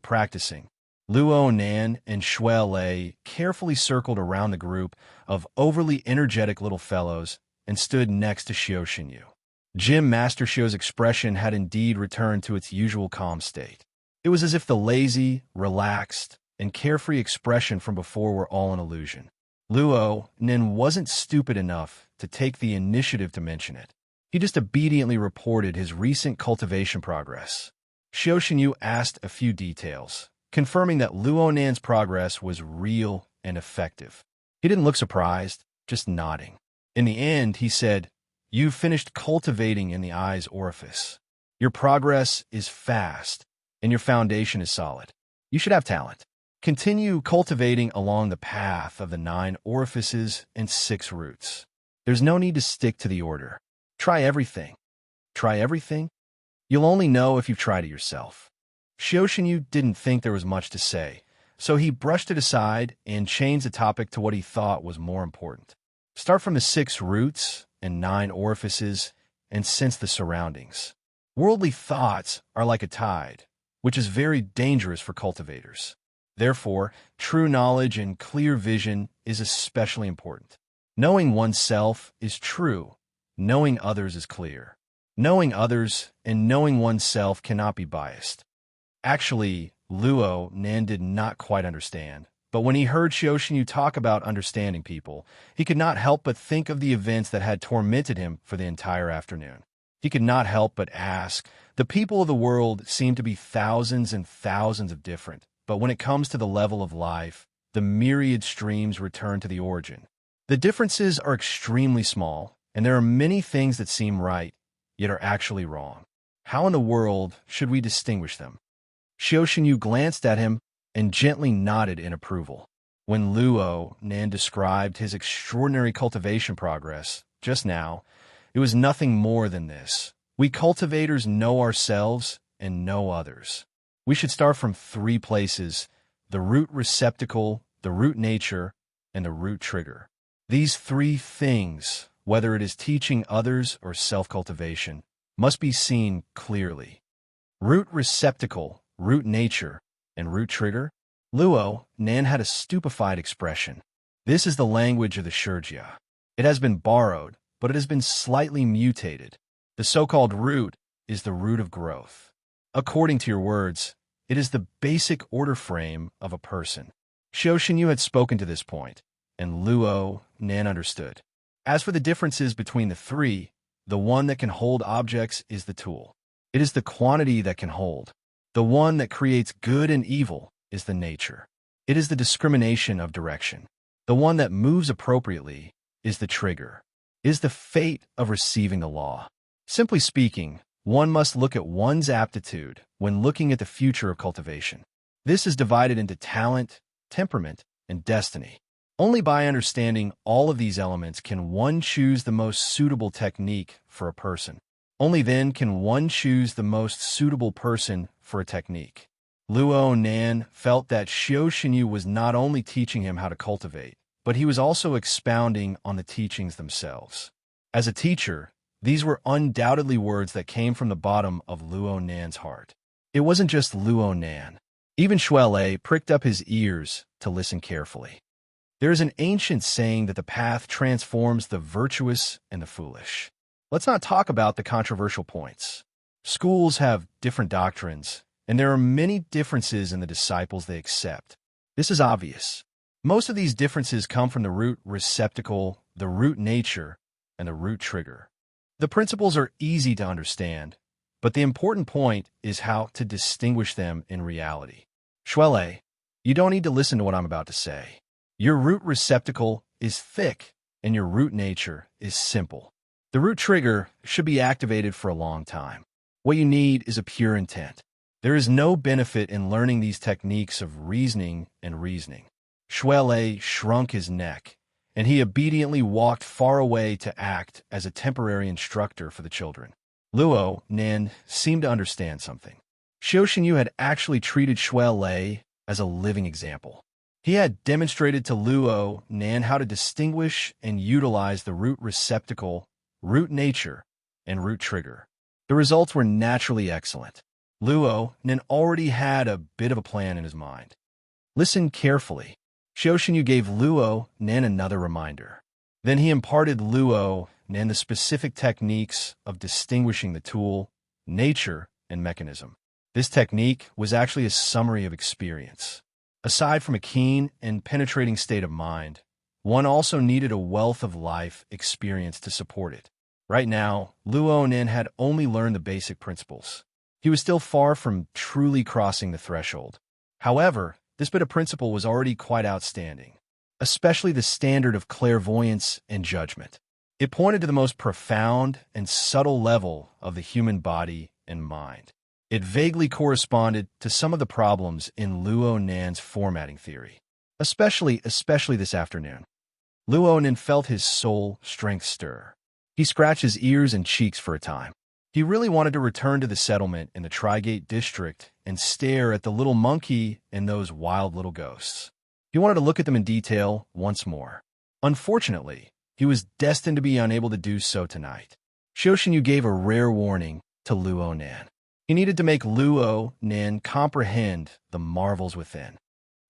practicing. Luo Nan and Shuele carefully circled around the group of overly energetic little fellows and stood next to Xiao. Gym Master Xiao's expression had indeed returned to its usual calm state. It was as if the lazy, relaxed, and carefree expression from before were all an illusion. Luo Nan wasn't stupid enough to take the initiative to mention it. He just obediently reported his recent cultivation progress. Xiao asked a few details, confirming that Luo Nan's progress was real and effective. He didn't look surprised, just nodding. In the end, he said, "You've finished cultivating in the eye's orifice. Your progress is fast, and your foundation is solid. You should have talent. Continue cultivating along the path of the 9 orifices and 6 roots. There's no need to stick to the order. Try everything." Try everything? You'll only know if you've tried it yourself. Xiao didn't think there was much to say, so he brushed it aside and changed the topic to what he thought was more important. Start from the 6 roots and 9 orifices and sense the surroundings. Worldly thoughts are like a tide, which is very dangerous for cultivators. Therefore, true knowledge and clear vision is especially important. Knowing oneself is true. Knowing others is clear. Knowing others and knowing oneself cannot be biased. Actually, Luo Nan did not quite understand, but when he heard Xiao talk about understanding people, he could not help but think of the events that had tormented him for the entire afternoon. He could not help but ask, the people of the world seem to be thousands and thousands of different, but when it comes to the level of life, the myriad streams return to the origin. The differences are extremely small, and there are many things that seem right, yet are actually wrong. How in the world should we distinguish them? Xiao glanced at him and gently nodded in approval. When Luo Nan described his extraordinary cultivation progress just now, it was nothing more than this. We cultivators know ourselves and know others. We should start from 3 places: the root receptacle, the root nature, and the root trigger. These 3 things, whether it is teaching others or self-cultivation, must be seen clearly. Root receptacle, root nature, and root trigger? Luo Nan had a stupefied expression. This is the language of the Shurjia. It has been borrowed, but it has been slightly mutated. The so-called root is the root of growth. According to your words, it is the basic order frame of a person. Xiao had spoken to this point, and Luo Nan understood. As for the differences between the 3, the one that can hold objects is the tool. It is the quantity that can hold. The one that creates good and evil is the nature. It is the discrimination of direction. The one that moves appropriately is the trigger. It is the fate of receiving the law. Simply speaking, one must look at one's aptitude when looking at the future of cultivation. This is divided into talent, temperament, and destiny. Only by understanding all of these elements can one choose the most suitable technique for a person. Only then can one choose the most suitable person for a technique. Luo Nan felt that Xiao was not only teaching him how to cultivate, but he was also expounding on the teachings themselves. As a teacher, these were undoubtedly words that came from the bottom of Luo Nan's heart. It wasn't just Luo Nan. Even Shuele pricked up his ears to listen carefully. There is an ancient saying that the path transforms the virtuous and the foolish. Let's not talk about the controversial points. Schools have different doctrines, and there are many differences in the disciples they accept. This is obvious. Most of these differences come from the root receptacle, the root nature, and the root trigger. The principles are easy to understand, but the important point is how to distinguish them in reality. Shuele, you don't need to listen to what I'm about to say. Your root receptacle is thick, and your root nature is simple. The root trigger should be activated for a long time. What you need is a pure intent. There is no benefit in learning these techniques of reasoning and reasoning. Shuele shrunk his neck, and he obediently walked far away to act as a temporary instructor for the children. Luo Nin seemed to understand something. Xiao Xinyu had actually treated Shuele as a living example. He had demonstrated to Luo Nin how to distinguish and utilize the root receptacle, root nature, and root trigger. The results were naturally excellent. Luo Nin already had a bit of a plan in his mind. Listen carefully. Xiao Xinyu gave Luo Nin another reminder. Then he imparted Luo Nin the specific techniques of distinguishing the tool, nature, and mechanism. This technique was actually a summary of experience. Aside from a keen and penetrating state of mind, one also needed a wealth of life experience to support it. Right now, Luo Nin had only learned the basic principles. He was still far from truly crossing the threshold. However, this bit of principle was already quite outstanding, especially the standard of clairvoyance and judgment. It pointed to the most profound and subtle level of the human body and mind. It vaguely corresponded to some of the problems in Luo Nin's formatting theory, especially this afternoon. Luo Nin felt his soul strength stir. He scratched his ears and cheeks for a time. He really wanted to return to the settlement in the Trigate district and stare at the little monkey and those wild little ghosts. He wanted to look at them in detail once more. Unfortunately, he was destined to be unable to do so tonight. Xiao Xinyu gave a rare warning to Luo Nin. He needed to make Luo Nin comprehend the marvels within.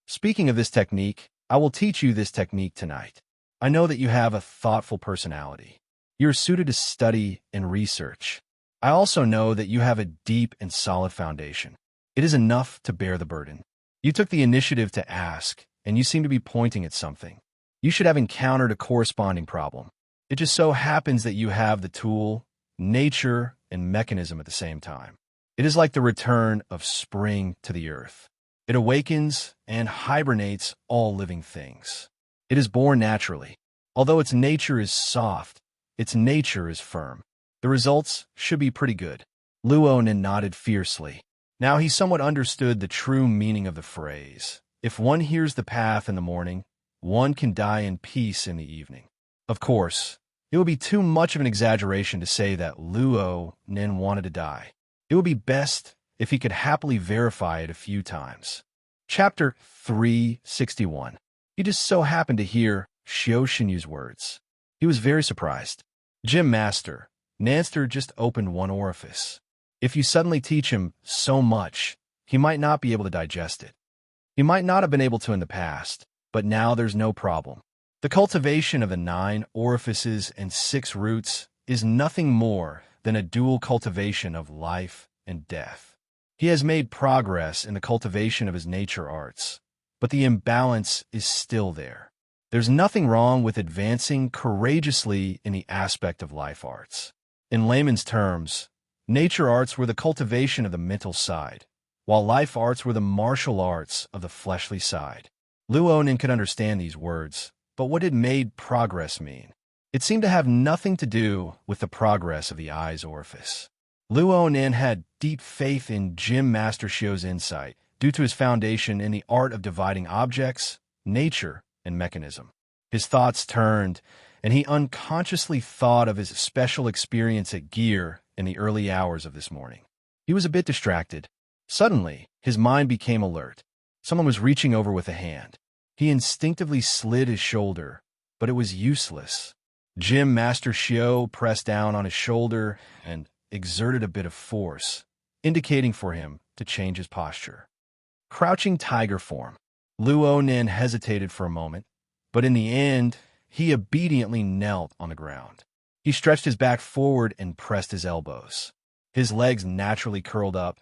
Speaking of this technique, I will teach you this technique tonight. I know that you have a thoughtful personality. You're suited to study and research. I also know that you have a deep and solid foundation. It is enough to bear the burden. You took the initiative to ask, and you seem to be pointing at something. You should have encountered a corresponding problem. It just so happens that you have the tool, nature, and mechanism at the same time. It is like the return of spring to the earth. It awakens and hibernates all living things. It is born naturally. Although its nature is soft, its nature is firm. The results should be pretty good. Luo Nin nodded fiercely. Now he somewhat understood the true meaning of the phrase. If one hears the path in the morning, one can die in peace in the evening. Of course, it would be too much of an exaggeration to say that Luo Nin wanted to die. It would be best if he could happily verify it a few times. Chapter 361. He just so happened to hear Xiao Xinyu's words. He was very surprised. Gym Master, Nanster just opened one orifice. If you suddenly teach him so much, he might not be able to digest it. He might not have been able to in the past, but now there's no problem. The cultivation of the 9 orifices and 6 roots is nothing more than a dual cultivation of life and death. He has made progress in the cultivation of his nature arts, but the imbalance is still there. There's nothing wrong with advancing courageously in the aspect of life arts. In layman's terms, nature arts were the cultivation of the mental side, while life arts were the martial arts of the fleshly side. Luo Nin could understand these words, but what did made progress mean? It seemed to have nothing to do with the progress of the eye's orifice. Luo Nin had deep faith in Gym Master Xiao's insight due to his foundation in the art of dividing objects, nature, and mechanism. His thoughts turned, and he unconsciously thought of his special experience at Gear in the early hours of this morning. He was a bit distracted. Suddenly, his mind became alert. Someone was reaching over with a hand. He instinctively slid his shoulder, but it was useless. Gym Master Xiao pressed down on his shoulder and exerted a bit of force, indicating for him to change his posture. Crouching tiger form. Luo Nin hesitated for a moment, but in the end, he obediently knelt on the ground. He stretched his back forward and pressed his elbows. His legs naturally curled up,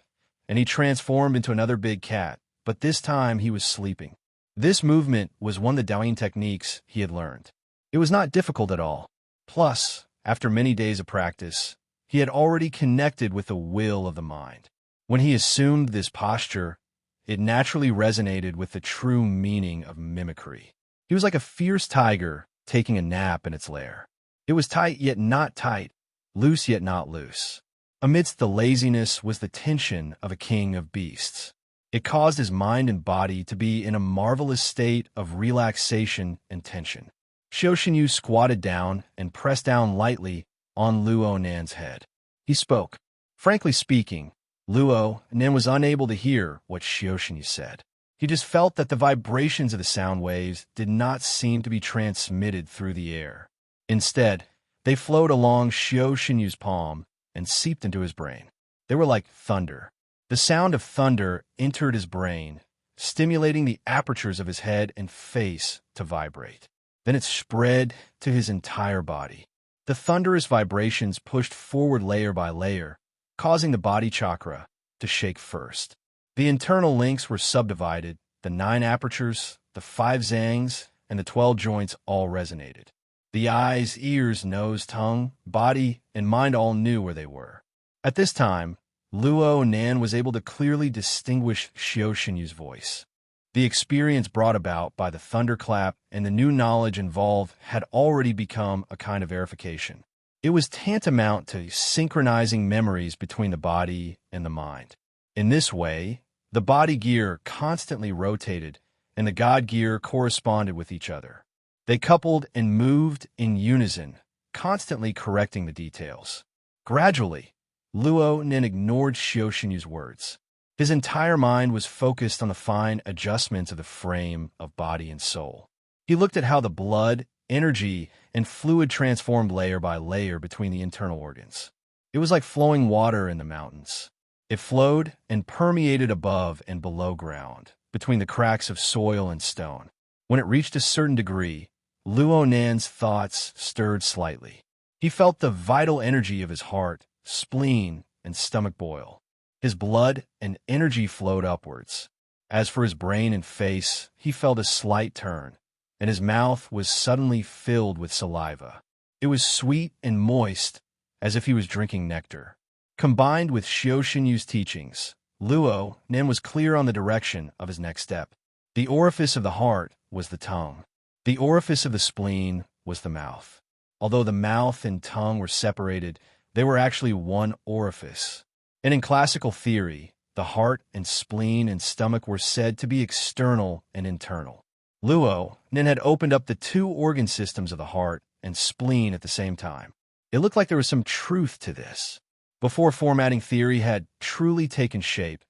and he transformed into another big cat, but this time he was sleeping. This movement was one of the Daoyin techniques he had learned. It was not difficult at all. Plus, after many days of practice, he had already connected with the will of the mind. When he assumed this posture, it naturally resonated with the true meaning of mimicry. He was like a fierce tiger taking a nap in its lair. It was tight yet not tight, loose yet not loose. Amidst the laziness was the tension of a king of beasts. It caused his mind and body to be in a marvelous state of relaxation and tension. Xiao squatted down and pressed down lightly on Luo Nan's head. He spoke. Frankly speaking, Luo Nan was unable to hear what Xiao said. He just felt that the vibrations of the sound waves did not seem to be transmitted through the air. Instead, they flowed along Xiao palm and seeped into his brain. They were like thunder. The sound of thunder entered his brain, stimulating the apertures of his head and face to vibrate. Then it spread to his entire body. The thunderous vibrations pushed forward layer by layer, causing the body chakra to shake first. The internal links were subdivided, the 9 apertures, the 5 zangs, and the 12 joints all resonated. The eyes, ears, nose, tongue, body, and mind all knew where they were. At this time, Luo Nan was able to clearly distinguish Xiao voice. The experience brought about by the thunderclap and the new knowledge involved had already become a kind of verification. It was tantamount to synchronizing memories between the body and the mind. In this way, the body gear constantly rotated, and the God gear corresponded with each other. They coupled and moved in unison, constantly correcting the details. Gradually, Luo Nen ignored Xiao words. His entire mind was focused on the fine adjustments of the frame of body and soul. He looked at how the blood, energy, and fluid transformed layer by layer between the internal organs. It was like flowing water in the mountains. It flowed and permeated above and below ground, between the cracks of soil and stone. When it reached a certain degree, Luo Nan's thoughts stirred slightly. He felt the vital energy of his heart, spleen, and stomach boil. His blood and energy flowed upwards. As for his brain and face, he felt a slight turn, and his mouth was suddenly filled with saliva. It was sweet and moist, as if he was drinking nectar. Combined with Xiao teachings, Luo Nen was clear on the direction of his next step. The orifice of the heart was the tongue. The orifice of the spleen was the mouth. Although the mouth and tongue were separated, they were actually one orifice. And in classical theory, the heart and spleen and stomach were said to be external and internal. Luo Nen had opened up the 2 organ systems of the heart and spleen at the same time. It looked like there was some truth to this. Before formatting theory had truly taken shape,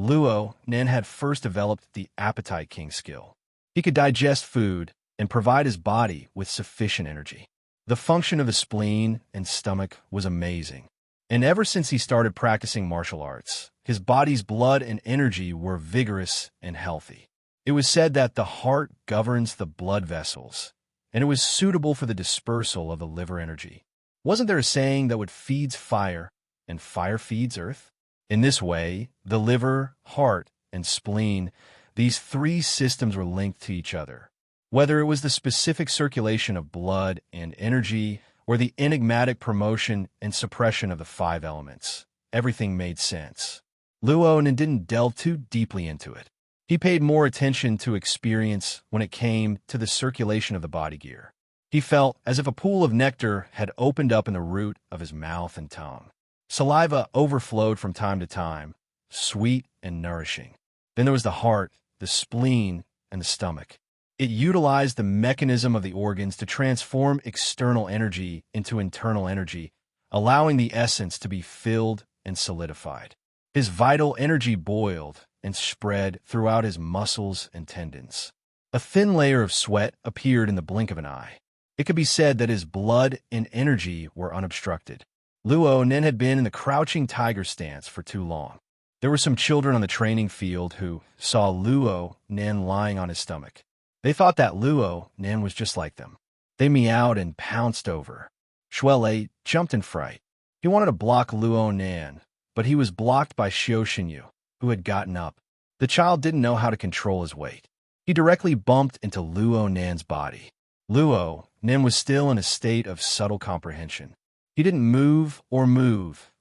Luo Nen had first developed the appetite king skill. He could digest food and provide his body with sufficient energy. The function of the spleen and stomach was amazing. And ever since he started practicing martial arts, his body's blood and energy were vigorous and healthy. It was said that the heart governs the blood vessels, and it was suitable for the dispersal of the liver energy. Wasn't there a saying that what feeds fire, and fire feeds earth? In this way, the liver, heart, and spleen, these 3 systems were linked to each other. Whether it was the specific circulation of blood and energy, or the enigmatic promotion and suppression of the 5 elements, everything made sense. Luo Nen didn't delve too deeply into it. He paid more attention to experience when it came to the circulation of the body gear. He felt as if a pool of nectar had opened up in the root of his mouth and tongue. Saliva overflowed from time to time, sweet and nourishing. Then there was the heart, the spleen, and the stomach. It utilized the mechanism of the organs to transform external energy into internal energy, allowing the essence to be filled and solidified. His vital energy boiled and spread throughout his muscles and tendons. A thin layer of sweat appeared in the blink of an eye. It could be said that his blood and energy were unobstructed. Luo Nen had been in the crouching tiger stance for too long. There were some children on the training field who saw Luo Nen lying on his stomach. They thought that Luo Nen was just like them. They meowed and pounced over. Shuelei jumped in fright. He wanted to block Luo Nen, but he was blocked by Xiao, who had gotten up. The child didn't know how to control his weight. He directly bumped into Luo Nan's body. Luo Nan was still in a state of subtle comprehension. He didn't move,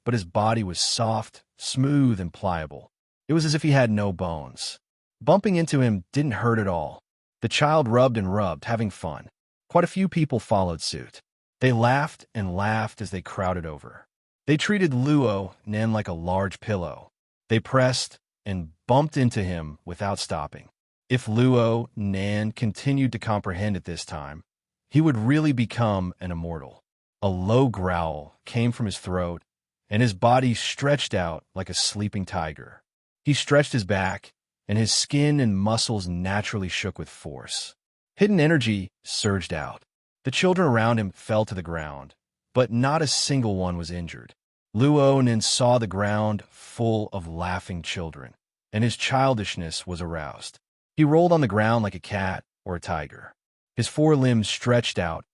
but his body was soft, smooth, and pliable. It was as if he had no bones. Bumping into him didn't hurt at all. The child rubbed and rubbed, having fun. Quite a few people followed suit. They laughed and laughed as they crowded over. They treated Luo Nan like a large pillow. They pressed and bumped into him without stopping. If Luo Nan continued to comprehend at this time, he would really become an immortal. A low growl came from his throat, and his body stretched out like a sleeping tiger. He stretched his back, and his skin and muscles naturally shook with force. Hidden energy surged out. The children around him fell to the ground, but not a single one was injured. Luo Nan saw the ground full of laughing children, and his childishness was aroused. He rolled on the ground like a cat or a tiger. His forelimbs stretched out,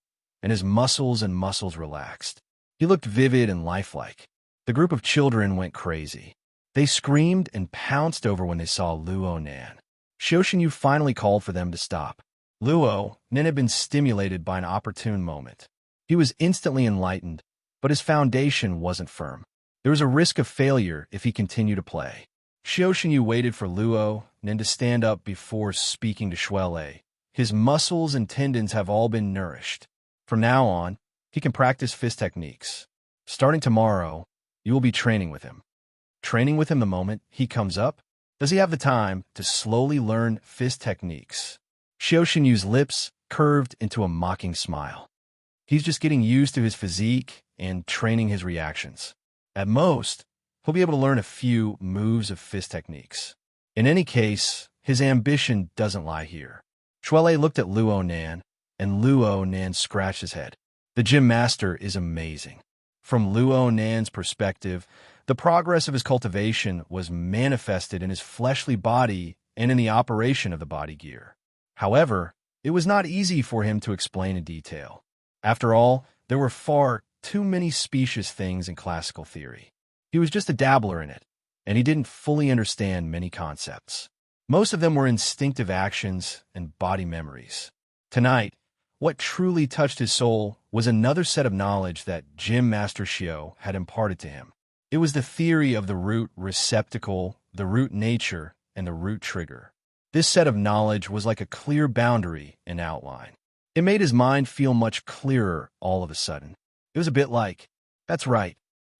and his muscles relaxed. He looked vivid and lifelike. The group of children went crazy. They screamed and pounced over when they saw Luo Nan. Xiaoshenyu finally called for them to stop. Luo Nan had been stimulated by an opportune moment. He was instantly enlightened, but his foundation wasn't firm. There was a risk of failure if he continued to play. Xiaoshenyu waited for Luo Nan to stand up before speaking to Shuelei. His muscles and tendons have all been nourished. From now on, he can practice fist techniques. Starting tomorrow, you will be training with him. Training with him the moment he comes up? Does he have the time to slowly learn fist techniques? Xiaoshenyu's lips curved into a mocking smile. He's just getting used to his physique and training his reactions. At most, he'll be able to learn a few moves of fist techniques. In any case, his ambition doesn't lie here. Shuelei looked at Luo Nan, and Luo Nan scratched his head. The gym master is amazing. From Luo Nan's perspective, the progress of his cultivation was manifested in his fleshly body and in the operation of the body gear. However, it was not easy for him to explain in detail. After all, there were far too many specious things in classical theory. He was just a dabbler in it, and he didn't fully understand many concepts. Most of them were instinctive actions and body memories. Tonight, what truly touched his soul was another set of knowledge that Gym Master Xiao had imparted to him. It was the theory of the root receptacle, the root nature, and the root trigger. This set of knowledge was like a clear boundary and outline. It made his mind feel much clearer all of a sudden. It was a bit like, that's right,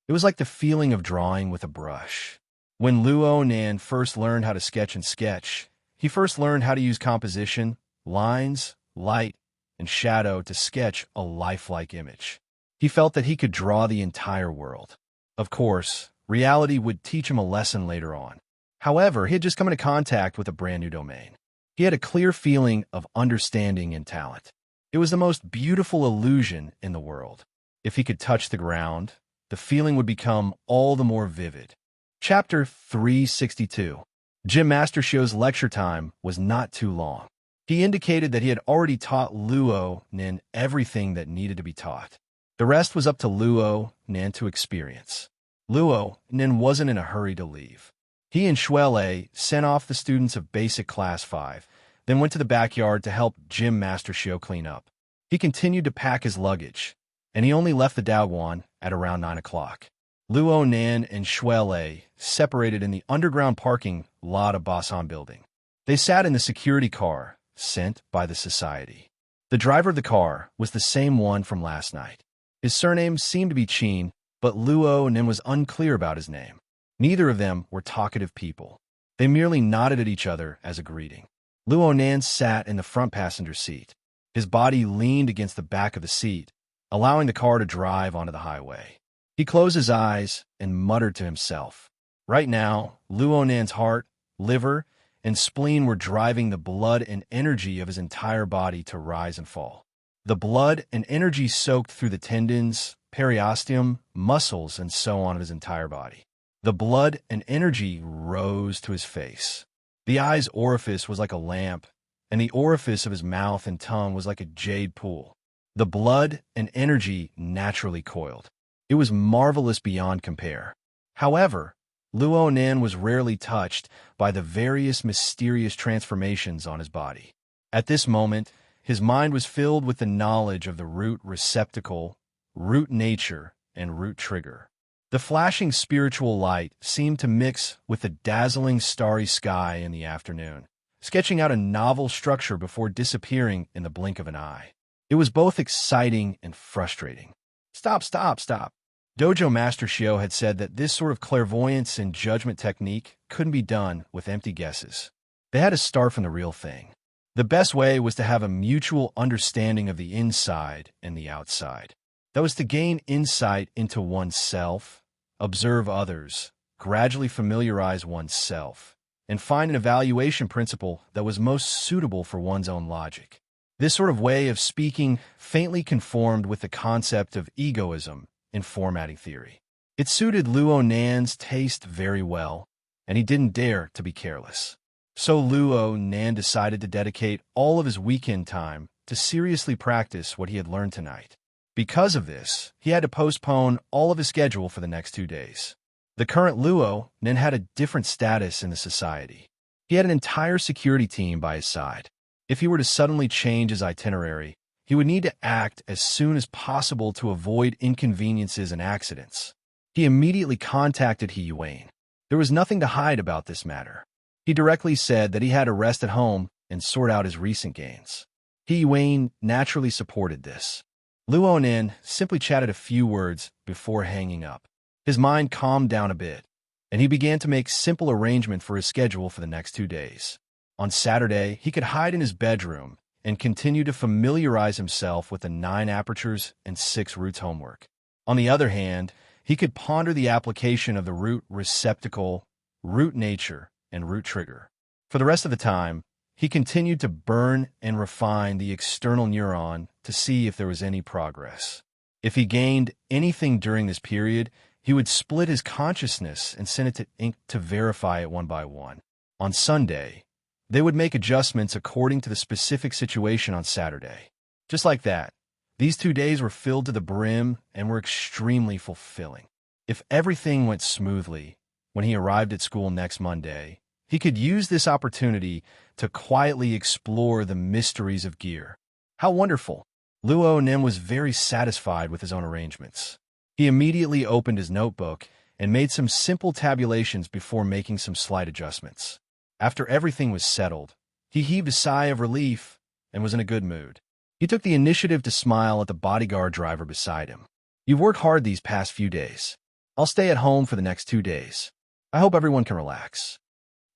it was like the feeling of drawing with a brush. When Luo Nan first learned how to sketch, he first learned how to use composition, lines, light, and shadow to sketch a lifelike image. He felt that he could draw the entire world. Of course, reality would teach him a lesson later on. However, he had just come into contact with a brand new domain. He had a clear feeling of understanding and talent. It was the most beautiful illusion in the world. If he could touch the ground, the feeling would become all the more vivid. Chapter 362. Gym Master Xiao's lecture time was not too long. He indicated that he had already taught Luo Nan everything that needed to be taught. The rest was up to Luo Nan to experience. Luo Nan wasn't in a hurry to leave. He and Shuelei sent off the students of Basic Class 5, then went to the backyard to help Gym Master Xiao clean up. He continued to pack his luggage, and he only left the Daoguan at around 9 o'clock. Luo Nan and Shuelei separated in the underground parking lot of Basan building. They sat in the security car sent by the society. The driver of the car was the same one from last night. His surname seemed to be Qin, but Luo Nan was unclear about his name. Neither of them were talkative people. They merely nodded at each other as a greeting. Luo Nan sat in the front passenger seat. His body leaned against the back of the seat, allowing the car to drive onto the highway. He closed his eyes and muttered to himself. Right now, Luo Nan's heart, liver, and spleen were driving the blood and energy of his entire body to rise and fall. The blood and energy soaked through the tendons, periosteum, muscles, and so on of his entire body. The blood and energy rose to his face. The eye's orifice was like a lamp, and the orifice of his mouth and tongue was like a jade pool. The blood and energy naturally coiled. It was marvelous beyond compare. However, Luo Nan was rarely touched by the various mysterious transformations on his body. At this moment, his mind was filled with the knowledge of the root receptacle, root nature, and root trigger. The flashing spiritual light seemed to mix with the dazzling starry sky in the afternoon, sketching out a novel structure before disappearing in the blink of an eye. It was both exciting and frustrating. Stop, stop, stop. Dojo Master Shio had said that this sort of clairvoyance and judgment technique couldn't be done with empty guesses. They had to start from the real thing. The best way was to have a mutual understanding of the inside and the outside. That was to gain insight into oneself, observe others, gradually familiarize oneself, and find an evaluation principle that was most suitable for one's own logic. This sort of way of speaking faintly conformed with the concept of egoism in formatting theory. It suited Luo Nan's taste very well, and he didn't dare to be careless. So Luo Nan decided to dedicate all of his weekend time to seriously practice what he had learned tonight. Because of this, he had to postpone all of his schedule for the next 2 days. The current Luo Nan had a different status in the society. He had an entire security team by his side. If he were to suddenly change his itinerary, he would need to act as soon as possible to avoid inconveniences and accidents. He immediately contacted He Yuan. There was nothing to hide about this matter. He directly said that he had to rest at home and sort out his recent gains. He Yuan naturally supported this. Luo Nan simply chatted a few words before hanging up. His mind calmed down a bit, and he began to make simple arrangement for his schedule for the next 2 days. On Saturday, he could hide in his bedroom and continue to familiarize himself with the 9 apertures and 6 roots homework. On the other hand, he could ponder the application of the root receptacle, root nature, and root trigger. For the rest of the time, he continued to burn and refine the external neuron to see if there was any progress. If he gained anything during this period, he would split his consciousness and send it to ink to verify it one by one. On Sunday, they would make adjustments according to the specific situation on Saturday. Just like that, these 2 days were filled to the brim and were extremely fulfilling. If everything went smoothly, when he arrived at school next Monday, he could use this opportunity to quietly explore the mysteries of gear. How wonderful! Luo Nan was very satisfied with his own arrangements. He immediately opened his notebook and made some simple tabulations before making some slight adjustments. After everything was settled, he heaved a sigh of relief and was in a good mood. He took the initiative to smile at the bodyguard driver beside him. "You've worked hard these past few days. I'll stay at home for the next 2 days. I hope everyone can relax."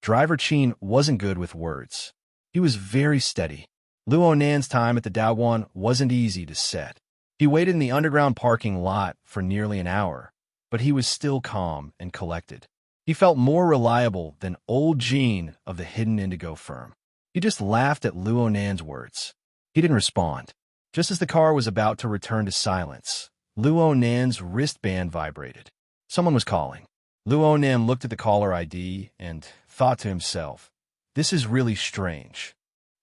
Driver Chin wasn't good with words. He was very steady. Luo Nan's time at the Daewon wasn't easy to set. He waited in the underground parking lot for nearly an hour, but he was still calm and collected. He felt more reliable than old Jean of the hidden indigo firm. He just laughed at Luo Nan's words. He didn't respond. Just as the car was about to return to silence, Luo Nan's wristband vibrated. Someone was calling. Luo Nan looked at the caller ID and thought to himself, "This is really strange."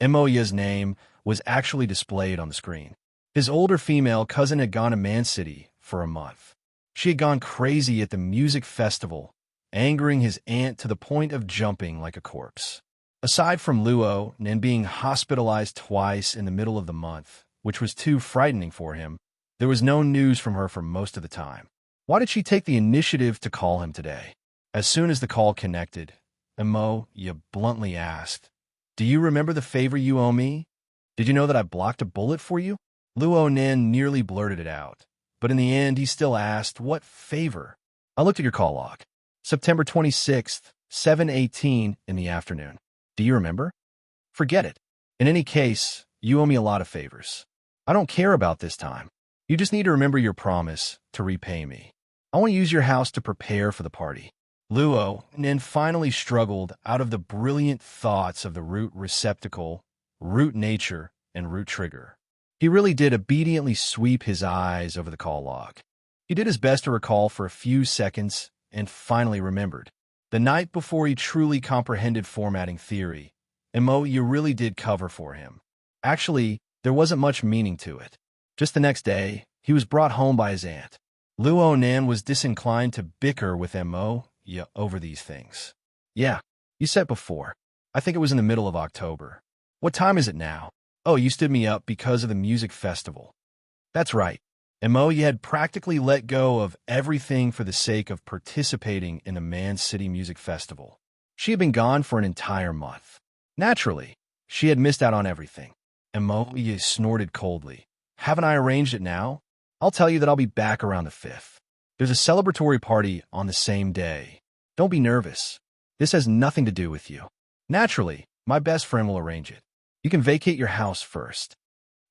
Emoya's name was actually displayed on the screen. His older female cousin had gone to Man City for a month. She had gone crazy at the music festival, angering his aunt to the point of jumping like a corpse. Aside from Luo Nan being hospitalized twice in the middle of the month, which was too frightening for him, there was no news from her for most of the time. Why did she take the initiative to call him today? As soon as the call connected, Emoya bluntly asked, "Do you remember the favor you owe me? Did you know that I blocked a bullet for you?" Luo Nan nearly blurted it out, but in the end he still asked, "What favor?" "I looked at your call log. September 26th, 7:18 in the afternoon. Do you remember?" "Forget it. In any case, you owe me a lot of favors. I don't care about this time. You just need to remember your promise to repay me. I want to use your house to prepare for the party." Luo Nan finally struggled out of the brilliant thoughts of the root receptacle, root nature, and root trigger. He really did obediently sweep his eyes over the call log. He did his best to recall for a few seconds and finally remembered. The night before he truly comprehended formatting theory, Emoya really did cover for him. Actually, there wasn't much meaning to it. Just the next day, he was brought home by his aunt. Luo Nan was disinclined to bicker with Emoya you over these things. Yeah, you said before. I think it was in the middle of October. What time is it now? Oh, you stood me up because of the music festival. That's right. Emoya had practically let go of everything for the sake of participating in the Man City Music Festival. She had been gone for an entire month. Naturally, she had missed out on everything. Emoya snorted coldly. Haven't I arranged it now? I'll tell you that I'll be back around the 5th. There's a celebratory party on the same day. Don't be nervous. This has nothing to do with you. Naturally, my best friend will arrange it. You can vacate your house first.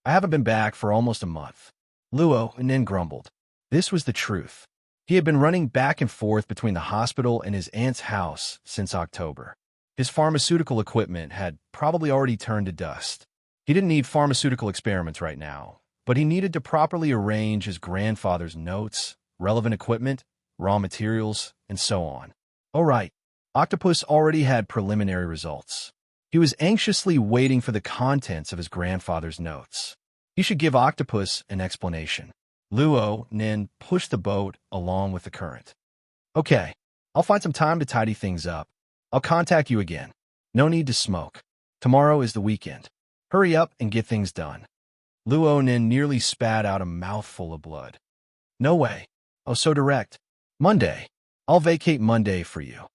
I haven't been back for almost a month. Luo and then grumbled. This was the truth. He had been running back and forth between the hospital and his aunt's house since October. His pharmaceutical equipment had probably already turned to dust. He didn't need pharmaceutical experiments right now, but he needed to properly arrange his grandfather's notes, relevant equipment, raw materials, and so on. All right, Octopus already had preliminary results. He was anxiously waiting for the contents of his grandfather's notes. He should give Octopus an explanation. Luo Nin pushed the boat along with the current. Okay, I'll find some time to tidy things up. I'll contact you again. No need to smoke. Tomorrow is the weekend. Hurry up and get things done. Luo Nin nearly spat out a mouthful of blood. No way. Oh, so direct. Monday. I'll vacate Monday for you.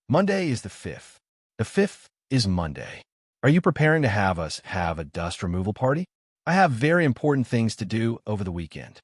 Monday is the 5th. The 5th is Monday. Are you preparing to have us have a dust removal party? I have very important things to do over the weekend.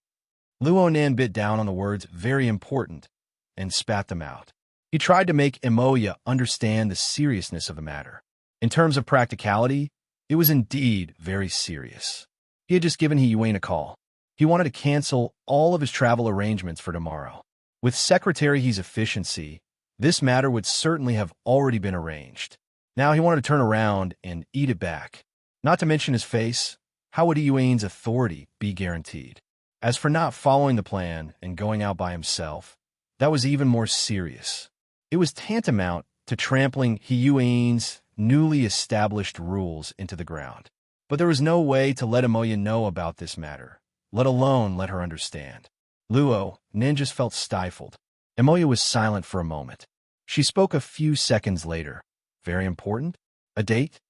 Luo Nin bit down on the words very important and spat them out. He tried to make Emoya understand the seriousness of the matter. In terms of practicality, it was indeed very serious. He had just given Hiyuane a call. He wanted to cancel all of his travel arrangements for tomorrow. With Secretary He's efficiency, this matter would certainly have already been arranged. Now he wanted to turn around and eat it back. Not to mention his face, how would Hiyuane's authority be guaranteed? As for not following the plan and going out by himself, that was even more serious. It was tantamount to trampling Hiyuane's newly established rules into the ground. But there was no way to let Emoya know about this matter, let alone let her understand. Luo Nin just felt stifled. Emoya was silent for a moment. She spoke a few seconds later. Very important? A date?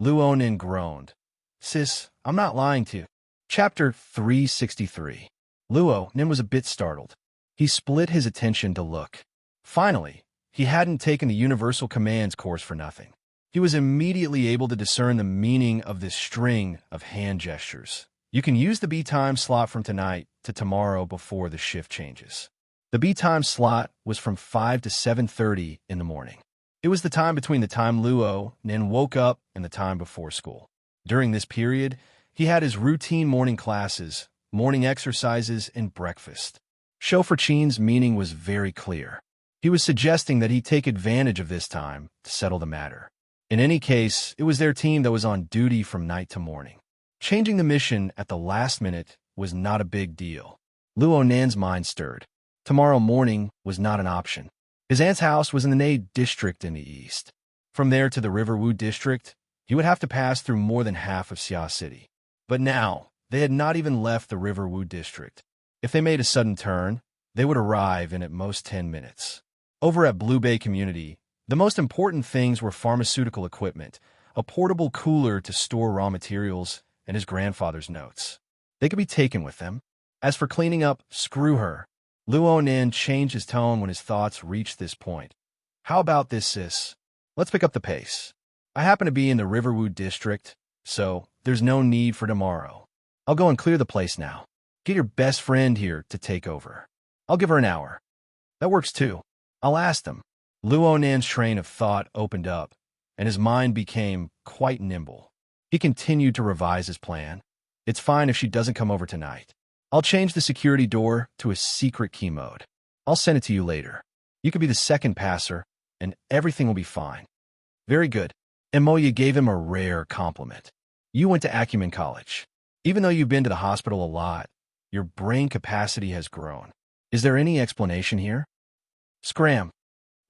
Luo Nin groaned. Sis, I'm not lying to you. Chapter 363. Luo Nin was a bit startled. He split his attention to look. Finally, he hadn't taken the Universal Commands course for nothing. He was immediately able to discern the meaning of this string of hand gestures. You can use the B-time slot from tonight to tomorrow before the shift changes. The B-time slot was from 5 to 7:30 in the morning. It was the time between the time Luo Nin woke up and the time before school. During this period, he had his routine morning classes, morning exercises, and breakfast. Chauffeur Chin's meaning was very clear. He was suggesting that he take advantage of this time to settle the matter. In any case, it was their team that was on duty from night to morning. Changing the mission at the last minute was not a big deal. Luo Nin's mind stirred. Tomorrow morning was not an option. His aunt's house was in the Nei district in the east. From there to the Riverwood district, he would have to pass through more than half of Xia City. But now, they had not even left the Riverwood district. If they made a sudden turn, they would arrive in at most 10 minutes. Over at Blue Bay Community, the most important things were pharmaceutical equipment, a portable cooler to store raw materials, and his grandfather's notes. They could be taken with them. As for cleaning up, screw her. Luo Nin changed his tone when his thoughts reached this point. How about this, sis? Let's pick up the pace. I happen to be in the Riverwood district, so there's no need for tomorrow. I'll go and clear the place now. Get your best friend here to take over. I'll give her an hour. That works too. I'll ask them. Luo Nin's train of thought opened up, and his mind became quite nimble. He continued to revise his plan. It's fine if she doesn't come over tonight. I'll change the security door to a secret key mode. I'll send it to you later. You could be the second passer, and everything will be fine. Very good. Emoya gave him a rare compliment. You went to Acumen College. Even though you've been to the hospital a lot, your brain capacity has grown. Is there any explanation here? Scram.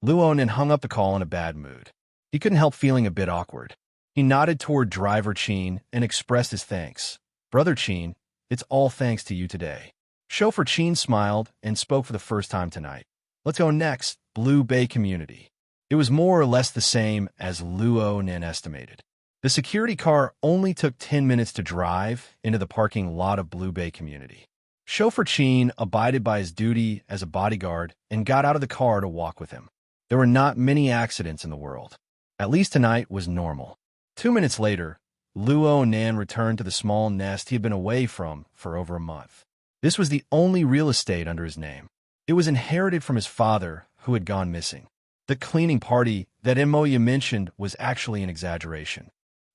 Luo Nin hung up the call in a bad mood. He couldn't help feeling a bit awkward. He nodded toward Driver Chin and expressed his thanks. Brother Chin, it's all thanks to you today. Chauffeur Chin smiled and spoke for the first time tonight. Let's go next Blue Bay community. It was more or less the same as Luo Nin estimated. The security car only took 10 minutes to drive into the parking lot of Blue Bay community. Chauffeur Chin abided by his duty as a bodyguard and got out of the car to walk with him. There were not many accidents in the world. At least tonight was normal. 2 minutes later, Luo Nan returned to the small nest he had been away from for over a month. This was the only real estate under his name. It was inherited from his father, who had gone missing. The cleaning party that Moya mentioned was actually an exaggeration.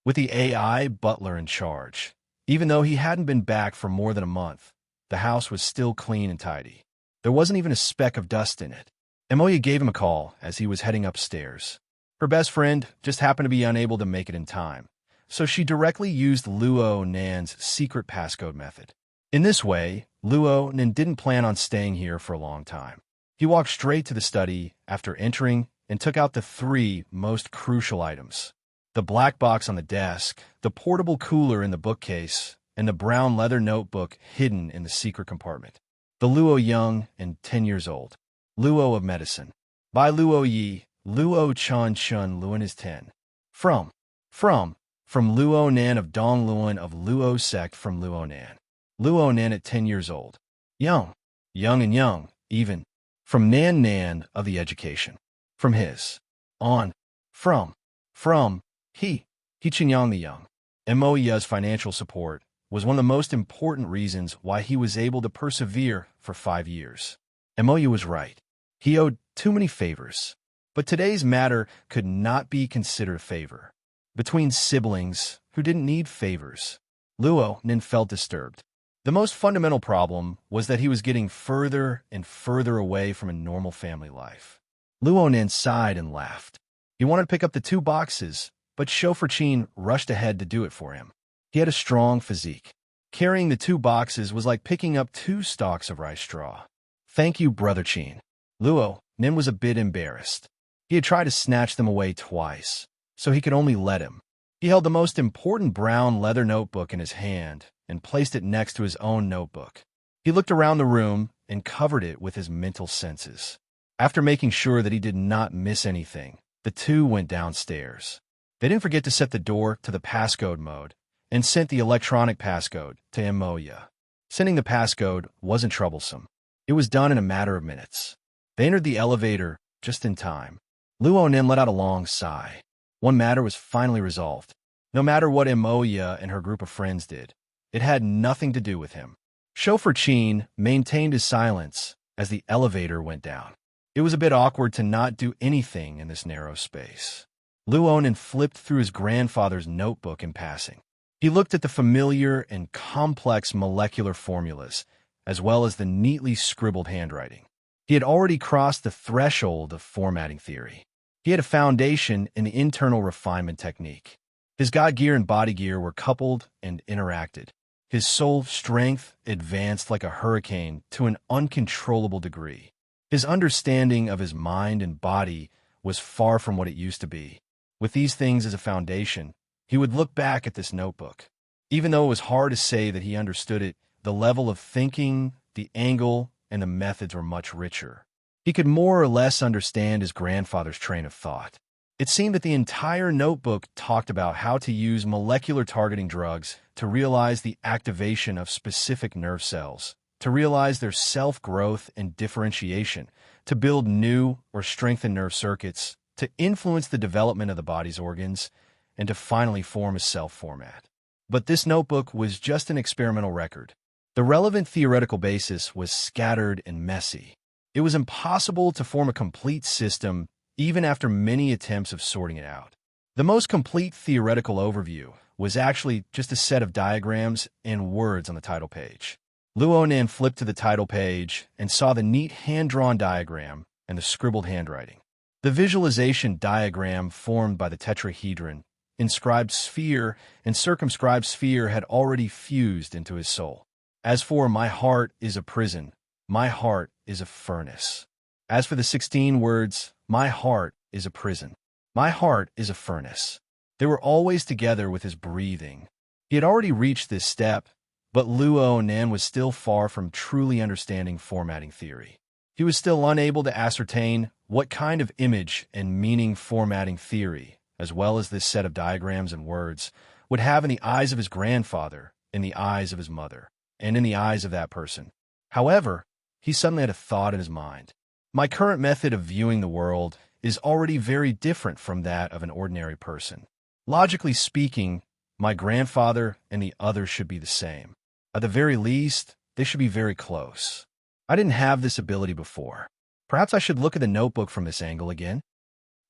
With the AI butler in charge, even though he hadn't been back for more than a month, the house was still clean and tidy. There wasn't even a speck of dust in it. Moya gave him a call as he was heading upstairs. Her best friend just happened to be unable to make it in time, so she directly used Luo Nan's secret passcode method. In this way, Luo Nan didn't plan on staying here for a long time. He walked straight to the study after entering and took out the 3 most crucial items: the black box on the desk, the portable cooler in the bookcase, and the brown leather notebook hidden in the secret compartment. The Luo Young and 10 years old. Luo of Medicine. By Luo Yi, Luo Chan Chun Luan is 10. From Luo Nan of Dong Luan of Luo sect from Luo Nan. Luo Nan at 10 years old. Young and young, even. From Nan of the education. From his. On. From. He Chinyang the Young. Moya's financial support was one of the most important reasons why he was able to persevere for 5 years. Moya was right. He owed too many favors. But today's matter could not be considered a favor. Between siblings who didn't need favors, Luo Nin felt disturbed. The most fundamental problem was that he was getting further and further away from a normal family life. Luo Nin sighed and laughed. He wanted to pick up the 2 boxes, but Chauffeur Chin rushed ahead to do it for him. He had a strong physique. Carrying the 2 boxes was like picking up 2 stalks of rice straw. Thank you, Brother Chin. Luo Nin was a bit embarrassed. He had tried to snatch them away twice, so he could only let him. He held the most important brown leather notebook in his hand and placed it next to his own notebook. He looked around the room and covered it with his mental senses. After making sure that he did not miss anything, the 2 went downstairs. They didn't forget to set the door to the passcode mode and sent the electronic passcode to Moya. Sending the passcode wasn't troublesome. It was done in a matter of minutes. They entered the elevator just in time. Luo Nin let out a long sigh. One matter was finally resolved. No matter what Moya and her group of friends did, it had nothing to do with him. Chauffeur Chin maintained his silence as the elevator went down. It was a bit awkward to not do anything in this narrow space. Luo Nin flipped through his grandfather's notebook in passing. He looked at the familiar and complex molecular formulas, as well as the neatly scribbled handwriting. He had already crossed the threshold of formatting theory. He had a foundation in the internal refinement technique. His God gear and body gear were coupled and interacted. His soul strength advanced like a hurricane to an uncontrollable degree. His understanding of his mind and body was far from what it used to be. With these things as a foundation, he would look back at this notebook. Even though it was hard to say that he understood it, the level of thinking, the angle, and the methods were much richer. He could more or less understand his grandfather's train of thought. It seemed that the entire notebook talked about how to use molecular targeting drugs to realize the activation of specific nerve cells, to realize their self-growth and differentiation, to build new or strengthen nerve circuits, to influence the development of the body's organs, and to finally form a self-format. But this notebook was just an experimental record. The relevant theoretical basis was scattered and messy. It was impossible to form a complete system even after many attempts of sorting it out. The most complete theoretical overview was actually just a set of diagrams and words on the title page. Luo Nin flipped to the title page and saw the neat hand-drawn diagram and the scribbled handwriting. The visualization diagram formed by the tetrahedron, inscribed sphere, and circumscribed sphere had already fused into his soul. As for my heart is a prison, my heart is a furnace. As for the 16 words, my heart is a prison, my heart is a furnace. They were always together with his breathing. He had already reached this step, but Luo Nan was still far from truly understanding formatting theory. He was still unable to ascertain what kind of image and meaning formatting theory, as well as this set of diagrams and words, would have in the eyes of his grandfather, in the eyes of his mother, and in the eyes of that person. However, he suddenly had a thought in his mind. My current method of viewing the world is already very different from that of an ordinary person. Logically speaking, my grandfather and the others should be the same. At the very least, they should be very close. I didn't have this ability before. Perhaps I should look at the notebook from this angle again.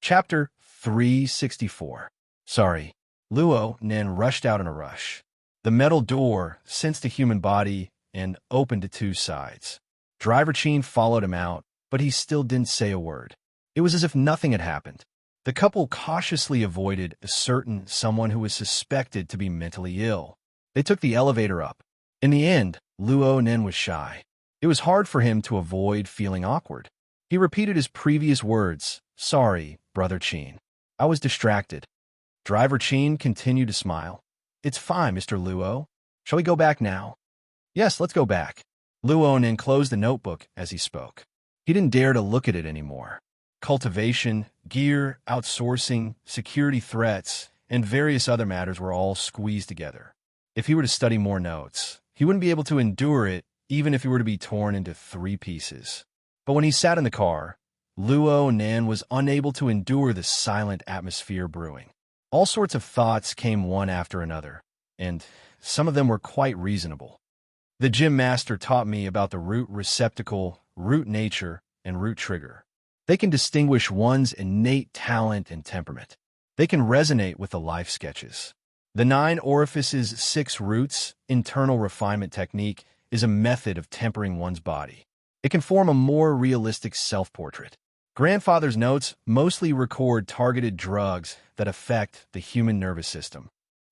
Chapter 364. Sorry. Luo Nen rushed out in a rush. The metal door sensed a human body and opened to two sides. Driver Chin followed him out, but he still didn't say a word. It was as if nothing had happened. The couple cautiously avoided someone who was suspected to be mentally ill. They took the elevator up. In the end, Luo Nen was shy. It was hard for him to avoid feeling awkward. He repeated his previous words, "Sorry, Brother Chin. I was distracted." Driver Chin continued to smile. "It's fine, Mr. Luo. Shall we go back now?" "Yes, let's go back." Luo Nen closed the notebook as he spoke. He didn't dare to look at it anymore. Cultivation, gear, outsourcing, security threats, and various other matters were all squeezed together. If he were to study more notes, he wouldn't be able to endure it even if he were to be torn into 3 pieces. But when he sat in the car, Luo Nen was unable to endure the silent atmosphere brewing. All sorts of thoughts came one after another, and some of them were quite reasonable. The gym master taught me about the root receptacle, root nature, and root trigger. They can distinguish one's innate talent and temperament. They can resonate with the life sketches. The 9 orifices, 6 roots, internal refinement technique is a method of tempering one's body. It can form a more realistic self-portrait. Grandfather's notes mostly record targeted drugs that affect the human nervous system.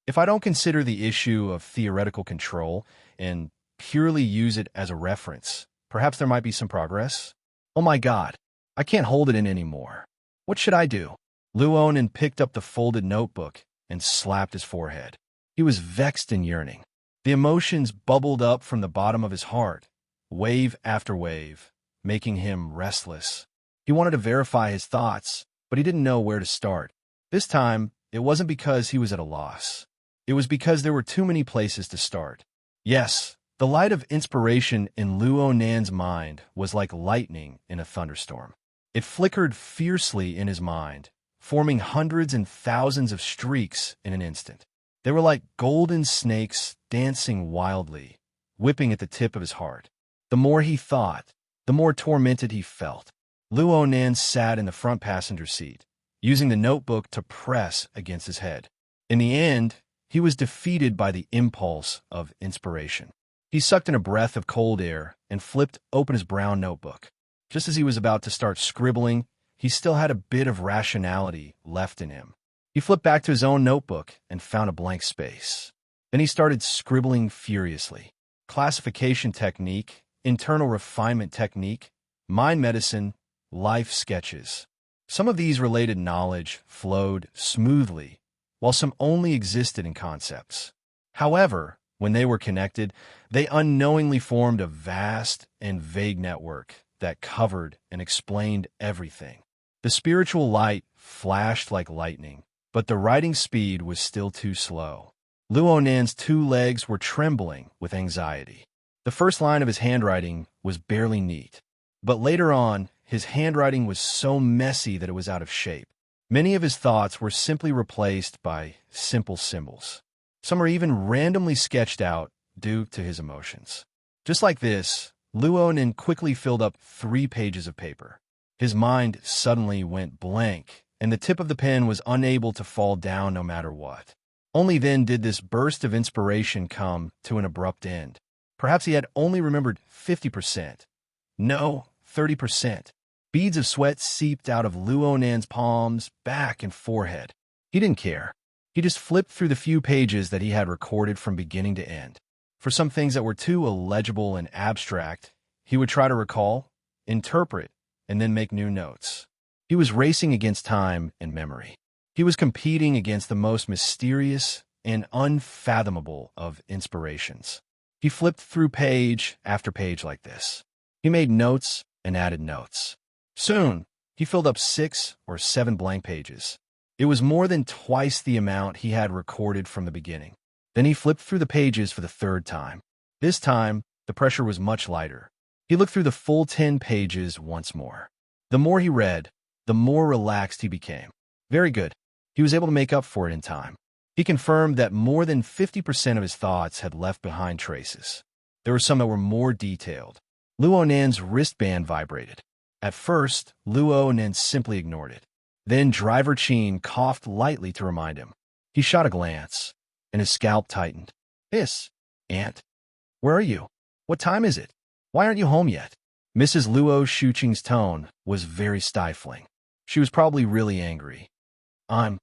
If I don't consider the issue of theoretical control and purely use it as a reference, perhaps there might be some progress. Oh my God, I can't hold it in anymore. What should I do? Luo Nen picked up the folded notebook and slapped his forehead. He was vexed and yearning. The emotions bubbled up from the bottom of his heart, wave after wave, making him restless. He wanted to verify his thoughts, but he didn't know where to start. This time, it wasn't because he was at a loss. It was because there were too many places to start. Yes, the light of inspiration in Luo Nen's mind was like lightning in a thunderstorm. It flickered fiercely in his mind, forming hundreds and thousands of streaks in an instant. They were like golden snakes dancing wildly, whipping at the tip of his heart. The more he thought, the more tormented he felt. Luo Nen sat in the front passenger seat, using the notebook to press against his head. In the end, he was defeated by the impulse of inspiration. He sucked in a breath of cold air and flipped open his brown notebook. Just as he was about to start scribbling, he still had a bit of rationality left in him. He flipped back to his own notebook and found a blank space. Then he started scribbling furiously. Classification technique, internal refinement technique, mind medicine, life sketches. Some of these related knowledge flowed smoothly, while some only existed in concepts. However, when they were connected, they unknowingly formed a vast and vague network that covered and explained everything. The spiritual light flashed like lightning, but the writing speed was still too slow. Luo Nen's 2 legs were trembling with anxiety. The first line of his handwriting was barely neat, but later on, his handwriting was so messy that it was out of shape. Many of his thoughts were simply replaced by simple symbols. Some were even randomly sketched out due to his emotions. Just like this, Luo Nen quickly filled up 3 pages of paper. His mind suddenly went blank, and the tip of the pen was unable to fall down no matter what. Only then did this burst of inspiration come to an abrupt end. Perhaps he had only remembered 50%. No, 30%. Beads of sweat seeped out of Luo Nen's palms, back, and forehead. He didn't care. He just flipped through the few pages that he had recorded from beginning to end. For some things that were too illegible and abstract, he would try to recall, interpret, and then make new notes. He was racing against time and memory. He was competing against the most mysterious and unfathomable of inspirations. He flipped through page after page like this. He made notes and added notes. Soon, he filled up 6 or 7 blank pages. It was more than twice the amount he had recorded from the beginning. Then he flipped through the pages for the 3rd time. This time, the pressure was much lighter. He looked through the full 10 pages once more. The more he read, the more relaxed he became. Very good. He was able to make up for it in time. He confirmed that more than 50% of his thoughts had left behind traces. There were some that were more detailed. Luo Nan's wristband vibrated. At first, Luo Nan simply ignored it. Then Driver Chin coughed lightly to remind him. He shot a glance, and his scalp tightened. Aunt, where are you? What time is it? Why aren't you home yet? Mrs. Luo Shuqing's tone was very stifling. She was probably really angry. Luo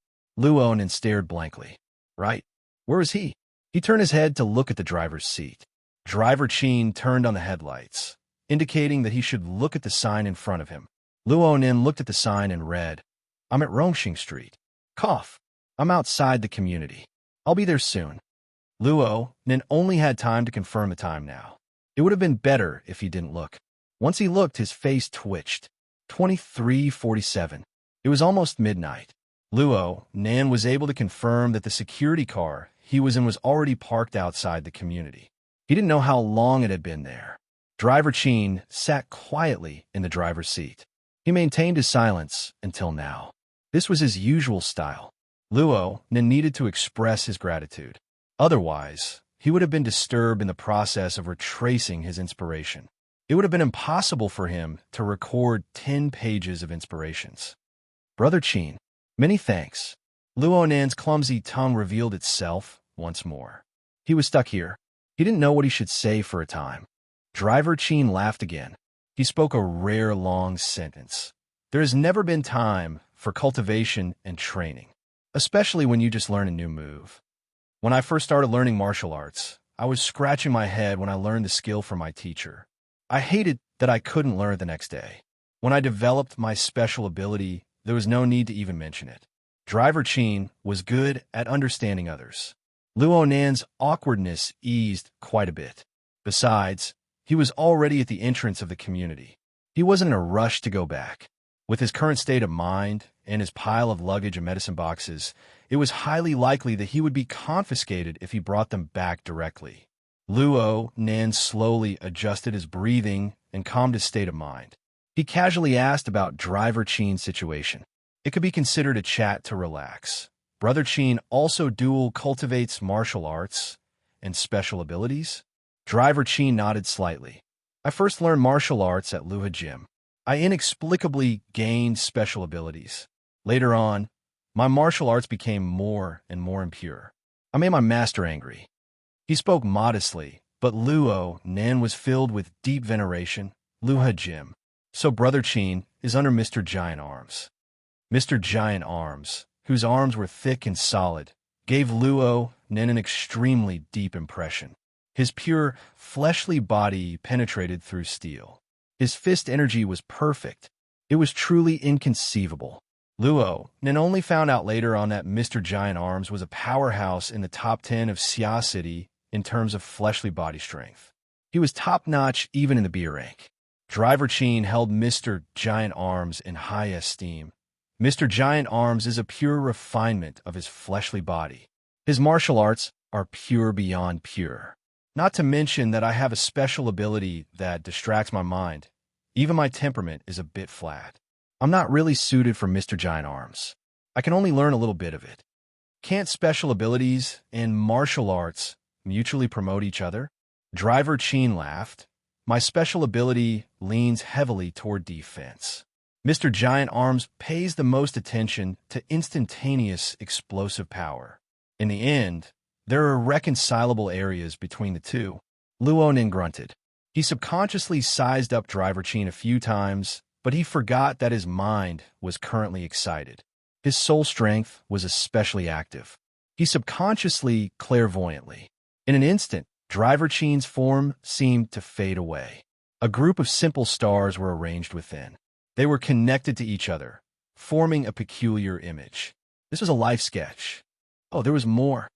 Nan stared blankly. Right? Where is he? He turned his head to look at the driver's seat. Driver Chin turned on the headlights, indicating that he should look at the sign in front of him. Luo Nan looked at the sign and read, I'm at Rongxing Street. Cough. I'm outside the community. I'll be there soon. Luo Nan only had time to confirm the time now. It would have been better if he didn't look. Once he looked, his face twitched. 23:47. It was almost midnight. Luo Nan was able to confirm that the security car he was in was already parked outside the community. He didn't know how long it had been there. Driver Chin sat quietly in the driver's seat. He maintained his silence until now. This was his usual style. Luo Nan needed to express his gratitude. Otherwise, he would have been disturbed in the process of retracing his inspiration. It would have been impossible for him to record 10 pages of inspirations. Brother Chin, many thanks. Luo Nan's clumsy tongue revealed itself once more. He was stuck here. He didn't know what he should say for a time. Driver Chin laughed again. He spoke a rare long sentence. There has never been time for cultivation and training, especially when you just learn a new move. When I first started learning martial arts, I was scratching my head when I learned the skill from my teacher. I hated that I couldn't learn it the next day. When I developed my special ability, there was no need to even mention it. Driver Chin was good at understanding others. Luo Nan's awkwardness eased quite a bit. Besides, he was already at the entrance of the community. He wasn't in a rush to go back. With his current state of mind and his pile of luggage and medicine boxes, it was highly likely that he would be confiscated if he brought them back directly. Luo Nan slowly adjusted his breathing and calmed his state of mind. He casually asked about Driver Chin's situation. It could be considered a chat to relax. Brother Chin also dual cultivates martial arts and special abilities? Driver Chin nodded slightly. I first learned martial arts at Luha Gym. I inexplicably gained special abilities. Later on, my martial arts became more and more impure. I made my master angry. He spoke modestly, but Luo Nan was filled with deep veneration. Luha Gym. So Brother Chin is under Mr. Giant Arms. Mr. Giant Arms, whose arms were thick and solid, gave Luo Nan an extremely deep impression. His pure, fleshly body penetrated through steel. His fist energy was perfect. It was truly inconceivable. Luo Nan only found out later on that Mr. Giant Arms was a powerhouse in the top 10 of Xia City in terms of fleshly body strength. He was top-notch even in the B rank. Driver Chin held Mr. Giant Arms in high esteem. Mr. Giant Arms is a pure refinement of his fleshly body. His martial arts are pure beyond pure. Not to mention that I have a special ability that distracts my mind. Even my temperament is a bit flat. I'm not really suited for Mr. Giant Arms. I can only learn a little bit of it. Can't special abilities and martial arts mutually promote each other? Driver Chin laughed. My special ability leans heavily toward defense. Mr. Giant Arms pays the most attention to instantaneous explosive power. In the end, there are irreconcilable areas between the two. Luo Nan grunted. He subconsciously sized up Driver Chin a few times, but he forgot that his mind was currently excited. His soul strength was especially active. He subconsciously clairvoyantly. In an instant, Driver Chin's form seemed to fade away. A group of simple stars were arranged within. They were connected to each other, forming a peculiar image. This was a life sketch. Oh, there was more.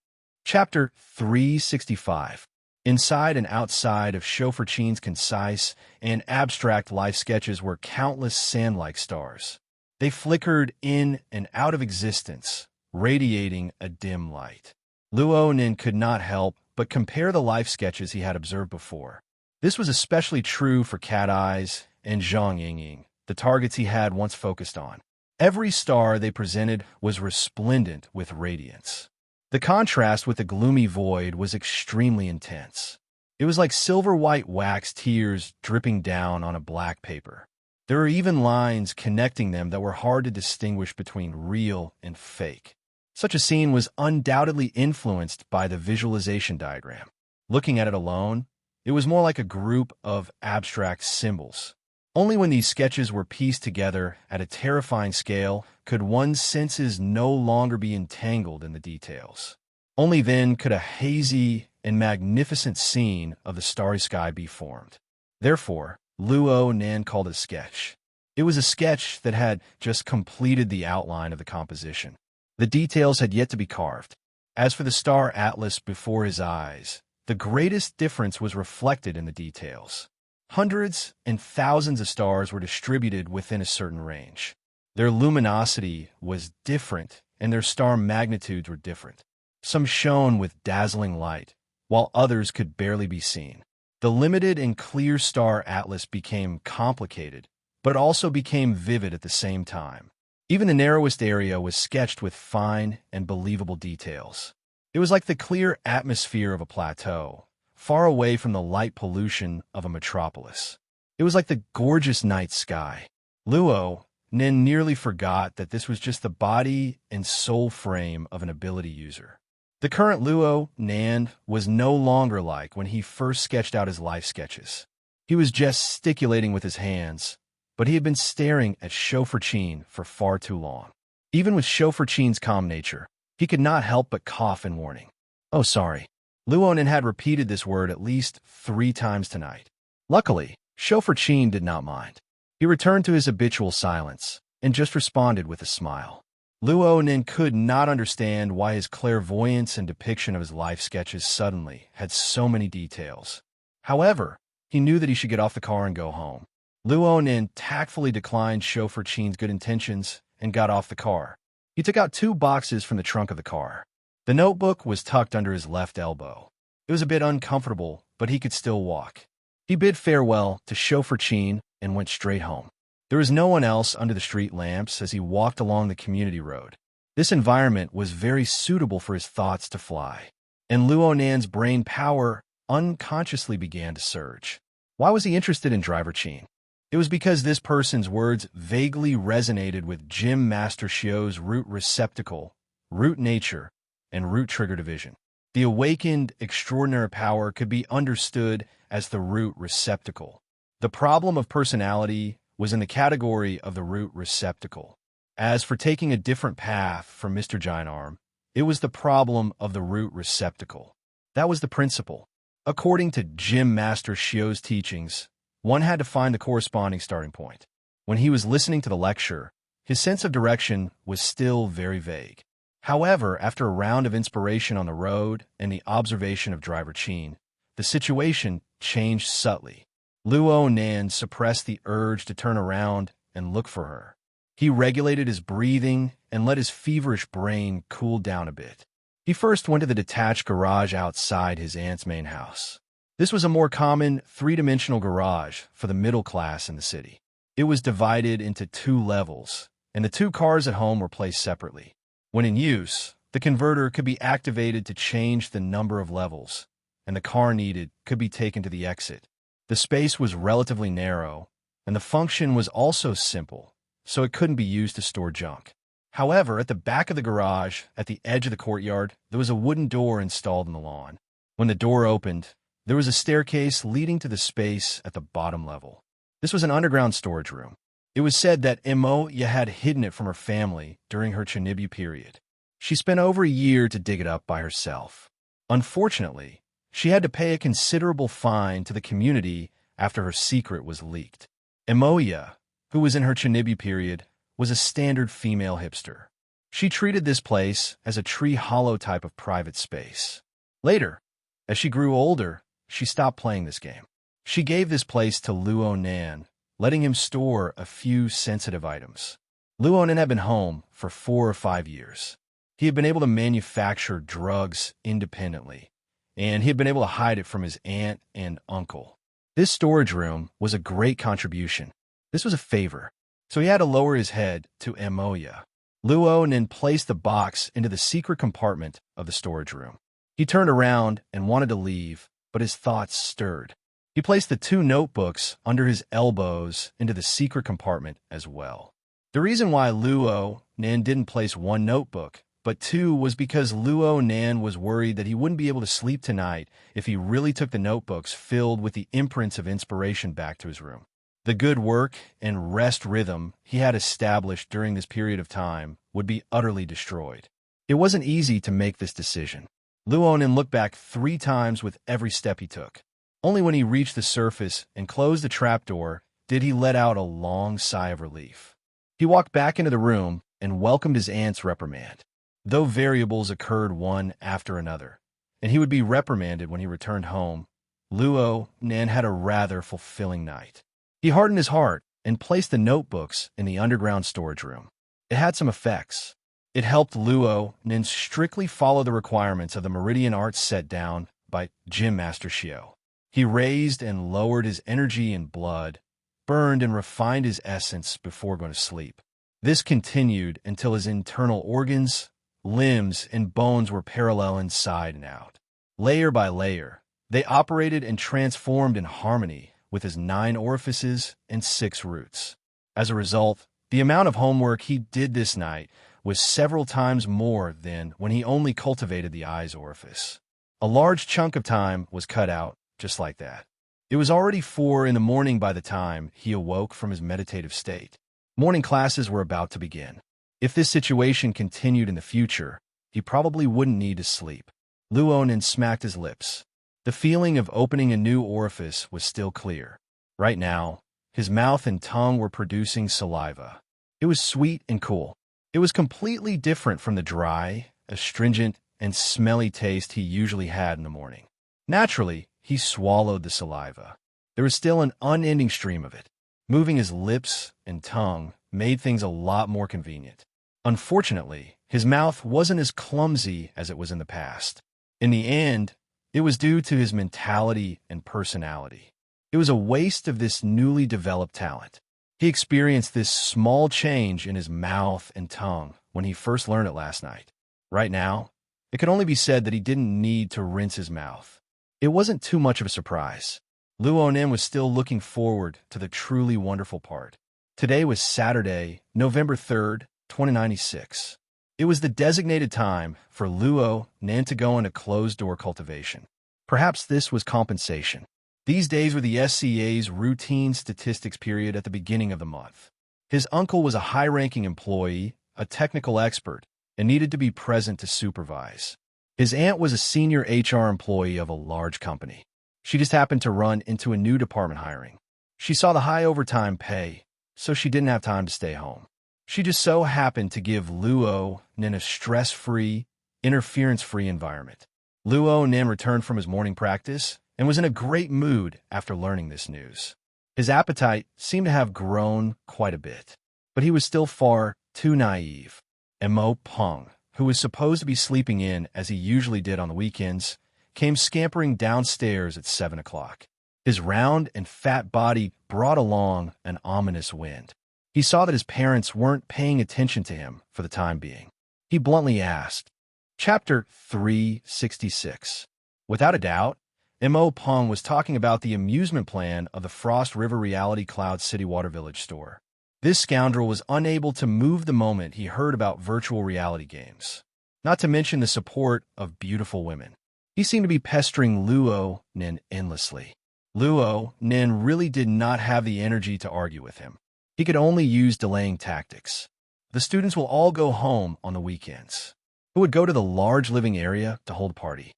Chapter 365. Inside and outside of Chauffeur-Chin's concise and abstract life sketches were countless sand-like stars. They flickered in and out of existence, radiating a dim light. Luo Nin could not help but compare the life sketches he had observed before. This was especially true for Cat Eyes and Zhang Yingying, the targets he had once focused on. Every star they presented was resplendent with radiance. The contrast with the gloomy void was extremely intense. It was like silver-white wax tears dripping down on a black paper. There were even lines connecting them that were hard to distinguish between real and fake. Such a scene was undoubtedly influenced by the visualization diagram. Looking at it alone, it was more like a group of abstract symbols. Only when these sketches were pieced together at a terrifying scale could one's senses no longer be entangled in the details. Only then could a hazy and magnificent scene of the starry sky be formed. Therefore, Luo Nan called it a sketch. It was a sketch that had just completed the outline of the composition. The details had yet to be carved. As for the star atlas before his eyes, the greatest difference was reflected in the details. Hundreds and thousands of stars were distributed within a certain range. Their luminosity was different, and their star magnitudes were different. Some shone with dazzling light, while others could barely be seen. The limited and clear star atlas became complicated, but also became vivid at the same time. Even the narrowest area was sketched with fine and believable details. It was like the clear atmosphere of a plateau, far away from the light pollution of a metropolis. It was like the gorgeous night sky. Luo Nin nearly forgot that this was just the body and soul frame of an ability user. The current Luo Nan was no longer like when he first sketched out his life sketches. He was gesticulating with his hands, but he had been staring at Chauffeur-Chin for far too long. Even with Chauffeur-Chin's calm nature, he could not help but cough in warning. "Oh, sorry." Luo Nin had repeated this word at least 3 times tonight. Luckily, Chauffeur-Chin did not mind. He returned to his habitual silence and just responded with a smile. Luo Nin could not understand why his clairvoyance and depiction of his life sketches suddenly had so many details. However, he knew that he should get off the car and go home. Luo Nin tactfully declined Chauffeur-Chin's good intentions and got off the car. He took out 2 boxes from the trunk of the car. The notebook was tucked under his left elbow. It was a bit uncomfortable, but he could still walk. He bid farewell to Chauffeur-Chin and went straight home. There was no one else under the street lamps as he walked along the community road. This environment was very suitable for his thoughts to fly, and Luo Nan's brain power unconsciously began to surge. Why was he interested in Driver Chin? It was because this person's words vaguely resonated with Gym Master Xiu's root receptacle, root nature, and root trigger division. The awakened extraordinary power could be understood as the root receptacle. The problem of personality was in the category of the root receptacle. As for taking a different path from Mr. Giantarm, it was the problem of the root receptacle. That was the principle. According to Gym Master Xiu's teachings, one had to find the corresponding starting point. When he was listening to the lecture, his sense of direction was still very vague. However, after a round of inspiration on the road and the observation of Driver Chin, the situation changed subtly. Luo Nan suppressed the urge to turn around and look for her. He regulated his breathing and let his feverish brain cool down a bit. He first went to the detached garage outside his aunt's main house. This was a more common 3-dimensional garage for the middle class in the city. It was divided into 2 levels, and the 2 cars at home were placed separately. When in use, the converter could be activated to change the number of levels, and the car needed could be taken to the exit. The space was relatively narrow, and the function was also simple, so it couldn't be used to store junk. However, at the back of the garage, at the edge of the courtyard, there was a wooden door installed in the lawn. When the door opened, there was a staircase leading to the space at the bottom level. This was an underground storage room. It was said that Emoya had hidden it from her family during her Chinibu period. She spent over a year to dig it up by herself. Unfortunately, she had to pay a considerable fine to the community after her secret was leaked. Emoya, who was in her Chinibu period, was a standard female hipster. She treated this place as a tree hollow type of private space. Later, as she grew older, she stopped playing this game. She gave this place to Luo Nan, letting him store a few sensitive items. Luo Nan had been home for 4 or 5 years. He had been able to manufacture drugs independently, and he had been able to hide it from his aunt and uncle. This storage room was a great contribution. This was a favor, so he had to lower his head to Emoya. Luo Nan placed the box into the secret compartment of the storage room. He turned around and wanted to leave, but his thoughts stirred. He placed the 2 notebooks under his elbows into the secret compartment as well. The reason why Luo Nan didn't place 1 notebook, but 2 was because Luo Nan was worried that he wouldn't be able to sleep tonight if he really took the notebooks filled with the imprints of inspiration back to his room. The good work and rest rhythm he had established during this period of time would be utterly destroyed. It wasn't easy to make this decision. Luo Nan looked back 3 times with every step he took. Only when he reached the surface and closed the trapdoor did he let out a long sigh of relief. He walked back into the room and welcomed his aunt's reprimand. Though variables occurred one after another, and he would be reprimanded when he returned home, Luo Nan had a rather fulfilling night. He hardened his heart and placed the notebooks in the underground storage room. It had some effects. It helped Luo Nan strictly follow the requirements of the Meridian Arts set down by Gym Master Xiao. He raised and lowered his energy and blood, burned and refined his essence before going to sleep. This continued until his internal organs, limbs, and bones were parallel inside and out. Layer by layer, they operated and transformed in harmony with his 9 orifices and 6 roots. As a result, the amount of homework he did this night was several times more than when he only cultivated the eyes orifice. A large chunk of time was cut out just like that. It was already 4 in the morning by the time he awoke from his meditative state. Morning classes were about to begin. If this situation continued in the future, he probably wouldn't need to sleep. Luo Nan smacked his lips. The feeling of opening a new orifice was still clear. Right now, his mouth and tongue were producing saliva. It was sweet and cool. It was completely different from the dry, astringent, and smelly taste he usually had in the morning. Naturally, he swallowed the saliva. There was still an unending stream of it. Moving his lips and tongue made things a lot more convenient. Unfortunately, his mouth wasn't as clumsy as it was in the past. In the end, it was due to his mentality and personality. It was a waste of this newly developed talent. He experienced this small change in his mouth and tongue when he first learned it last night. Right now, it could only be said that he didn't need to rinse his mouth. It wasn't too much of a surprise. Luo Nan was still looking forward to the truly wonderful part. Today was Saturday, November 3rd, 2096. It was the designated time for Luo Nan to go into closed-door cultivation. Perhaps this was compensation. These days were the SCA's routine statistics period at the beginning of the month. His uncle was a high-ranking employee, a technical expert, and needed to be present to supervise. His aunt was a senior HR employee of a large company. She just happened to run into a new department hiring. She saw the high overtime pay, so she didn't have time to stay home. She just so happened to give Luo Nan a stress-free, interference-free environment. Luo Nan returned from his morning practice and was in a great mood after learning this news. His appetite seemed to have grown quite a bit, but he was still far too naive. Mo Peng, who was supposed to be sleeping in as he usually did on the weekends, came scampering downstairs at 7 o'clock. His round and fat body brought along an ominous wind. He saw that his parents weren't paying attention to him for the time being. He bluntly asked, Chapter 366. Without a doubt, Mo Peng was talking about the amusement plan of the Frost River Reality Cloud City Water Village store. This scoundrel was unable to move the moment he heard about virtual reality games, not to mention the support of beautiful women. He seemed to be pestering Luo Nan endlessly. Luo Nan really did not have the energy to argue with him. He could only use delaying tactics. The students will all go home on the weekends. Who would go to the large living area to hold a party?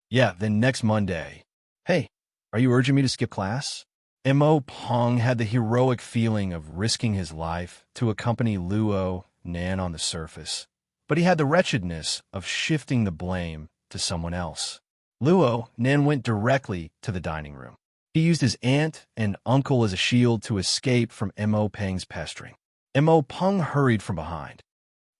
Yeah, then next Monday. Hey, are you urging me to skip class? Mo Peng had the heroic feeling of risking his life to accompany Luo Nan on the surface, but he had the wretchedness of shifting the blame to someone else. Luo then went directly to the dining room. He used his aunt and uncle as a shield to escape from Mo Peng's pestering. Mo Peng hurried from behind.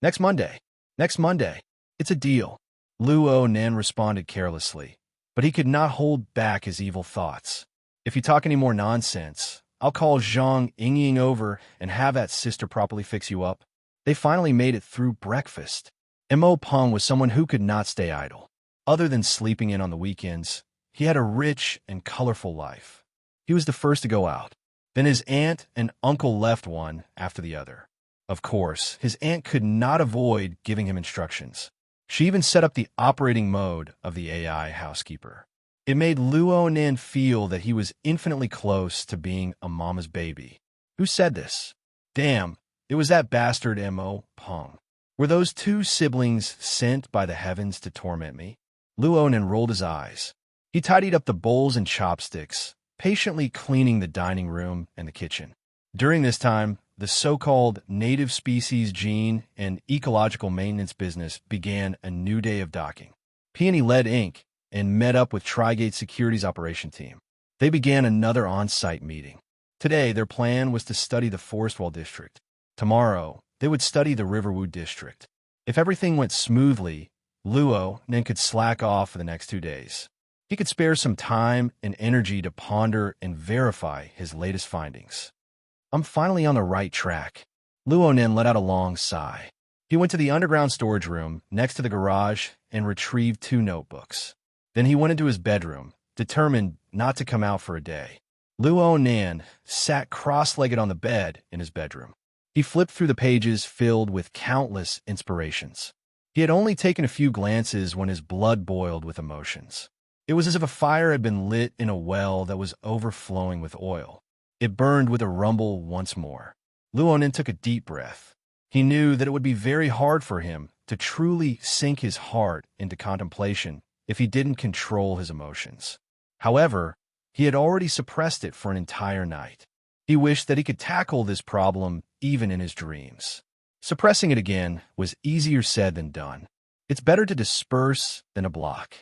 Next Monday. Next Monday. It's a deal. Luo Nan responded carelessly, but he could not hold back his evil thoughts. If you talk any more nonsense, I'll call Zhang Yingying over and have that sister properly fix you up. They finally made it through breakfast. Mo Peng was someone who could not stay idle. Other than sleeping in on the weekends, he had a rich and colorful life. He was the first to go out. Then his aunt and uncle left one after the other. Of course, his aunt could not avoid giving him instructions. She even set up the operating mode of the AI housekeeper. It made Luo Nan feel that he was infinitely close to being a mama's baby. Who said this? Damn, it was that bastard Mo Peng. Were those two siblings sent by the heavens to torment me? Luo Nan rolled his eyes. He tidied up the bowls and chopsticks, patiently cleaning the dining room and the kitchen. During this time, the so-called native species gene and ecological maintenance business began a new day of docking. Peony led Inc. and met up with Trigate Security's operation team. They began another on-site meeting. Today, their plan was to study the Forestwall district. Tomorrow, they would study the Riverwood district. If everything went smoothly, Luo then could slack off for the next 2 days. He could spare some time and energy to ponder and verify his latest findings. I'm finally on the right track. Luo Nen let out a long sigh. He went to the underground storage room next to the garage and retrieved 2 notebooks. Then he went into his bedroom, determined not to come out for a day. Luo Nan sat cross-legged on the bed in his bedroom. He flipped through the pages filled with countless inspirations. He had only taken a few glances when his blood boiled with emotions. It was as if a fire had been lit in a well that was overflowing with oil. It burned with a rumble once more. Luonin took a deep breath. He knew that it would be very hard for him to truly sink his heart into contemplation if he didn't control his emotions. However, he had already suppressed it for an entire night. He wished that he could tackle this problem even in his dreams. Suppressing it again was easier said than done. It's better to disperse than to block.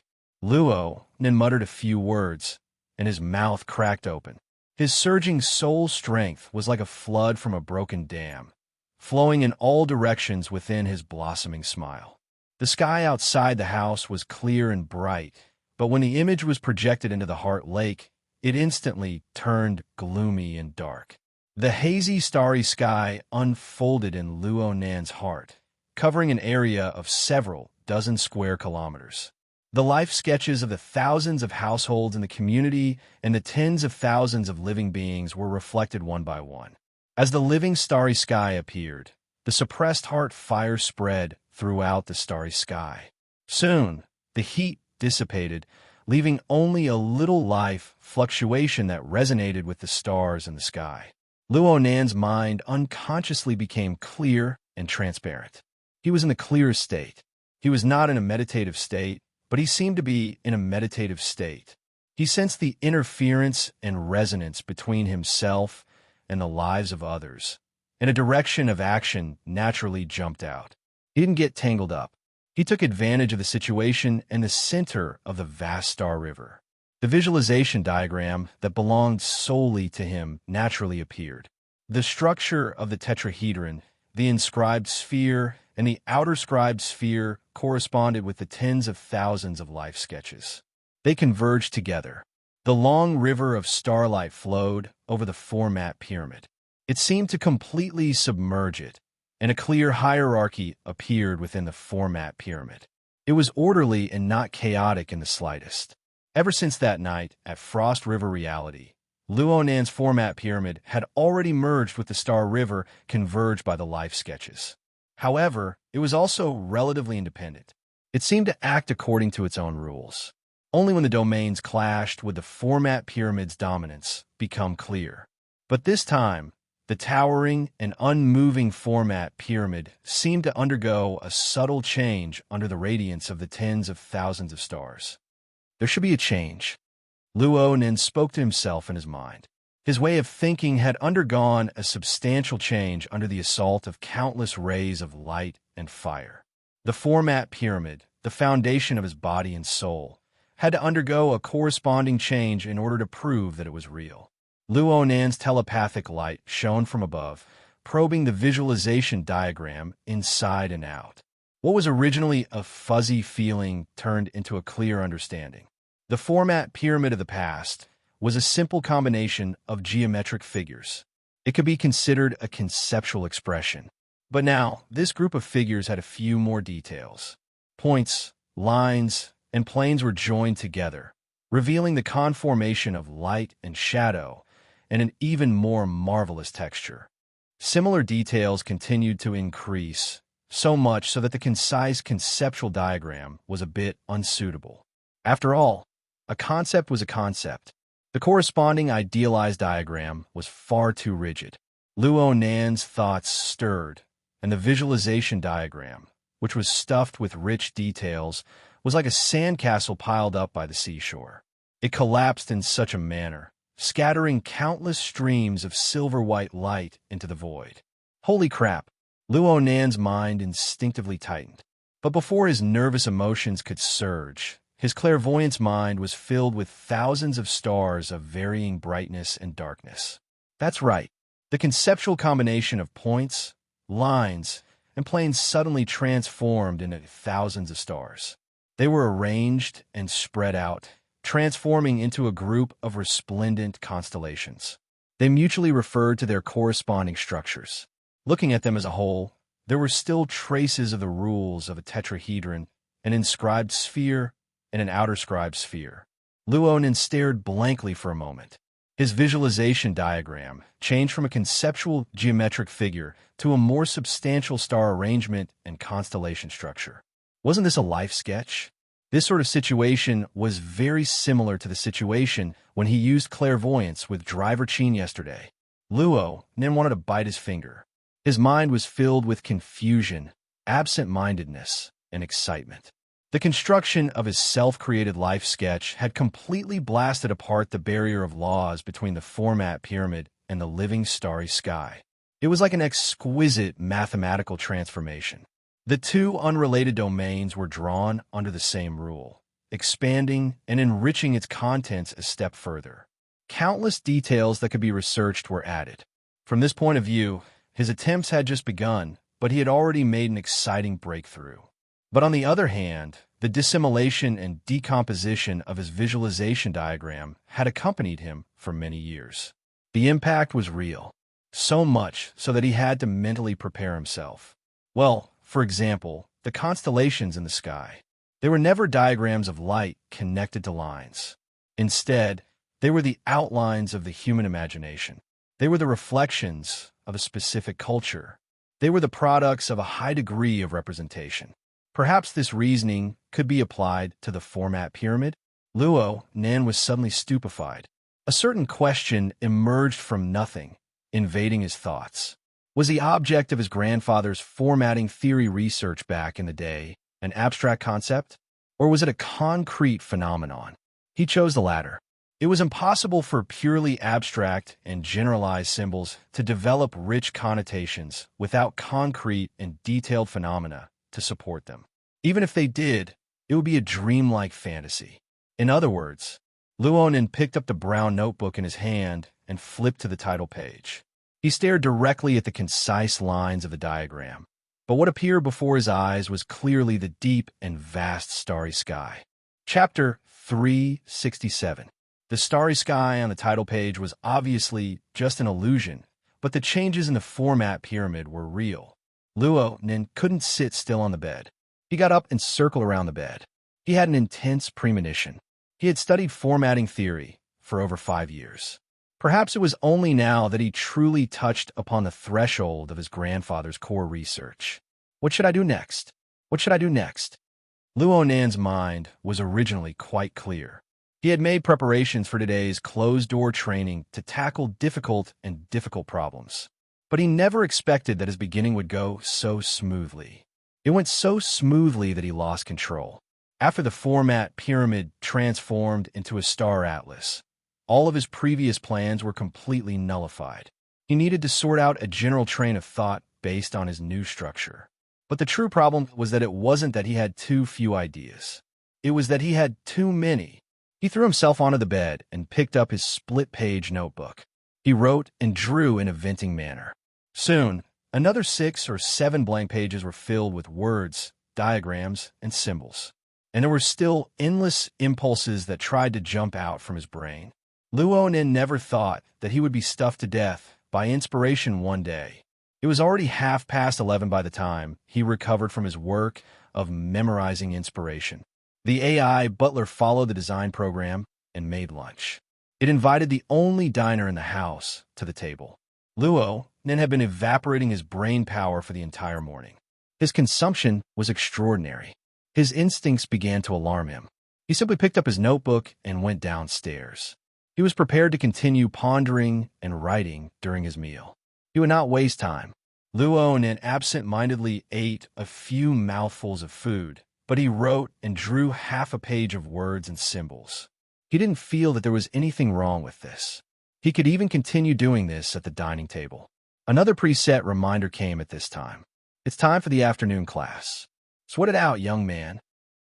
Luo then muttered a few words, and his mouth cracked open. His surging soul strength was like a flood from a broken dam, flowing in all directions within his blossoming smile. The sky outside the house was clear and bright, but when the image was projected into the Heart Lake, it instantly turned gloomy and dark. The hazy, starry sky unfolded in Luo Nan's heart, covering an area of several dozen square kilometers. The life sketches of the thousands of households in the community and the tens of thousands of living beings were reflected one by one. As the living starry sky appeared, the suppressed heart fire spread throughout the starry sky. Soon, the heat dissipated, leaving only a little life fluctuation that resonated with the stars in the sky. Luo Nan's mind unconsciously became clear and transparent. He was in the clearest state. He was not in a meditative state, but he seemed to be in a meditative state. He sensed the interference and resonance between himself and the lives of others, and a direction of action naturally jumped out. He didn't get tangled up. He took advantage of the situation and the center of the vast Star River. The visualization diagram that belonged solely to him naturally appeared. The structure of the tetrahedron, the inscribed sphere, and the outer scribed sphere corresponded with the tens of thousands of life sketches. They converged together. The long river of starlight flowed over the format pyramid. It seemed to completely submerge it, and a clear hierarchy appeared within the format pyramid. It was orderly and not chaotic in the slightest. Ever since that night at Frost River Reality, Luo Nan's format pyramid had already merged with the Star River converged by the life sketches. However, it was also relatively independent. It seemed to act according to its own rules. Only when the domains clashed would the format pyramid's dominance become clear. But this time, the towering and unmoving format pyramid seemed to undergo a subtle change under the radiance of the tens of thousands of stars. There should be a change. Luo Nen spoke to himself in his mind. His way of thinking had undergone a substantial change under the assault of countless rays of light and fire. The format pyramid, the foundation of his body and soul, had to undergo a corresponding change in order to prove that it was real. Luonan's telepathic light shone from above, probing the visualization diagram inside and out. What was originally a fuzzy feeling turned into a clear understanding. The format pyramid of the past was a simple combination of geometric figures. It could be considered a conceptual expression. But now, this group of figures had a few more details. Points, lines, and planes were joined together, revealing the conformation of light and shadow and an even more marvelous texture. Similar details continued to increase, so much so that the concise conceptual diagram was a bit unsuitable. After all, a concept was a concept. The corresponding idealized diagram was far too rigid. Luonan's thoughts stirred, and the visualization diagram, which was stuffed with rich details, was like a sandcastle piled up by the seashore. It collapsed in such a manner, scattering countless streams of silver-white light into the void. Holy crap! Luonan's mind instinctively tightened. But before his nervous emotions could surge, his clairvoyance mind was filled with thousands of stars of varying brightness and darkness. That's right. The conceptual combination of points, lines, and planes suddenly transformed into thousands of stars. They were arranged and spread out, transforming into a group of resplendent constellations. They mutually referred to their corresponding structures. Looking at them as a whole, there were still traces of the rules of a tetrahedron, an inscribed sphere, and an outer-scribed sphere. Luonan stared blankly for a moment. His visualization diagram changed from a conceptual geometric figure to a more substantial star arrangement and constellation structure. Wasn't this a life sketch? This sort of situation was very similar to the situation when he used clairvoyance with Driver Chin yesterday. Luonan wanted to bite his finger. His mind was filled with confusion, absent-mindedness, and excitement. The construction of his self-created life sketch had completely blasted apart the barrier of laws between the format pyramid and the living starry sky. It was like an exquisite mathematical transformation. The two unrelated domains were drawn under the same rule, expanding and enriching its contents a step further. Countless details that could be researched were added. From this point of view, his attempts had just begun, but he had already made an exciting breakthrough. But on the other hand, the dissimulation and decomposition of his visualization diagram had accompanied him for many years. The impact was real, so much so that he had to mentally prepare himself. Well, for example, the constellations in the sky. They were never diagrams of light connected to lines. Instead, they were the outlines of the human imagination. They were the reflections of a specific culture. They were the products of a high degree of representation. Perhaps this reasoning could be applied to the format pyramid? Luonan was suddenly stupefied. A certain question emerged from nothing, invading his thoughts. Was the object of his grandfather's formatting theory research back in the day an abstract concept? Or was it a concrete phenomenon? He chose the latter. It was impossible for purely abstract and generalized symbols to develop rich connotations without concrete and detailed phenomena to support them. Even if they did, it would be a dreamlike fantasy. In other words, Luonan picked up the brown notebook in his hand and flipped to the title page. He stared directly at the concise lines of the diagram, but what appeared before his eyes was clearly the deep and vast starry sky. Chapter 367. The starry sky on the title page was obviously just an illusion, but the changes in the format pyramid were real. Luonan couldn't sit still on the bed. He got up and circled around the bed. He had an intense premonition. He had studied formatting theory for over 5 years. Perhaps it was only now that he truly touched upon the threshold of his grandfather's core research. What should I do next? What should I do next? Luonan's mind was originally quite clear. He had made preparations for today's closed-door training to tackle difficult problems. But he never expected that his beginning would go so smoothly. It went so smoothly that he lost control. After the format pyramid transformed into a star atlas, all of his previous plans were completely nullified. He needed to sort out a general train of thought based on his new structure. But the true problem was that it wasn't that he had too few ideas. It was that he had too many. He threw himself onto the bed and picked up his split-page notebook. He wrote and drew in a venting manner. Soon, another 6 or 7 blank pages were filled with words, diagrams, and symbols. And there were still endless impulses that tried to jump out from his brain. Luonin never thought that he would be stuffed to death by inspiration one day. It was already 11:30 by the time he recovered from his work of memorizing inspiration. The AI butler followed the design program and made lunch. It invited the only diner in the house to the table. Luonin had been evaporating his brain power for the entire morning. His consumption was extraordinary. His instincts began to alarm him. He simply picked up his notebook and went downstairs. He was prepared to continue pondering and writing during his meal. He would not waste time. Luonin absent-mindedly ate a few mouthfuls of food, but he wrote and drew half a page of words and symbols. He didn't feel that there was anything wrong with this. He could even continue doing this at the dining table. Another preset reminder came at this time. It's time for the afternoon class. Sweat it out, young man.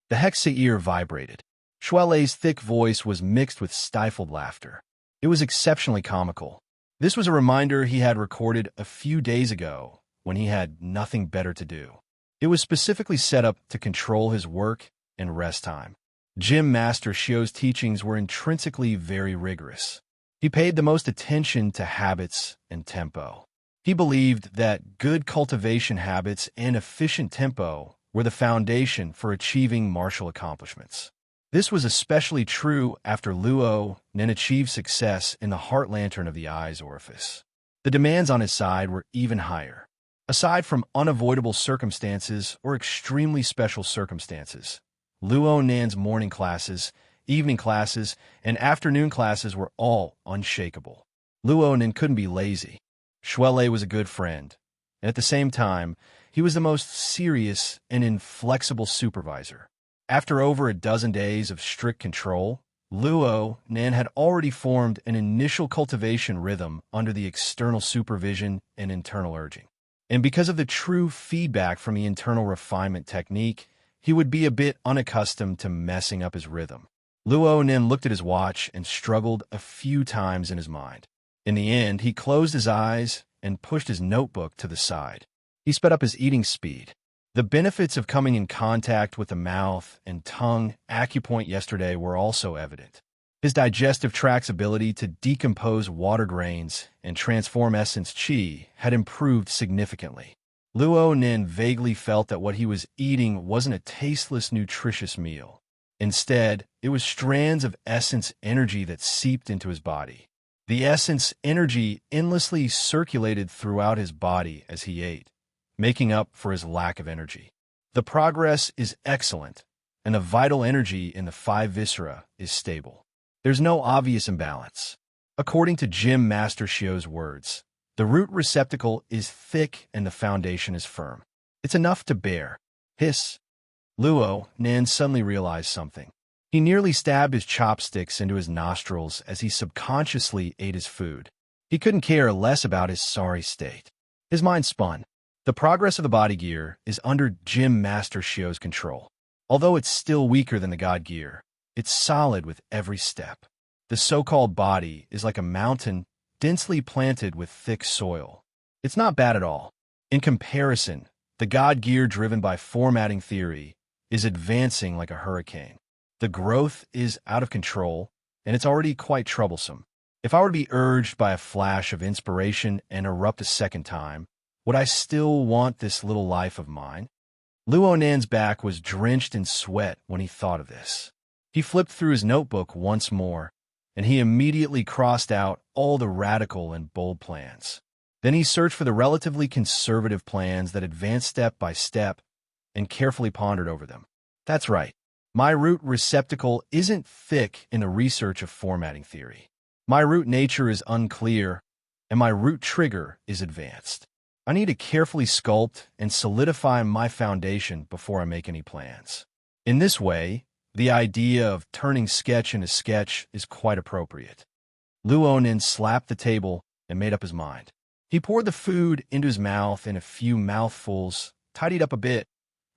The hexa ear vibrated. Shuelei's thick voice was mixed with stifled laughter. It was exceptionally comical. This was a reminder he had recorded a few days ago when he had nothing better to do. It was specifically set up to control his work and rest time. Gym Master Shio's teachings were intrinsically very rigorous. He paid the most attention to habits and tempo. He believed that good cultivation habits and efficient tempo were the foundation for achieving martial accomplishments. This was especially true after Luonin achieved success in the heart lantern of the eye's orifice. The demands on his side were even higher. Aside from unavoidable circumstances or extremely special circumstances, Luonin's morning classes, evening classes, and afternoon classes were all unshakable. Luonin couldn't be lazy. Shuelei was a good friend, and at the same time, he was the most serious and inflexible supervisor. After over a dozen days of strict control, Luonin had already formed an initial cultivation rhythm under the external supervision and internal urging. And because of the true feedback from the internal refinement technique, he would be a bit unaccustomed to messing up his rhythm. Luonin looked at his watch and struggled a few times in his mind. In the end, he closed his eyes and pushed his notebook to the side. He sped up his eating speed. The benefits of coming in contact with the mouth and tongue acupoint yesterday were also evident. His digestive tract's ability to decompose water grains and transform essence qi had improved significantly. Luonin vaguely felt that what he was eating wasn't a tasteless, nutritious meal. Instead, it was strands of essence energy that seeped into his body. The essence energy endlessly circulated throughout his body as he ate, making up for his lack of energy. The progress is excellent, and the vital energy in the 5 viscera is stable. There's no obvious imbalance. According to Gym Master Shio's words, the root receptacle is thick and the foundation is firm. It's enough to bear. Hiss. Luonin suddenly realized something. He nearly stabbed his chopsticks into his nostrils as he subconsciously ate his food. He couldn't care less about his sorry state. His mind spun. The progress of the body gear is under Gym Master Shio's control. Although it's still weaker than the God gear, it's solid with every step. The so-called body is like a mountain densely planted with thick soil. It's not bad at all. In comparison, the God gear driven by formatting theory is advancing like a hurricane. The growth is out of control, and it's already quite troublesome. If I were to be urged by a flash of inspiration and erupt a second time, would I still want this little life of mine? Luonin's back was drenched in sweat when he thought of this. He flipped through his notebook once more, and he immediately crossed out all the radical and bold plans. Then he searched for the relatively conservative plans that advanced step by step and carefully pondered over them. That's right. My root receptacle isn't thick in the research of formatting theory. My root nature is unclear, and my root trigger is advanced. I need to carefully sculpt and solidify my foundation before I make any plans. In this way, the idea of turning sketch into sketch is quite appropriate. Luonin slapped the table and made up his mind. He poured the food into his mouth in a few mouthfuls, tidied up a bit,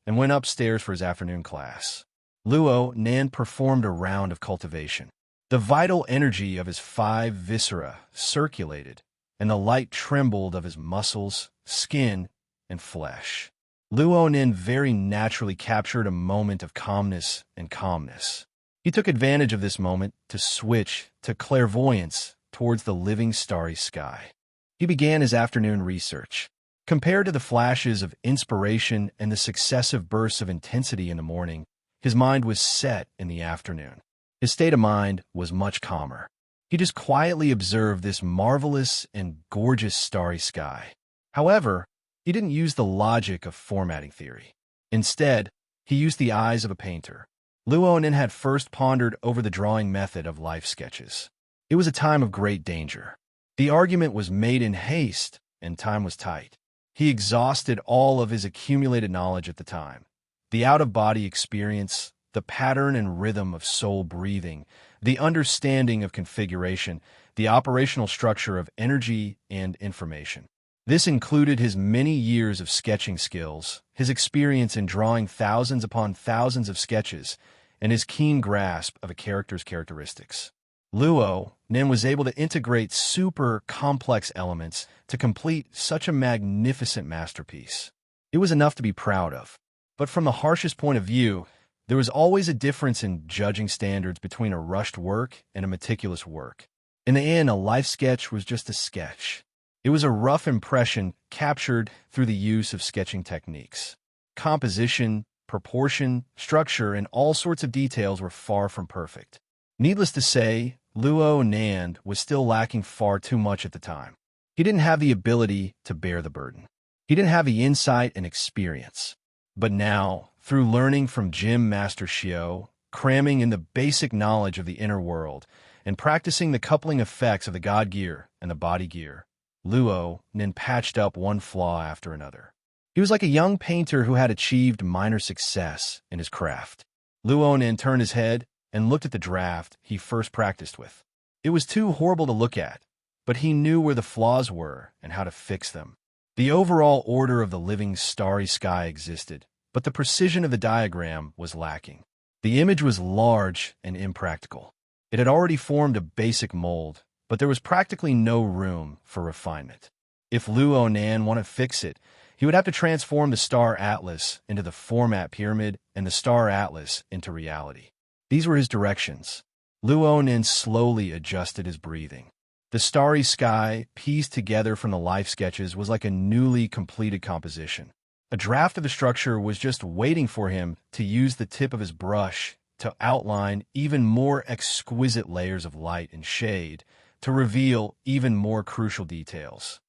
and went upstairs for his afternoon class. Luo Nan performed a round of cultivation. The vital energy of his 5 viscera circulated, and the light trembled of his muscles, skin, and flesh. Luo Nin very naturally captured a moment of calmness and calmness. He took advantage of this moment to switch to clairvoyance towards the living starry sky. He began his afternoon research. Compared to the flashes of inspiration and the successive bursts of intensity in the morning, his mind was set in the afternoon. His state of mind was much calmer. He just quietly observed this marvelous and gorgeous starry sky. However, he didn't use the logic of formatting theory. Instead, he used the eyes of a painter. Luonin had first pondered over the drawing method of life sketches. It was a time of great danger. The argument was made in haste, and time was tight. He exhausted all of his accumulated knowledge at the time. The out-of-body experience, the pattern and rhythm of soul breathing, the understanding of configuration, the operational structure of energy and information. This included his many years of sketching skills, his experience in drawing thousands upon thousands of sketches, and his keen grasp of a character's characteristics. Luo Nin was able to integrate super complex elements to complete such a magnificent masterpiece. It was enough to be proud of. But from the harshest point of view, there was always a difference in judging standards between a rushed work and a meticulous work. In the end, a life sketch was just a sketch. It was a rough impression captured through the use of sketching techniques. Composition, proportion, structure, and all sorts of details were far from perfect. Needless to say, Luo Nan was still lacking far too much at the time. He didn't have the ability to bear the burden. He didn't have the insight and experience. But now, through learning from Gym Master Xiao, cramming in the basic knowledge of the inner world, and practicing the coupling effects of the God Gear and the Body Gear, Luo Nin patched up one flaw after another. He was like a young painter who had achieved minor success in his craft. Luo Nin turned his head and looked at the draft he first practiced with. It was too horrible to look at, but he knew where the flaws were and how to fix them. The overall order of the living starry sky existed, but the precision of the diagram was lacking. The image was large and impractical. It had already formed a basic mold, but there was practically no room for refinement. If Luo Nan wanted to fix it, he would have to transform the star atlas into the format pyramid and the star atlas into reality. These were his directions. Luo Nan slowly adjusted his breathing. The starry sky, pieced together from the life sketches, was like a newly completed composition. A draft of the structure was just waiting for him to use the tip of his brush to outline even more exquisite layers of light and shade, to reveal even more crucial details.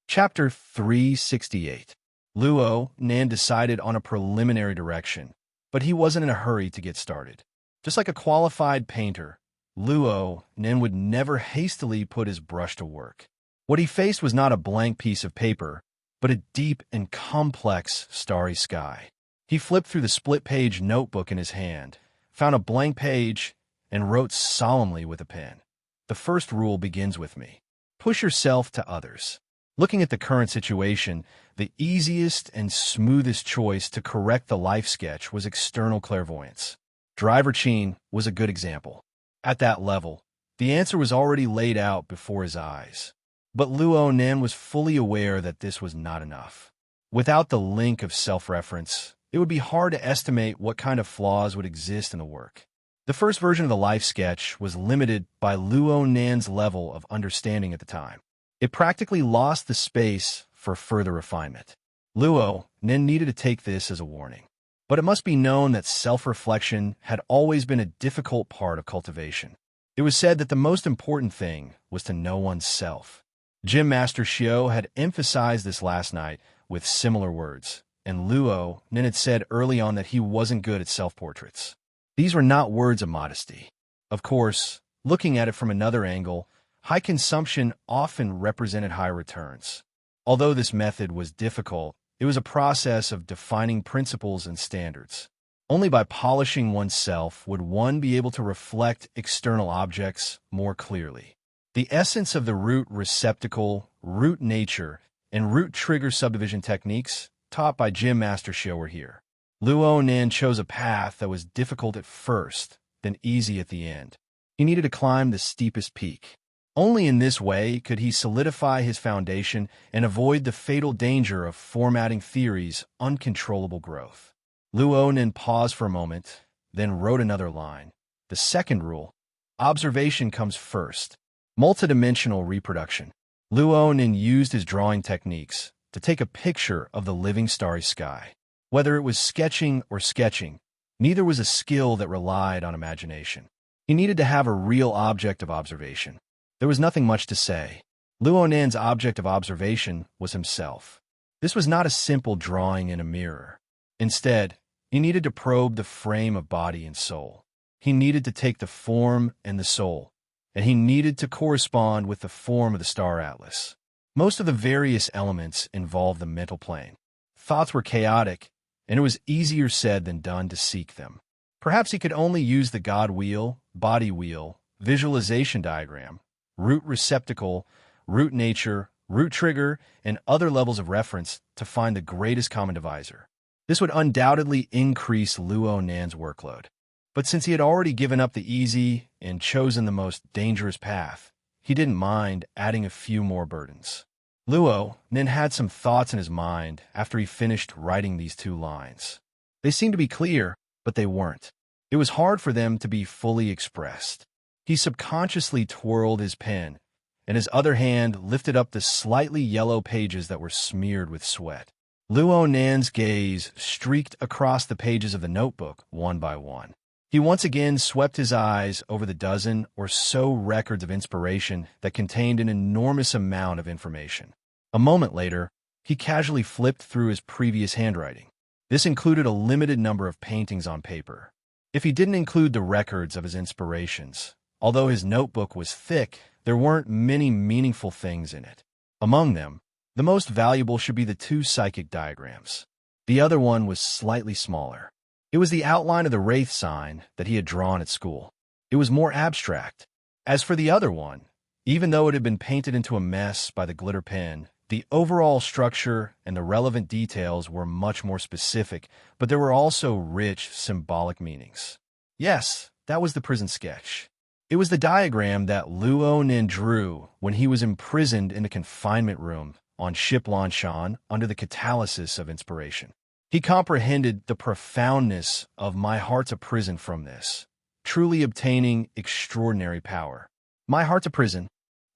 Chapter 368. Luo Nan decided on a preliminary direction, but he wasn't in a hurry to get started. Just like a qualified painter, Luo Nin would never hastily put his brush to work. What he faced was not a blank piece of paper, but a deep and complex starry sky. He flipped through the split-page notebook in his hand, found a blank page, and wrote solemnly with a pen. The first rule begins with me. Push yourself to others. Looking at the current situation, the easiest and smoothest choice to correct the life sketch was external clairvoyance. Driver Chin was a good example. At that level, the answer was already laid out before his eyes. But Luo Nan was fully aware that this was not enough. Without the link of self-reference, it would be hard to estimate what kind of flaws would exist in the work. The first version of the life sketch was limited by Luo Nan's level of understanding at the time. It practically lost the space for further refinement. Luo Nan needed to take this as a warning. But it must be known that self-reflection had always been a difficult part of cultivation. It was said that the most important thing was to know oneself. Gym Master Xiao had emphasized this last night with similar words, and Luo Nin had said early on that he wasn't good at self-portraits. These were not words of modesty. Of course, looking at it from another angle, high consumption often represented high returns. Although this method was difficult, it was a process of defining principles and standards. Only by polishing oneself would one be able to reflect external objects more clearly. The essence of the root receptacle, root nature, and root trigger subdivision techniques taught by Gym Master Xiao were here. Luo Nan chose a path that was difficult at first, then easy at the end. He needed to climb the steepest peak. Only in this way could he solidify his foundation and avoid the fatal danger of formatting theory's uncontrollable growth. Luo Nan paused for a moment, then wrote another line. The second rule: observation comes first. Multidimensional reproduction. Luo Nan used his drawing techniques to take a picture of the living starry sky. Whether it was sketching or sketching, neither was a skill that relied on imagination. He needed to have a real object of observation. There was nothing much to say. Luo Nan's object of observation was himself. This was not a simple drawing in a mirror. Instead, he needed to probe the frame of body and soul. He needed to take the form and the soul, and he needed to correspond with the form of the star atlas. Most of the various elements involved the mental plane. Thoughts were chaotic, and it was easier said than done to seek them. Perhaps he could only use the God wheel, body wheel, visualization diagram, root receptacle, root nature, root trigger, and other levels of reference to find the greatest common divisor. This would undoubtedly increase Luo Nan's workload. But since he had already given up the easy and chosen the most dangerous path, he didn't mind adding a few more burdens. Luo Nan had some thoughts in his mind after he finished writing these 2 lines. They seemed to be clear, but they weren't. It was hard for them to be fully expressed. He subconsciously twirled his pen, and his other hand lifted up the slightly yellow pages that were smeared with sweat. Luo Nan's gaze streaked across the pages of the notebook one by one. He once again swept his eyes over the dozen or so records of inspiration that contained an enormous amount of information. A moment later, he casually flipped through his previous handwriting. This included a limited number of paintings on paper. If he didn't include the records of his inspirations, although his notebook was thick, there weren't many meaningful things in it. Among them, the most valuable should be the 2 psychic diagrams. The other one was slightly smaller. It was the outline of the wraith sign that he had drawn at school. It was more abstract. As for the other one, even though it had been painted into a mess by the glitter pen, the overall structure and the relevant details were much more specific, but there were also rich symbolic meanings. Yes, that was the prison sketch. It was the diagram that Luo Nan drew when he was imprisoned in a confinement room on Ship Lanshan under the catalysis of inspiration. He comprehended the profoundness of my heart's a prison from this, truly obtaining extraordinary power. My heart's a prison.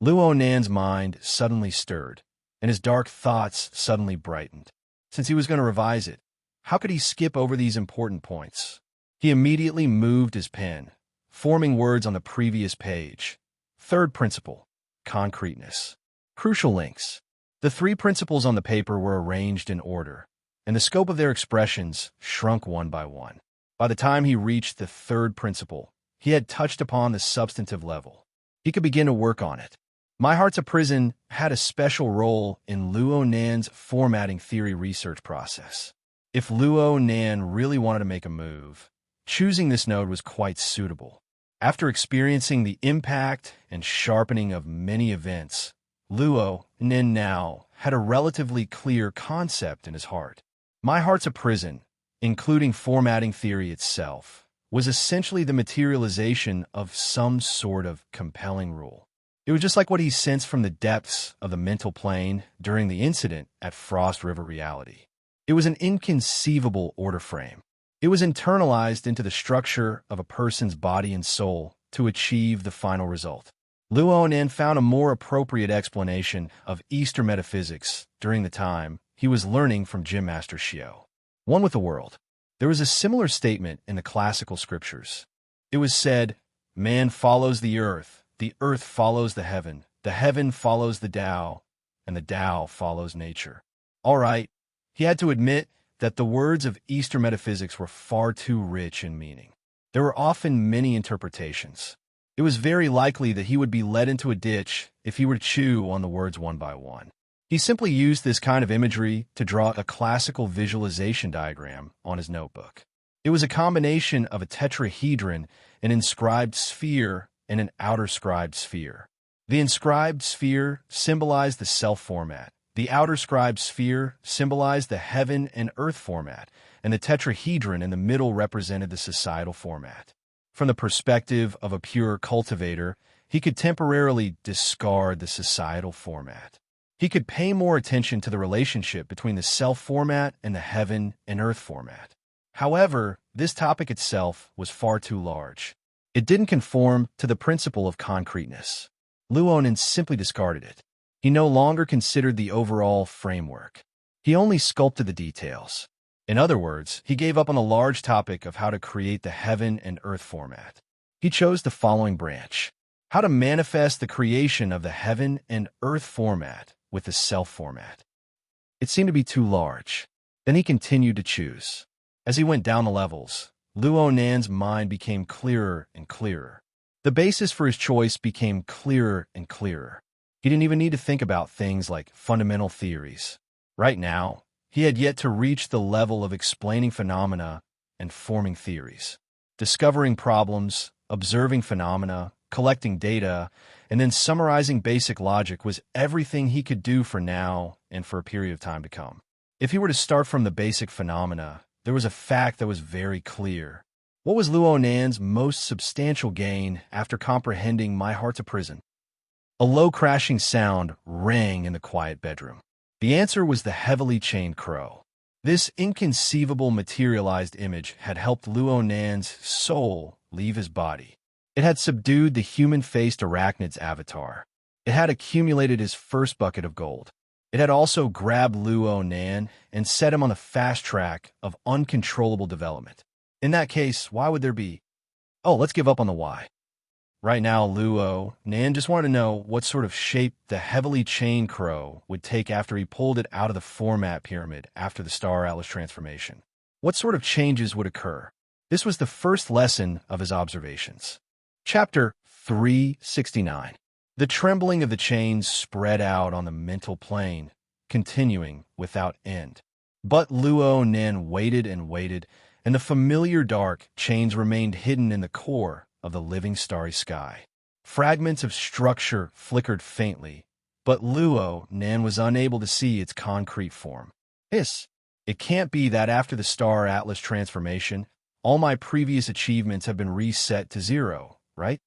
Luo Nan's mind suddenly stirred, and his dark thoughts suddenly brightened. Since he was going to revise it, how could he skip over these important points? He immediately moved his pen, forming words on the previous page. Third principle: concreteness. Crucial links. The 3 principles on the paper were arranged in order, and the scope of their expressions shrunk one by one. By the time he reached the 3rd principle, he had touched upon the substantive level. He could begin to work on it. My Heart's a Prison had a special role in Luo Nan's formatting theory research process. If Luo Nan really wanted to make a move, choosing this node was quite suitable. After experiencing the impact and sharpening of many events, Luo Nan now had a relatively clear concept in his heart. My Heart's a Prison, including formatting theory itself, was essentially the materialization of some sort of compelling rule. It was just like what he sensed from the depths of the mental plane during the incident at Frost River Reality. It was an inconceivable order frame. It was internalized into the structure of a person's body and soul to achieve the final result. Luo Nan found a more appropriate explanation of Eastern metaphysics during the time he was learning from Gym Master Xiao. One with the world. There was a similar statement in the classical scriptures. It was said, "Man follows the earth follows the heaven follows the Tao, and the Tao follows nature." All right, he had to admit that the words of Eastern metaphysics were far too rich in meaning. There were often many interpretations. It was very likely that he would be led into a ditch if he were to chew on the words one by one. He simply used this kind of imagery to draw a classical visualization diagram on his notebook. It was a combination of a tetrahedron, an inscribed sphere, and an outer scribed sphere. The inscribed sphere symbolized the self-format, The outer scribe sphere symbolized the heaven and earth format, and the tetrahedron in the middle represented the societal format. From the perspective of a pure cultivator, he could temporarily discard the societal format. He could pay more attention to the relationship between the self format and the heaven and earth format. However, this topic itself was far too large. It didn't conform to the principle of concreteness. Luonin simply discarded it. He no longer considered the overall framework. He only sculpted the details. In other words, he gave up on the large topic of how to create the heaven and earth format. He chose the following branch: how to manifest the creation of the heaven and earth format with the self format. It seemed to be too large. Then he continued to choose. As he went down the levels, Luonan's mind became clearer and clearer. The basis for his choice became clearer and clearer. He didn't even need to think about things like fundamental theories. Right now, he had yet to reach the level of explaining phenomena and forming theories. Discovering problems, observing phenomena, collecting data, and then summarizing basic logic was everything he could do for now and for a period of time to come. If he were to start from the basic phenomena, there was a fact that was very clear. What was Luonan's most substantial gain after comprehending My Heart's a Prison? A low crashing sound rang in the quiet bedroom. The answer was the heavily chained crow. This inconceivable materialized image had helped Luonan's soul leave his body. It had subdued the human-faced arachnid's avatar. It had accumulated his first bucket of gold. It had also grabbed Luonan and set him on the fast track of uncontrollable development. In that case, why would there be? Oh, let's give up on the why. Right now, Luonan just wanted to know what sort of shape the heavily chained crow would take after he pulled it out of the format pyramid after the Star Atlas transformation. What sort of changes would occur? This was the first lesson of his observations. Chapter 369. The trembling of the chains spread out on the mental plane, continuing without end. But Luonan waited and waited, and the familiar dark chains remained hidden in the core of the living starry sky. Fragments of structure flickered faintly, but Luonan was unable to see its concrete form. It can't be that after the Star Atlas transformation, all my previous achievements have been reset to zero, right?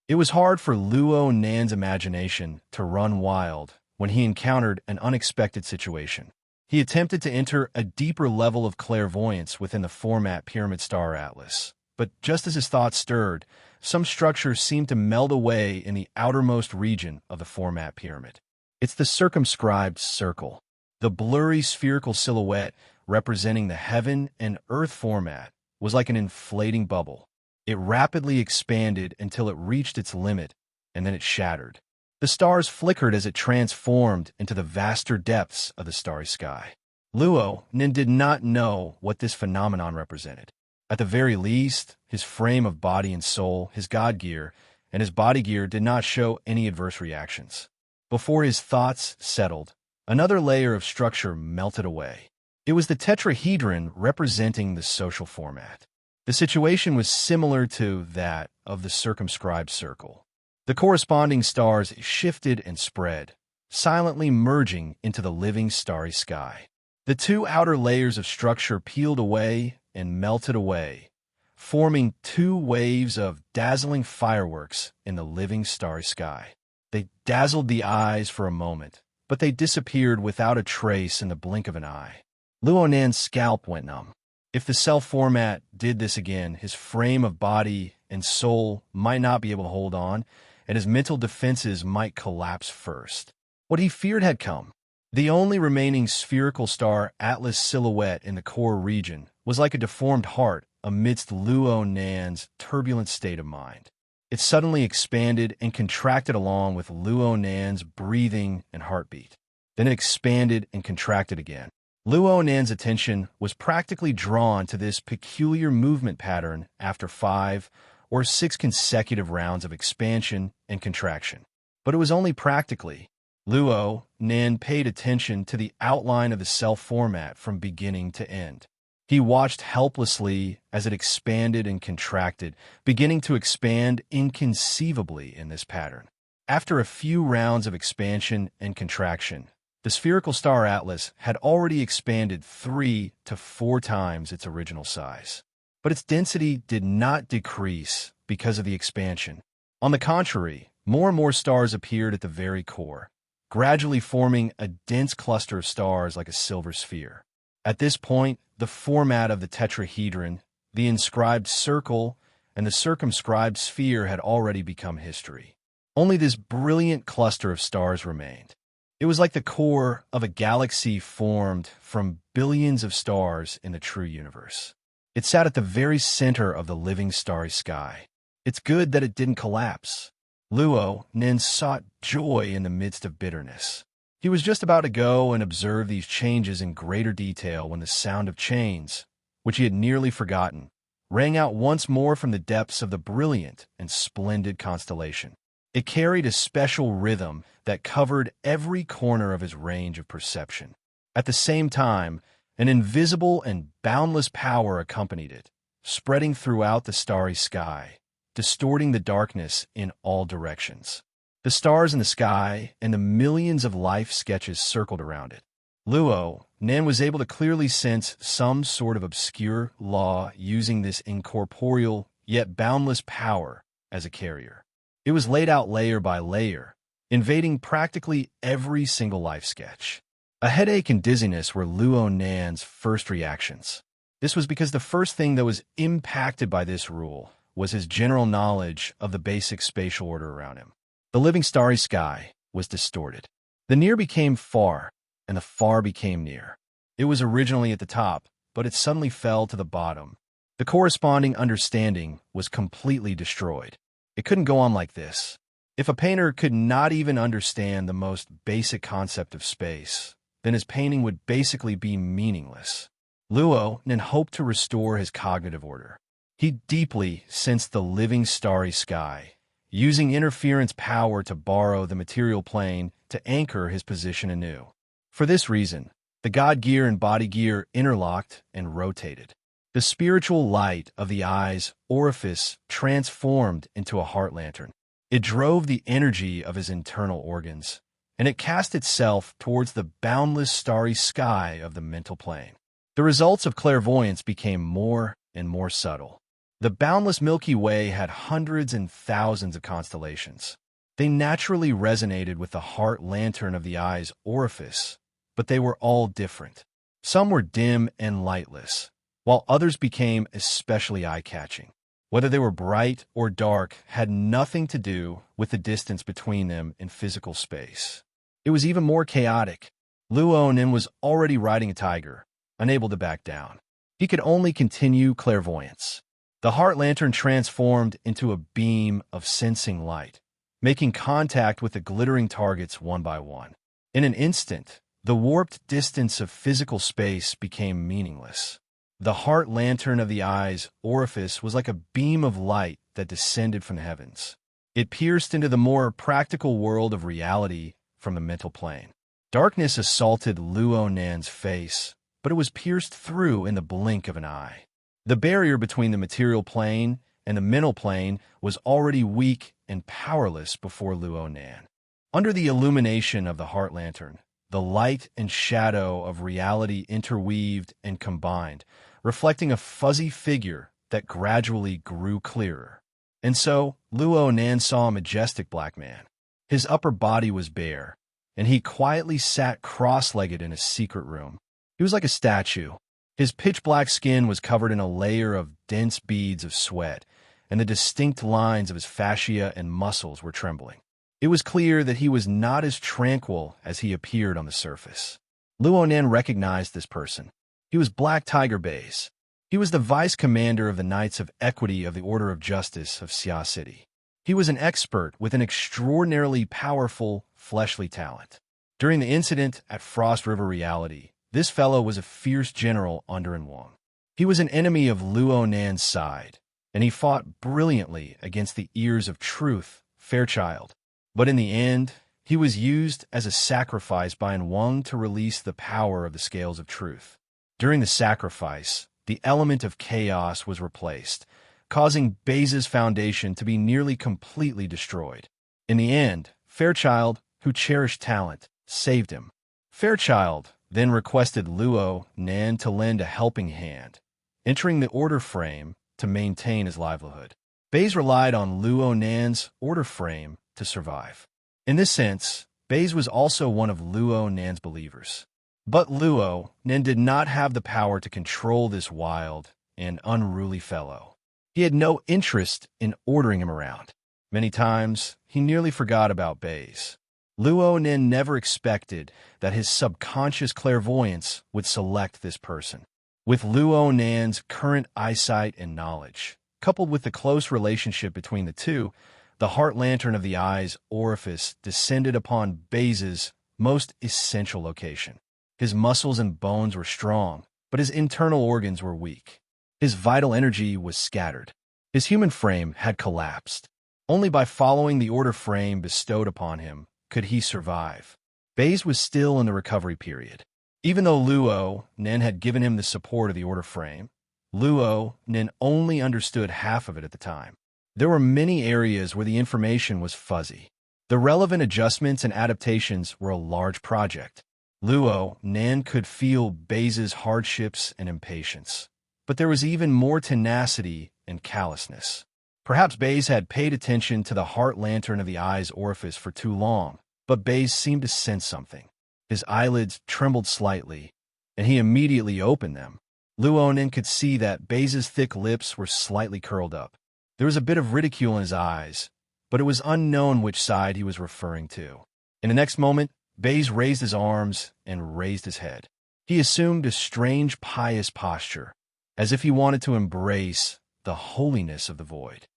It was hard for Luonan's imagination to run wild when he encountered an unexpected situation. He attempted to enter a deeper level of clairvoyance within the format Pyramid Star Atlas. But just as his thoughts stirred, some structures seemed to meld away in the outermost region of the format pyramid. It's the circumscribed circle, the blurry spherical silhouette representing the heaven and earth format, was like an inflating bubble. It rapidly expanded until it reached its limit, and then it shattered. The stars flickered as it transformed into the vaster depths of the starry sky. Luonan did not know what this phenomenon represented. At the very least, his frame of body and soul, his god gear, and his body gear did not show any adverse reactions. Before his thoughts settled, another layer of structure melted away. It was the tetrahedron representing the social format. The situation was similar to that of the circumscribed circle. The corresponding stars shifted and spread, silently merging into the living starry sky. The two outer layers of structure peeled away and melted away, forming two waves of dazzling fireworks in the living starry sky. They dazzled the eyes for a moment, but they disappeared without a trace in the blink of an eye. Luonan's scalp went numb. If the self-format did this again, his frame of body and soul might not be able to hold on, and his mental defenses might collapse first. What he feared had come. The only remaining spherical star Atlas silhouette in the core region was like a deformed heart amidst Luonan's turbulent state of mind. It suddenly expanded and contracted along with Luonan's breathing and heartbeat. Then it expanded and contracted again. Luonan's attention was practically drawn to this peculiar movement pattern after 5 or 6 consecutive rounds of expansion and contraction. But it was only practically. Luonan paid attention to the outline of the self-format from beginning to end. He watched helplessly as it expanded and contracted, beginning to expand inconceivably in this pattern. After a few rounds of expansion and contraction, The spherical star atlas had already expanded 3 to 4 times its original size. But its density did not decrease because of the expansion. On the contrary, more and more stars appeared at the very core, gradually forming a dense cluster of stars like a silver sphere. At this point, the format of the tetrahedron, the inscribed circle, and the circumscribed sphere had already become history. Only this brilliant cluster of stars remained. It was like the core of a galaxy formed from billions of stars in the true universe. It sat at the very center of the living starry sky. It's good that it didn't collapse. Luo Nen sought joy in the midst of bitterness. He was just about to go and observe these changes in greater detail when the sound of chains, which he had nearly forgotten, rang out once more from the depths of the brilliant and splendid constellation. It carried a special rhythm that covered every corner of his range of perception. At the same time, an invisible and boundless power accompanied it, spreading throughout the starry sky, distorting the darkness in all directions. The stars in the sky and the millions of life sketches circled around it. Luo Nen was able to clearly sense some sort of obscure law using this incorporeal yet boundless power as a carrier. It was laid out layer by layer, invading practically every single life sketch. A headache and dizziness were Luo Nan's first reactions. This was because the first thing that was impacted by this rule was his general knowledge of the basic spatial order around him. The living starry sky was distorted. The near became far, and the far became near. It was originally at the top, but it suddenly fell to the bottom. The corresponding understanding was completely destroyed. It couldn't go on like this. If a painter could not even understand the most basic concept of space, then his painting would basically be meaningless. Luo Nen hoped to restore his cognitive order. He deeply sensed the living starry sky, using interference power to borrow the material plane to anchor his position anew. For this reason, the God gear and body gear interlocked and rotated. The spiritual light of the eye's orifice transformed into a heart lantern. It drove the energy of his internal organs, and it cast itself towards the boundless starry sky of the mental plane. The results of clairvoyance became more and more subtle. The boundless Milky Way had hundreds and thousands of constellations. They naturally resonated with the heart lantern of the eye's orifice, but they were all different. Some were dim and lightless, while others became especially eye-catching. Whether they were bright or dark had nothing to do with the distance between them in physical space. It was even more chaotic. Luo Nen was already riding a tiger, unable to back down. He could only continue clairvoyance. The heart lantern transformed into a beam of sensing light, making contact with the glittering targets one by one. In an instant, the warped distance of physical space became meaningless. The heart lantern of the eye's orifice was like a beam of light that descended from the heavens. It pierced into the more practical world of reality from the mental plane. Darkness assaulted Luo Nan's face, but it was pierced through in the blink of an eye. The barrier between the material plane and the mental plane was already weak and powerless before Luo Nan. Under the illumination of the heart lantern, the light and shadow of reality interweaved and combined, reflecting a fuzzy figure that gradually grew clearer. And so, Luo Nan saw a majestic black man. His upper body was bare, and he quietly sat cross-legged in a secret room. He was like a statue. His pitch-black skin was covered in a layer of dense beads of sweat, and the distinct lines of his fascia and muscles were trembling. It was clear that he was not as tranquil as he appeared on the surface. Luo Nan recognized this person. He was Black Tiger Bays. He was the vice commander of the Knights of Equity of the Order of Justice of Xia City. He was an expert with an extraordinarily powerful, fleshly talent. During the incident at Frost River Reality, this fellow was a fierce general under Wong. He was an enemy of Luo Nan's side, and he fought brilliantly against the ears of truth, Fairchild. But in the end, he was used as a sacrifice by Wong to release the power of the scales of truth. During the sacrifice, the element of chaos was replaced, causing Baze's foundation to be nearly completely destroyed. In the end, Fairchild, who cherished talent, saved him. Fairchild then requested Luo Nan to lend a helping hand, entering the order frame to maintain his livelihood. Baze relied on Luo Nan's order frame to survive. In this sense, Baze was also one of Luo Nan's believers. But Luo Nan did not have the power to control this wild and unruly fellow. He had no interest in ordering him around. Many times, he nearly forgot about Baze. Luo Nan never expected that his subconscious clairvoyance would select this person. With Luo Nan's current eyesight and knowledge, coupled with the close relationship between the two, the heart lantern of the eye's orifice descended upon Baze's most essential location. His muscles and bones were strong, but his internal organs were weak. His vital energy was scattered. His human frame had collapsed. Only by following the order frame bestowed upon him could he survive. Baze was still in the recovery period. Even though Luo Nan had given him the support of the order frame, Luo Nan only understood half of it at the time. There were many areas where the information was fuzzy. The relevant adjustments and adaptations were a large project. Luo Nan could feel Baze's hardships and impatience, but there was even more tenacity and callousness. Perhaps Baze had paid attention to the heart lantern of the eye's orifice for too long, but Baze seemed to sense something. His eyelids trembled slightly, and he immediately opened them. Luo Nan could see that Baze's thick lips were slightly curled up. There was a bit of ridicule in his eyes, but it was unknown which side he was referring to. In the next moment, Baze raised his arms and raised his head. He assumed a strange pious posture, as if he wanted to embrace the holiness of the void.